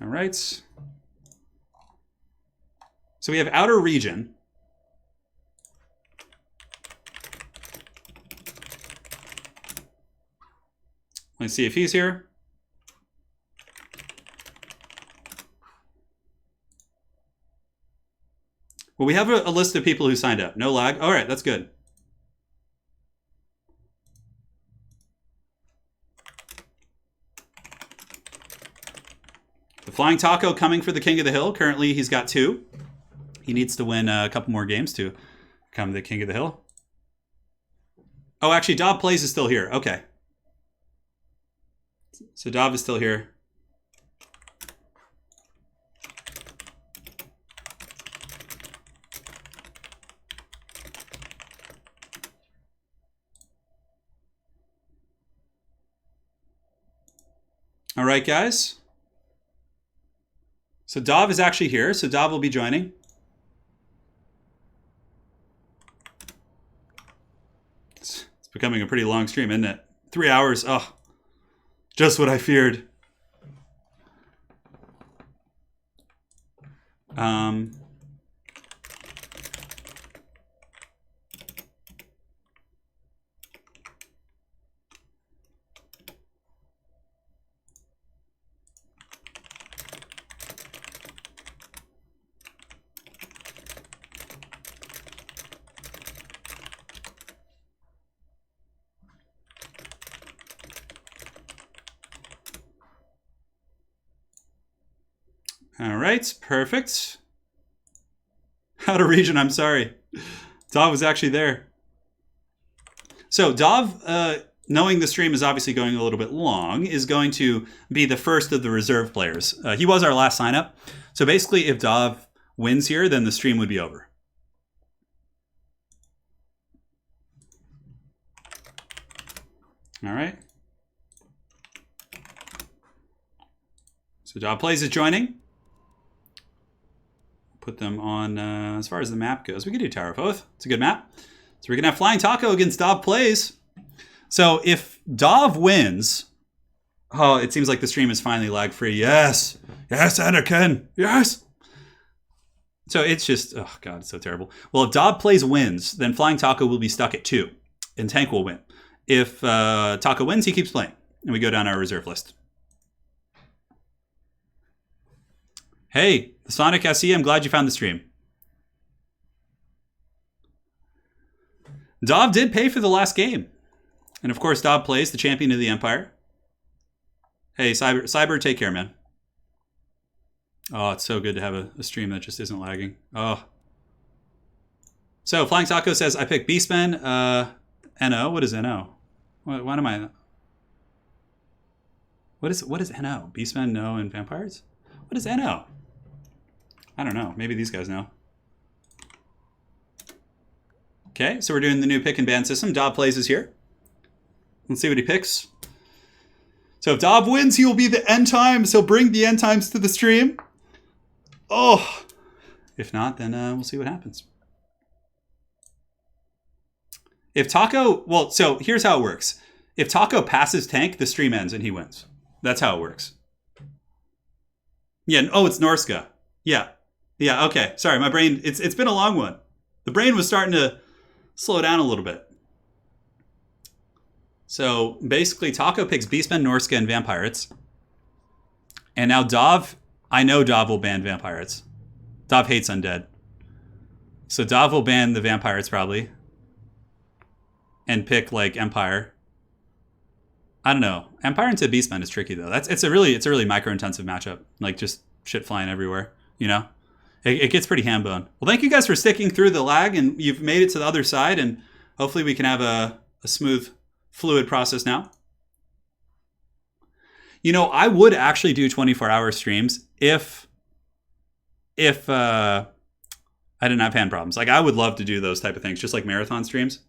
All right. So we have Outer Region. Let's see if he's here. Well, we have a list of people who signed up. No lag. All right, that's good. The Flying Taco coming for the King of the Hill. Currently, he's got 2. He needs to win a couple more games to become the King of the Hill. Oh, actually, Dob Plays is still here. Okay. So Dob is still here. All right, guys. So Dov is actually here, so Dov will be joining. It's becoming a pretty long stream, isn't it? 3 hours. Oh, just what I feared. All right, perfect. Out of region, I'm sorry. Dov was actually there. So Dov, knowing the stream is obviously going a little bit long, is going to be the first of the reserve players. He was our last sign up. So basically, if Dov wins here, then the stream would be over. All right. So Dov plays is joining. Put them on, as far as the map goes, we could do Tower of Oath. It's a good map. So we're going to have Flying Taco against Dov plays. So if Dov wins, oh, it seems like the stream is finally lag free. Yes. Yes, Anakin. Yes. So it's just, oh God, it's so terrible. Well, if Dov plays wins, then Flying Taco will be stuck at 2 and Tank will win. If Taco wins, he keeps playing. And we go down our reserve list. Hey, the Sonic SE, I'm glad you found the stream. Dov did pay for the last game. And of course, Dov plays the champion of the Empire. Hey, Cyber, take care, man. Oh, it's so good to have a stream that just isn't lagging. Oh. So, Flying Taco says, I picked Beastmen. NO? What is NO? What am I... What is NO? Beastmen, no, and Vampires? What is NO? I don't know. Maybe these guys know. Okay, so we're doing the new pick and ban system. Dov plays is here. Let's see what he picks. So if Dov wins, he will be the end times. He'll bring the end times to the stream. Oh. If not, then we'll see what happens. If Taco... Well, so here's how it works. If Taco passes Tank, the stream ends and he wins. That's how it works. Yeah. Oh, it's Norska. Yeah. Yeah, okay. Sorry, my brain... It's been a long one. The brain was starting to slow down a little bit. So basically, Taco picks Beastmen, Norska, and Vampirates. And now Dov... I know Dov will ban Vampirates. Dov hates undead. So Dov will ban the Vampirates, probably. And pick, like, Empire. I don't know. Empire into Beastmen is tricky, though. It's a really micro-intensive matchup. Like, just shit flying everywhere, you know? It gets pretty ham-bone. Well, thank you guys for sticking through the lag, and you've made it to the other side, and hopefully we can have a smooth, fluid process now. You know, I would actually do 24-hour streams if I didn't have hand problems. Like, I would love to do those type of things, just like marathon streams.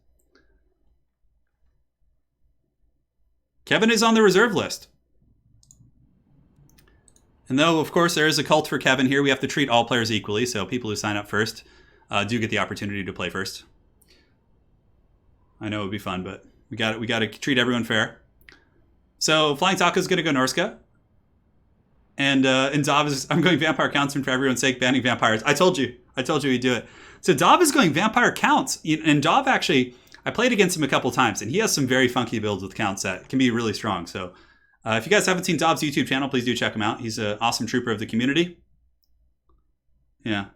Kevin is on the reserve list. And though, of course, there is a cult for Kevin here, we have to treat all players equally. So people who sign up first do get the opportunity to play first. I know it would be fun, but we got to treat everyone fair. So Flying Taco is going to go Norska. And Dov is... I'm going Vampire Counts, and for everyone's sake, banning Vampires. I told you he'd do it. So Dov is going Vampire Counts. And Dov actually... I played against him a couple times, and he has some very funky builds with counts that can be really strong. So if you guys haven't seen Dov's YouTube channel, please do check him out. He's an awesome trooper of the community. Yeah.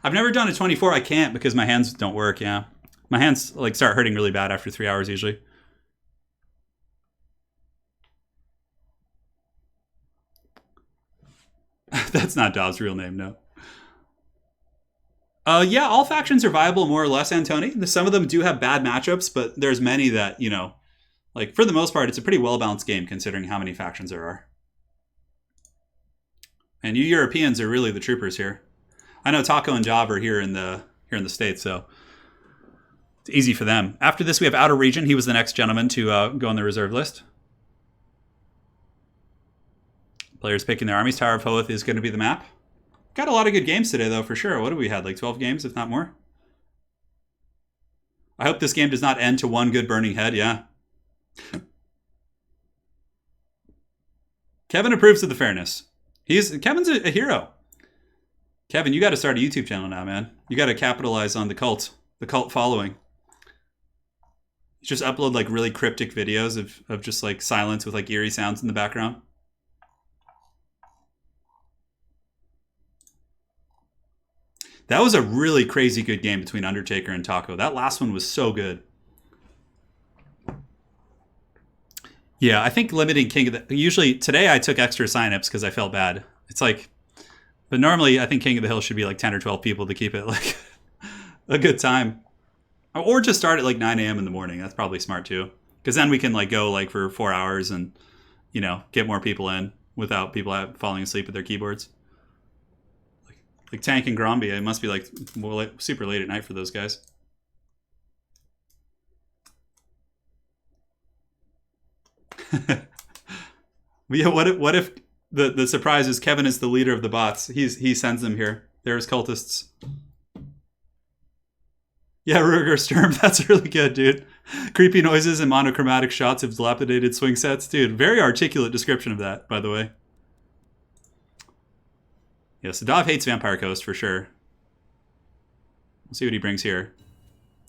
I've never done a 24. I can't because my hands don't work, yeah. My hands like start hurting really bad after 3 hours usually. That's not Dov's real name, no. Yeah, all factions are viable more or less, Antony. Some of them do have bad matchups, but there's many that, you know, like for the most part, it's a pretty well-balanced game considering how many factions there are. And you Europeans are really the troopers here. I know Taco and Jav are here in the States, so it's easy for them. After this, we have Outer Region. He was the next gentleman to go on the reserve list. Players picking their armies. Tower of Hoeth is going to be the map. Got a lot of good games today, though, for sure. What have we had? Like 12 games, if not more? I hope this game does not end to one good burning head, yeah. Kevin approves of the fairness. Kevin's a hero. Kevin, you got to start a YouTube channel now, man. You got to capitalize on the cult following. Just upload like really cryptic videos of just like silence with like eerie sounds in the background. That was a really crazy good game between Undertaker and Taco. That last one was so good. Yeah, I think limiting King of the... Usually, today I took extra signups because I felt bad. It's like... But normally, I think King of the Hill should be like 10 or 12 people to keep it like a good time. Or just start at like 9 a.m. in the morning. That's probably smart too. Because then we can like go like for 4 hours and, you know, get more people in without people falling asleep at their keyboards. Like Tank and Gromby, it must be like super late at night for those guys. But yeah, what if the surprise is Kevin is the leader of the bots? He sends them here. There's cultists. Yeah, Ruger Sturm, that's really good, dude. Creepy noises and monochromatic shots of dilapidated swing sets. Dude, very articulate description of that, by the way. Yeah, so Dov hates Vampire Coast for sure. We'll see what he brings here.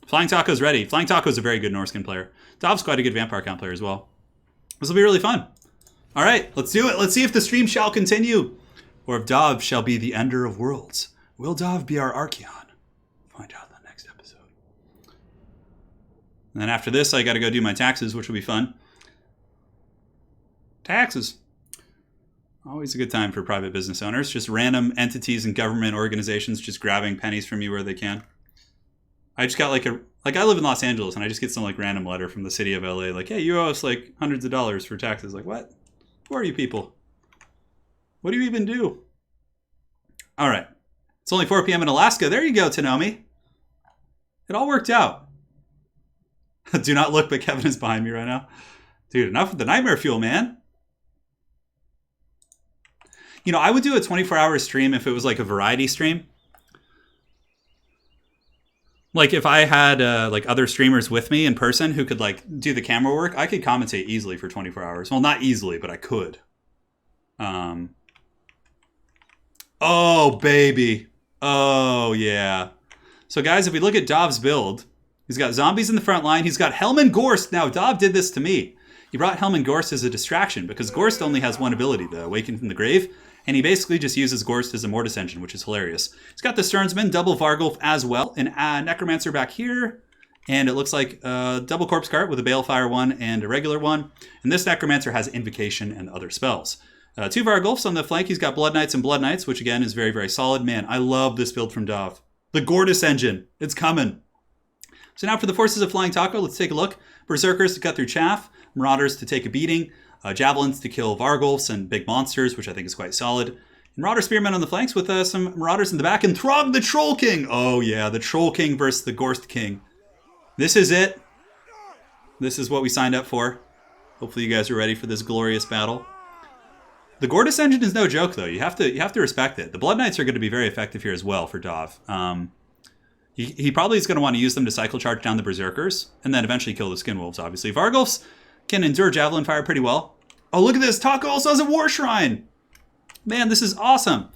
Flying Taco's ready. Flying Taco's a very good Norskin player. Dov's quite a good Vampire Count player as well. This will be really fun. All right, let's do it. Let's see if the stream shall continue, or if Dov shall be the ender of worlds. Will Dov be our Archeon? Find out in the next episode. And then after this, I got to go do my taxes, which will be fun. Taxes. Always a good time for private business owners. Just random entities and government organizations just grabbing pennies from you where they can. I just got I live in Los Angeles and I just get some like random letter from the city of LA like, hey, you owe us like hundreds of dollars for taxes. Like, what? Who are you people? What do you even do? All right. It's only 4 p.m. in Alaska. There you go, Tanomi. It all worked out. Do not look, but Kevin is behind me right now. Dude, enough with the nightmare fuel, man. You know, I would do a 24-hour stream if it was like a variety stream. Like if I had like other streamers with me in person who could like do the camera work, I could commentate easily for 24 hours. Well, not easily, but I could. Oh, baby. Oh, yeah. So guys, if we look at Dov's build, he's got zombies in the front line. He's got Helman Gorst. Now, Dov did this to me. He brought Helman Gorst as a distraction because Gorst only has one ability, the Awaken from the Grave. And he basically just uses Gorst as a Mortis engine, which is hilarious. He's got the Sternsman, double Vargulf as well, and Necromancer back here. And it looks like a double Corpse Cart with a Balefire one and a regular one. And this Necromancer has Invocation and other spells. 2 Vargulfs on the flank. He's got Blood Knights and Blood Knights, which again is very, very solid. Man, I love this build from Dov. The Gortys engine. It's coming. So now for the forces of Flying Taco, let's take a look. Berserkers to cut through chaff. Marauders to take a beating. Javelins to kill Vargulfs and big monsters, which I think is quite solid. And Marauder Spearmen on the flanks with some Marauders in the back. And Throg the Troll King! Oh yeah, the Troll King versus the Gorst King. This is it. This is what we signed up for. Hopefully you guys are ready for this glorious battle. The Gortys engine is no joke, though. You have to respect it. The Blood Knights are going to be very effective here as well for Dov. He probably is going to want to use them to cycle charge down the Berserkers, and then eventually kill the Skinwolves, obviously. Vargulfs can endure Javelin Fire pretty well. Oh, look at this! Taco also has a War Shrine! Man, this is awesome!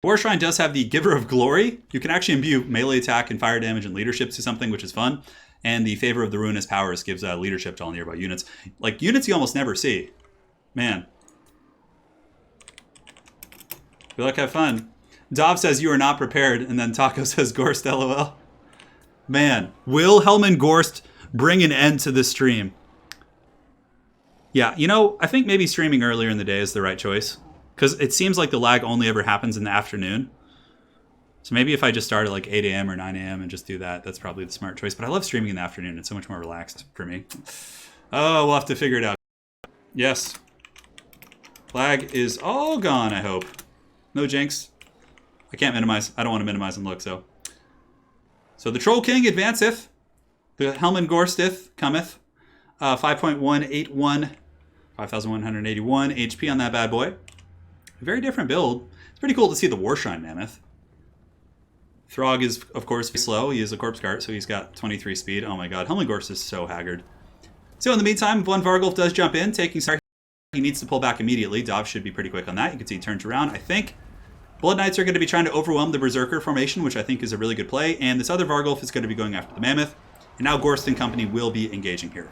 War Shrine does have the Giver of Glory. You can actually imbue melee attack and fire damage and leadership to something, which is fun. And the Favor of the Ruinous Powers gives leadership to all nearby units. Like, units you almost never see. Man. Good luck, have fun. Dov says you are not prepared, and then Taco says Gorst LOL. Man, will Helman Gorst bring an end to this stream? Yeah, you know, I think maybe streaming earlier in the day is the right choice. Because it seems like the lag only ever happens in the afternoon. So maybe if I just start at like 8 a.m. or 9 a.m. and just do that, that's probably the smart choice. But I love streaming in the afternoon. It's so much more relaxed for me. Oh, we'll have to figure it out. Yes. Lag is all gone, I hope. No jinx. I can't minimize. I don't want to minimize and look, so. So the Troll King advanceth. The Helman Gorstith cometh. 5.181. 5,181 HP on that bad boy. Very different build. It's pretty cool to see the Warshrine Mammoth. Throg is, of course, slow. He is a corpse cart, so he's got 23 speed. Oh my god, Helmengorst is so haggard. So in the meantime, one Vargulf does jump in, taking Star. He needs to pull back immediately. Dov should be pretty quick on that. You can see he turns around, I think. Blood Knights are going to be trying to overwhelm the Berserker formation, which I think is a really good play. And this other Vargulf is going to be going after the Mammoth. And now Gorst and company will be engaging here.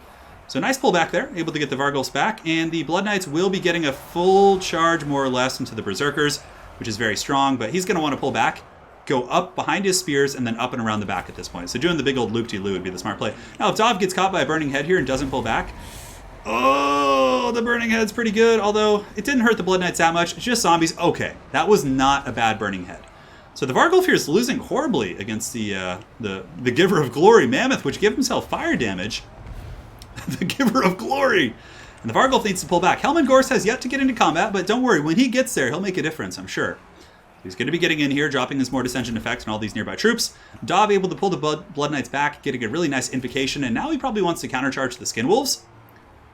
So nice pull back there, able to get the Vargulfs back. And the Blood Knights will be getting a full charge, more or less, into the Berserkers, which is very strong. But he's going to want to pull back, go up behind his spears, and then up and around the back at this point. So doing the big old loop-de-loo would be the smart play. Now, if Dov gets caught by a Burning Head here and doesn't pull back, oh, the Burning Head's pretty good, although it didn't hurt the Blood Knights that much. It's just zombies. Okay, that was not a bad Burning Head. So the Vargulf here is losing horribly against the Giver of Glory Mammoth, which gave himself fire damage. The Giver of Glory! And the Vargulf needs to pull back. Helmengorst has yet to get into combat, but don't worry, when he gets there, he'll make a difference, I'm sure. He's going to be getting in here, dropping his Mortis Engine effect on all these nearby troops. Dov able to pull the Blood Knights back, getting a really nice invocation, and now he probably wants to countercharge the Skin Wolves.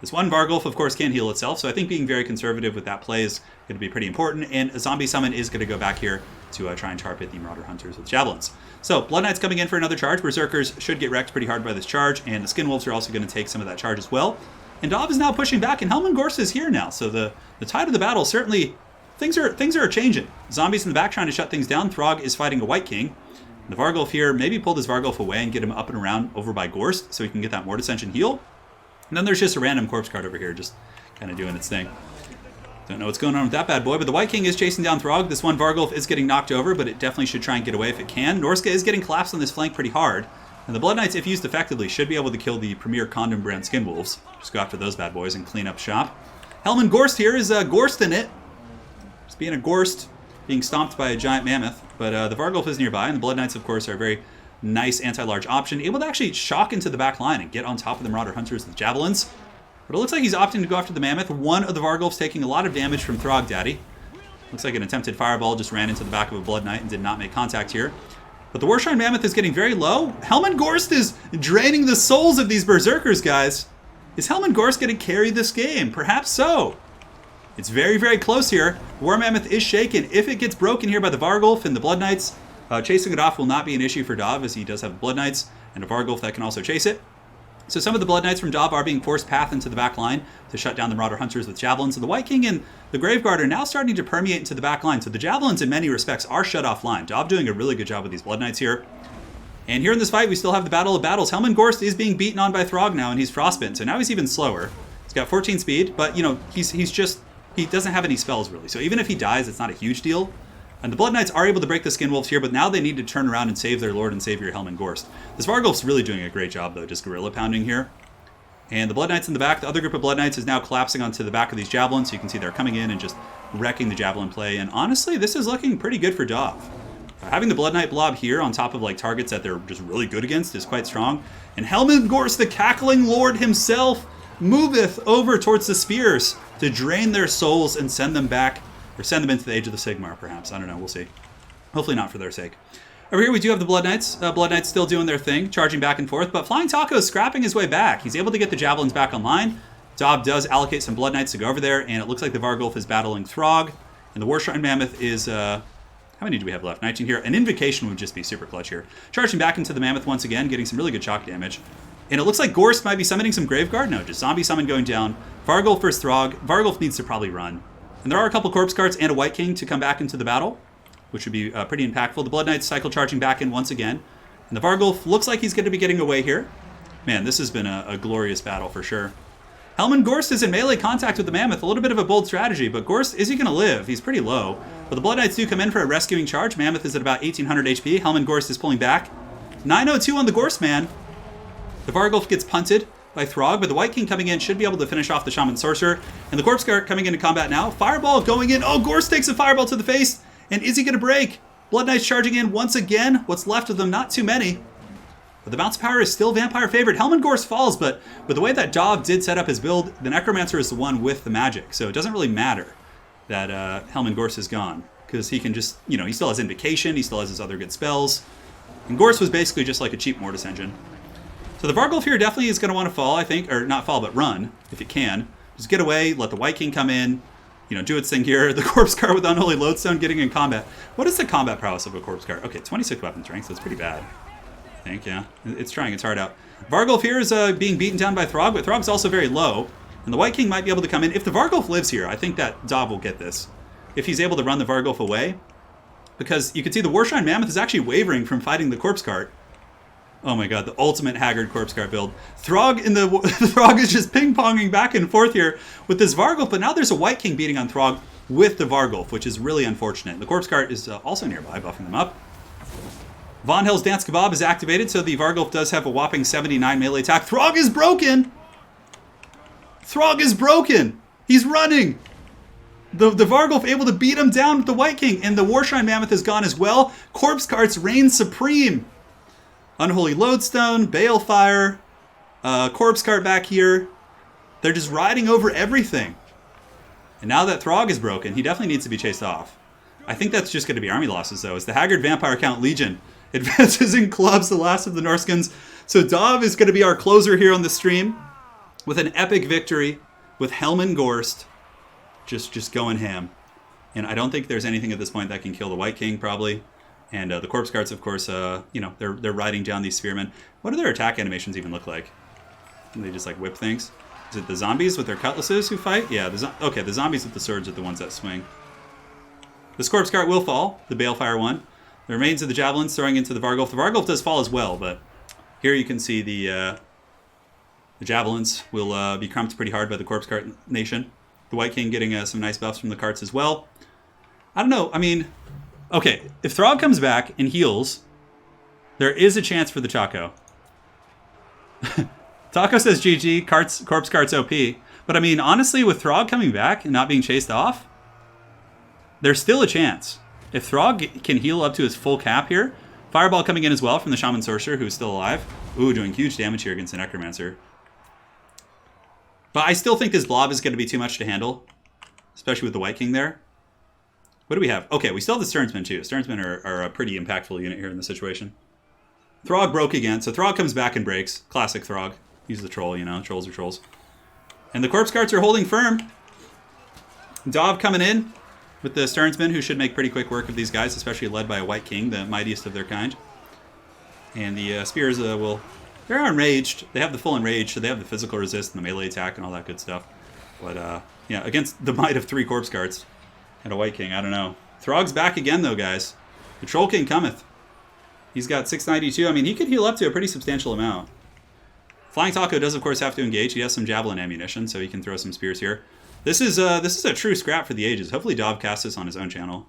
This one Vargulf, of course, can't heal itself, so I think being very conservative with that play is going to be pretty important, and a Zombie Summon is going to go back here to try and target the Marauder Hunters with Javelins. So, Blood Knights coming in for another charge. Berserkers should get wrecked pretty hard by this charge, and the Skin Wolves are also going to take some of that charge as well. And Dov is now pushing back, and Helmengorst is here now, so the tide of the battle certainly... Things are changing. Zombies in the back trying to shut things down. Throg is fighting a White King. The Vargulf here, maybe pull this Vargulf away and get him up and around over by Gorst so he can get that Mortis Engine heal. And then there's just a random corpse card over here just kind of doing its thing. Don't know what's going on with that bad boy, but the White King is chasing down Throg. This one Vargulf is getting knocked over, but it definitely should try and get away if it can. Norska is getting collapsed on this flank pretty hard. And the Blood Knights, if used effectively, should be able to kill the premier Condom brand Skin Wolves. Just go after those bad boys and clean up shop. Helmengorst here is Gorst in it. Being a Gorst, being stomped by a giant mammoth, but the Vargulf is nearby, and the Blood Knights, of course, are a very nice anti-large option, able to actually shock into the back line and get on top of the Marauder Hunters with Javelins. But it looks like he's opting to go after the Mammoth. One of the Vargulfs taking a lot of damage from Throg Daddy. Looks like an attempted fireball just ran into the back of a Blood Knight and did not make contact here. But the Warshrine Mammoth is getting very low. Helmengorst is draining the souls of these Berserkers, guys. Is Helmengorst going to carry this game? Perhaps so. It's very, very close here. War Mammoth is shaken. If it gets broken here by the Vargulf and the Blood Knights, chasing it off will not be an issue for Dov, as he does have Blood Knights and a Vargulf that can also chase it. So some of the Blood Knights from Dov are being forced path into the back line to shut down the Marauder Hunters with Javelins. So the White King and the Graveguard are now starting to permeate into the back line. So the Javelins, in many respects, are shut offline. Dov doing a really good job with these Blood Knights here. And here in this fight, we still have the Battle of Battles. Helmengorst is being beaten on by Throg now, and he's frostbitten. So now he's even slower. He's got 14 speed, but, you know, he doesn't have any spells, really. So even if he dies, it's not a huge deal. And the Blood Knights are able to break the Skin Wolves here, but now they need to turn around and save their Lord and Savior, Helmengorst. This Vargulf's really doing a great job, though, just guerrilla pounding here. And the Blood Knights in the back, the other group of Blood Knights is now collapsing onto the back of these Javelins. So you can see they're coming in and just wrecking the Javelin play. And honestly, this is looking pretty good for Dov. Having the Blood Knight blob here on top of like targets that they're just really good against is quite strong. And Helmengorst, the Cackling Lord himself, moveth over towards the spears to drain their souls and send them back, or send them into the Age of the Sigmar, perhaps. I don't know, we'll see. Hopefully not for their sake. Over here we do have the Blood Knights. Blood Knights still doing their thing, charging back and forth, but Flying Taco is scrapping his way back. He's able to get the Javelins back online. Dov does allocate some Blood Knights to go over there, and it looks like the Vargulf is battling Throg, and the Warshrine Mammoth is, how many do we have left? 19 here. An Invocation would just be super clutch here. Charging back into the Mammoth once again, getting some really good shock damage. And it looks like Gorst might be summoning some Graveguard. No, just Zombie Summon going down. Vargulf versus Throg. Vargulf needs to probably run. And there are a couple Corpse Cards and a White King to come back into the battle, which would be pretty impactful. The Blood Knights cycle charging back in once again. And the Vargulf looks like he's going to be getting away here. Man, this has been a glorious battle for sure. Helmengorst is in melee contact with the Mammoth. A little bit of a bold strategy, but Gorst, is he going to live? He's pretty low. But the Blood Knights do come in for a rescuing charge. Mammoth is at about 1800 HP. Helmengorst is pulling back. 902 on the Gorst man. The Vargulf gets punted by Throg, but the White King coming in should be able to finish off the Shaman Sorcerer. And the Corpse Guard coming into combat now. Fireball going in. Oh, Gorst takes a fireball to the face. And is he going to break? Blood Knights charging in once again. What's left of them? Not too many. But the bounce power is still Vampire favored. Helmengorst falls, but with the way that Dov did set up his build, the Necromancer is the one with the magic. So it doesn't really matter that Helmengorst is gone, because he can just, you know, he still has Invocation, he still has his other good spells. And Gorst was basically just like a cheap Mortis Engine. So the Vargulf here definitely is going to want to fall, I think, or not fall, but run, if it can. Just get away, let the White King come in, do its thing here. The corpse cart with Unholy Lodestone getting in combat. What is the combat prowess of a corpse cart? Okay, 26 weapon strength, so it's pretty bad. I think, yeah. It's trying its heart out. Vargulf here is being beaten down by Throg, but Throg's also very low. And the White King might be able to come in. If the Vargulf lives here, I think that Dov will get this. If he's able to run the Vargulf away. Because you can see the Warshrine Mammoth is actually wavering from fighting the corpse cart. Oh my god, the ultimate Haggard corpse cart build. Throg Throg is just ping-ponging back and forth here with this Vargulf, but now there's a White King beating on Throg with the Vargulf, which is really unfortunate. The corpse cart is also nearby, buffing them up. Von Hell's Dance Kebab is activated, so the Vargulf does have a whopping 79 melee attack. Throg is broken! Throg is broken! He's running! The Vargulf able to beat him down with the White King, and the Warshrine Mammoth is gone as well. Corpse carts reign supreme. Unholy Lodestone, Balefire, Corpse Cart back here. They're just riding over everything. And now that Throg is broken, he definitely needs to be chased off. I think that's just going to be army losses, though, as the Haggard Vampire Count Legion advances in clubs the last of the Norskins. So Dov is going to be our closer here on the stream with an epic victory with Helman Gorst just going ham. And I don't think there's anything at this point that can kill the White King, probably. And the Corpse Carts, of course, they're riding down these Spearmen. What do their attack animations even look like? Can they just, like, whip things? Is it the zombies with their cutlasses who fight? Yeah, the zombies with the swords are the ones that swing. This Corpse Cart will fall, the Balefire one. The remains of the Javelins throwing into the Vargulf. The Vargulf does fall as well, but here you can see the Javelins will be crumped pretty hard by the Corpse Cart Nation. The White King getting some nice buffs from the carts as well. I don't know, I mean... Okay, if Throg comes back and heals, there is a chance for the Chaco. Taco says GG, Corpse Carts OP. But I mean, honestly, with Throg coming back and not being chased off, there's still a chance. If Throg can heal up to his full cap here, Fireball coming in as well from the Shaman Sorcerer, who's still alive. Ooh, doing huge damage here against the Necromancer. But I still think this blob is going to be too much to handle, especially with the White King there. What do we have? Okay, we still have the Sternsmen too. Sternsmen are a pretty impactful unit here in this situation. Throg broke again, so Throg comes back and breaks. Classic Throg. He's the troll, trolls are trolls. And the Corpse Carts are holding firm. Dov coming in with the Sternsmen, who should make pretty quick work of these guys, especially led by a White King, the mightiest of their kind. And the Spears they're enraged. They have the full enrage, so they have the physical resist and the melee attack and all that good stuff. But yeah, against the might of 3 Corpse Carts and a White King, I don't know. Throg's back again, though, guys. The Troll King cometh. He's got 692. I mean, he could heal up to a pretty substantial amount. Flying Taco does, of course, have to engage. He has some Javelin ammunition, so he can throw some spears here. This is a true scrap for the ages. Hopefully Dov casts this on his own channel.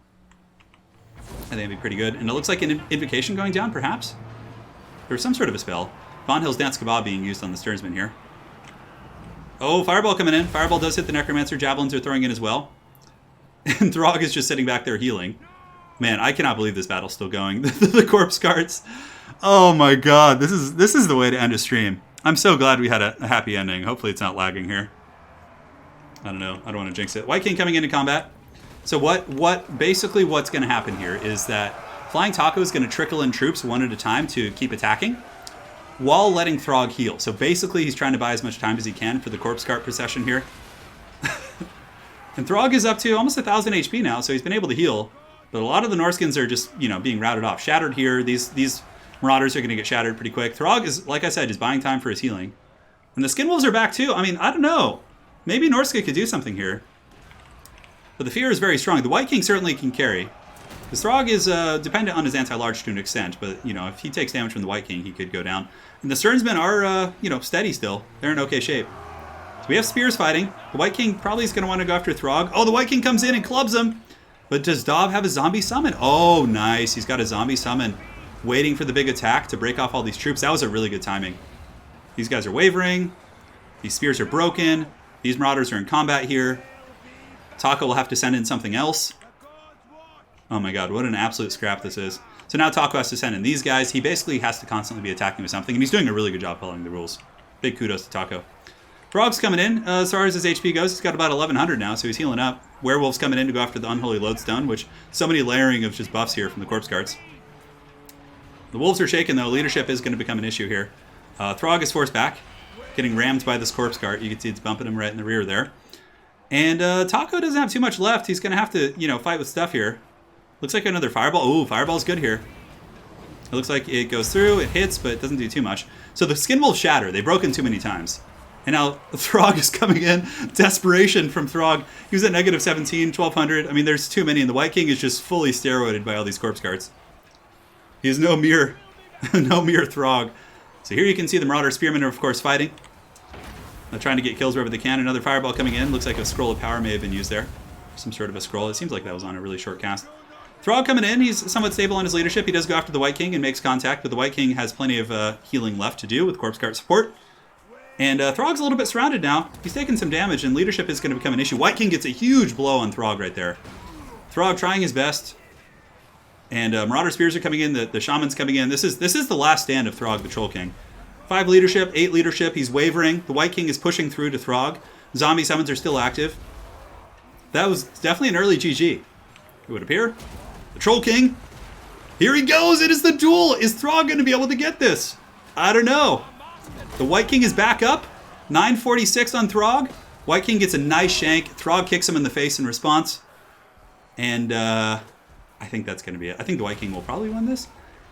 I think it'd be pretty good. And it looks like an Invocation going down, perhaps? Or some sort of a spell. Von Hill's Dance Kebab being used on the Sternsman here. Oh, Fireball coming in. Fireball does hit the Necromancer. Javelins are throwing in as well. And Throg is just sitting back there healing. Man, I cannot believe this battle's still going. The Corpse Carts. Oh my god, this is the way to end a stream. I'm so glad we had a happy ending. Hopefully it's not lagging here. I don't know. I don't want to jinx it. White King coming into combat. So basically what's going to happen here is that Flying Taco is going to trickle in troops one at a time to keep attacking while letting Throg heal. So basically he's trying to buy as much time as he can for the Corpse Cart procession here. And Throg is up to almost 1,000 HP now, so he's been able to heal. But a lot of the Norskins are just, being routed off. Shattered here. These Marauders are going to get shattered pretty quick. Throg is, like I said, just buying time for his healing. And the Skinwolves are back too. I mean, I don't know. Maybe Norska could do something here. But the fear is very strong. The White King certainly can carry. The Throg is dependent on his anti-large to an extent, but, if he takes damage from the White King, he could go down. And the Sternsmen are, steady still. They're in okay shape. So we have Spears fighting. The White King probably is going to want to go after Throg. Oh, the White King comes in and clubs him. But does Dov have a zombie summon? Oh, nice. He's got a zombie summon waiting for the big attack to break off all these troops. That was a really good timing. These guys are wavering. These spears are broken. These Marauders are in combat here. Taco will have to send in something else. Oh my god, what an absolute scrap this is. So now Taco has to send in these guys. He basically has to constantly be attacking with something, and he's doing a really good job following the rules. Big kudos to Taco. Throg's coming in. As far as his HP goes, he's got about 1,100 now, so he's healing up. Werewolf's coming in to go after the Unholy Lodestone, which so many layering of just buffs here from the Corpse Carts. The Wolves are shaken, though. Leadership is going to become an issue here. Throg is forced back, getting rammed by this Corpse Cart. You can see it's bumping him right in the rear there. And Taco doesn't have too much left. He's going to have to, fight with stuff here. Looks like another Fireball. Ooh, Fireball's good here. It looks like it goes through, it hits, but it doesn't do too much. So the Skin Wolf Shatter, they've broken too many times. And now Throg is coming in. Desperation from Throg. He was at negative 17, 1200. I mean, there's too many, and the White King is just fully steroided by all these corpse cards. He is no mere, no mere Throg. So here you can see the Marauder Spearmen are, of course, fighting. They're trying to get kills wherever they can. Another Fireball coming in. Looks like a Scroll of Power may have been used there. Some sort of a scroll. It seems like that was on a really short cast. Throg coming in. He's somewhat stable on his leadership. He does go after the White King and makes contact, but the White King has plenty of healing left to do with corpse card support. And Throg's a little bit surrounded now. He's taking some damage, and leadership is going to become an issue. White King gets a huge blow on Throg right there. Throg trying his best. And Marauder Spears are coming in. The Shaman's coming in. This is the last stand of Throg, the Troll King. 5 leadership, 8 leadership. He's wavering. The White King is pushing through to Throg. Zombie summons are still active. That was definitely an early GG. It would appear. The Troll King. Here he goes. It is the duel. Is Throg going to be able to get this? I don't know. The White King is back up. 946 on Throg. White King gets a nice shank. Throg kicks him in the face in response. And I think that's going to be it. I think the White King will probably win this.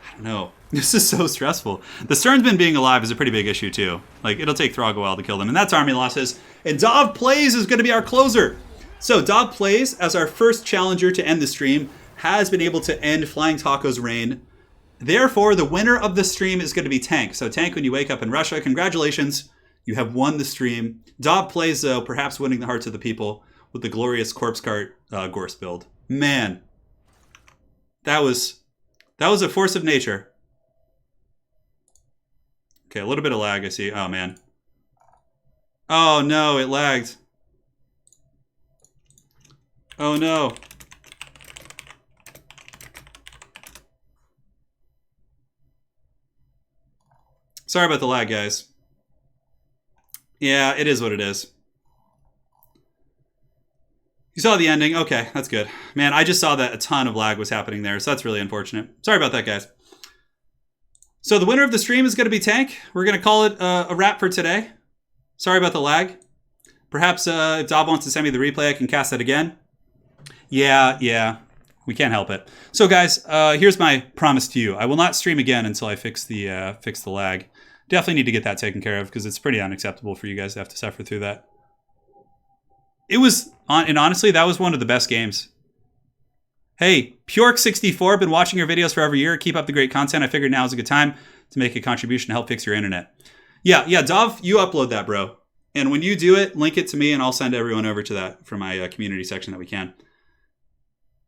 I don't know. This is so stressful. The Sternsman being alive is a pretty big issue, too. Like, it'll take Throg a while to kill them. And that's army losses. And Dov Plays is going to be our closer. So Dov Plays, as our first challenger to end the stream, has been able to end Flying Taco's reign. Therefore, the winner of the stream is going to be Tank. So Tank, when you wake up in Russia, congratulations. You have won the stream. Dov Plays, though, perhaps winning the hearts of the people with the glorious Corpse Cart Gorse build. Man. That was a force of nature. Okay, a little bit of lag, I see. Oh, man. Oh, no, it lagged. Oh, no. Sorry about the lag, guys. Yeah, it is what it is. You saw the ending? Okay, that's good. Man, I just saw that a ton of lag was happening there, so that's really unfortunate. Sorry about that, guys. So the winner of the stream is going to be Tank. We're going to call it a wrap for today. Sorry about the lag. Perhaps if Dob wants to send me the replay, I can cast that again. Yeah. We can't help it. So guys, here's my promise to you. I will not stream again until I fix the lag. Definitely need to get that taken care of because it's pretty unacceptable for you guys to have to suffer through that. It was, and honestly, that was one of the best games. Hey, Pjork64, been watching your videos for every year. Keep up the great content. I figured now is a good time to make a contribution to help fix your internet. Yeah, Dov, you upload that, bro. And when you do it, link it to me and I'll send everyone over to that for my community section that we can.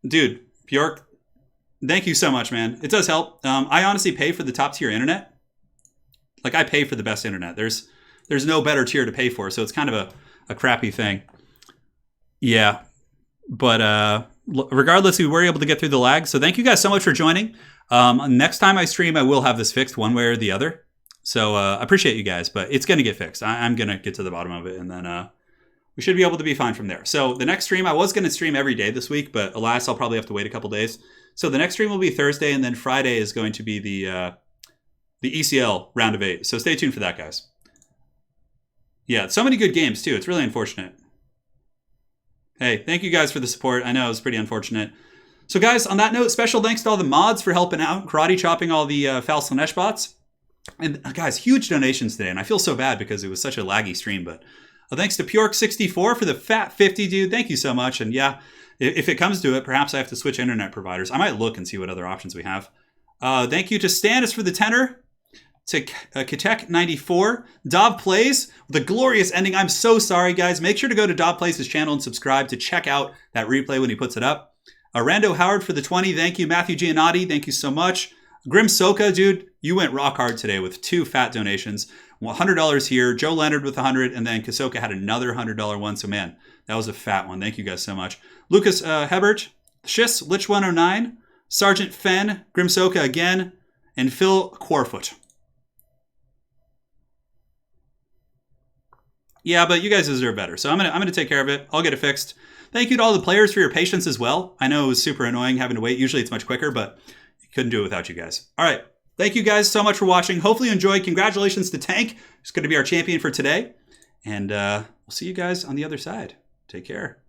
Dude, Bjork, thank you so much, man. It does help. I honestly pay for the top tier internet. Like, I pay for the best internet. There's no better tier to pay for, so it's kind of a crappy thing. Yeah, but regardless, we were able to get through the lag. So thank you guys so much for joining. Next time I stream, I will have this fixed one way or the other. So I appreciate you guys, but it's going to get fixed. I'm going to get to the bottom of it, and then we should be able to be fine from there. So the next stream, I was going to stream every day this week, but alas, I'll probably have to wait a couple days. So the next stream will be Thursday, and then Friday is going to be the ECL round of 8. So stay tuned for that, guys. Yeah, so many good games, too. It's really unfortunate. Hey, thank you guys for the support. I know it was pretty unfortunate. So guys, on that note, special thanks to all the mods for helping out, karate chopping all the Fal Slanesh bots. And guys, huge donations today. And I feel so bad because it was such a laggy stream. But thanks to Pjork64 for the fat 50, dude. Thank you so much. And yeah, if it comes to it, perhaps I have to switch internet providers. I might look and see what other options we have. Thank you to Stannis for the tenor. To Katek94, Dov Plays, the glorious ending. I'm so sorry, guys. Make sure to go to Dov Plays' channel and subscribe to check out that replay when he puts it up. Rando Howard for the 20. Thank you. Matthew Giannotti, thank you so much. Grim Soka, dude, you went rock hard today with 2 fat donations. $100 here. Joe Leonard with 100, and then Kasoka had another $100 one. So, man, that was a fat one. Thank you guys so much. Lucas Hebert, Schiss, Lich109, Sergeant Fenn, Grim Soka again, and Phil Quarfoot. Yeah, but you guys deserve better. So I'm gonna take care of it. I'll get it fixed. Thank you to all the players for your patience as well. I know it was super annoying having to wait. Usually it's much quicker, but couldn't do it without you guys. All right. Thank you guys so much for watching. Hopefully you enjoyed. Congratulations to Tank. He's going to be our champion for today. And we'll see you guys on the other side. Take care.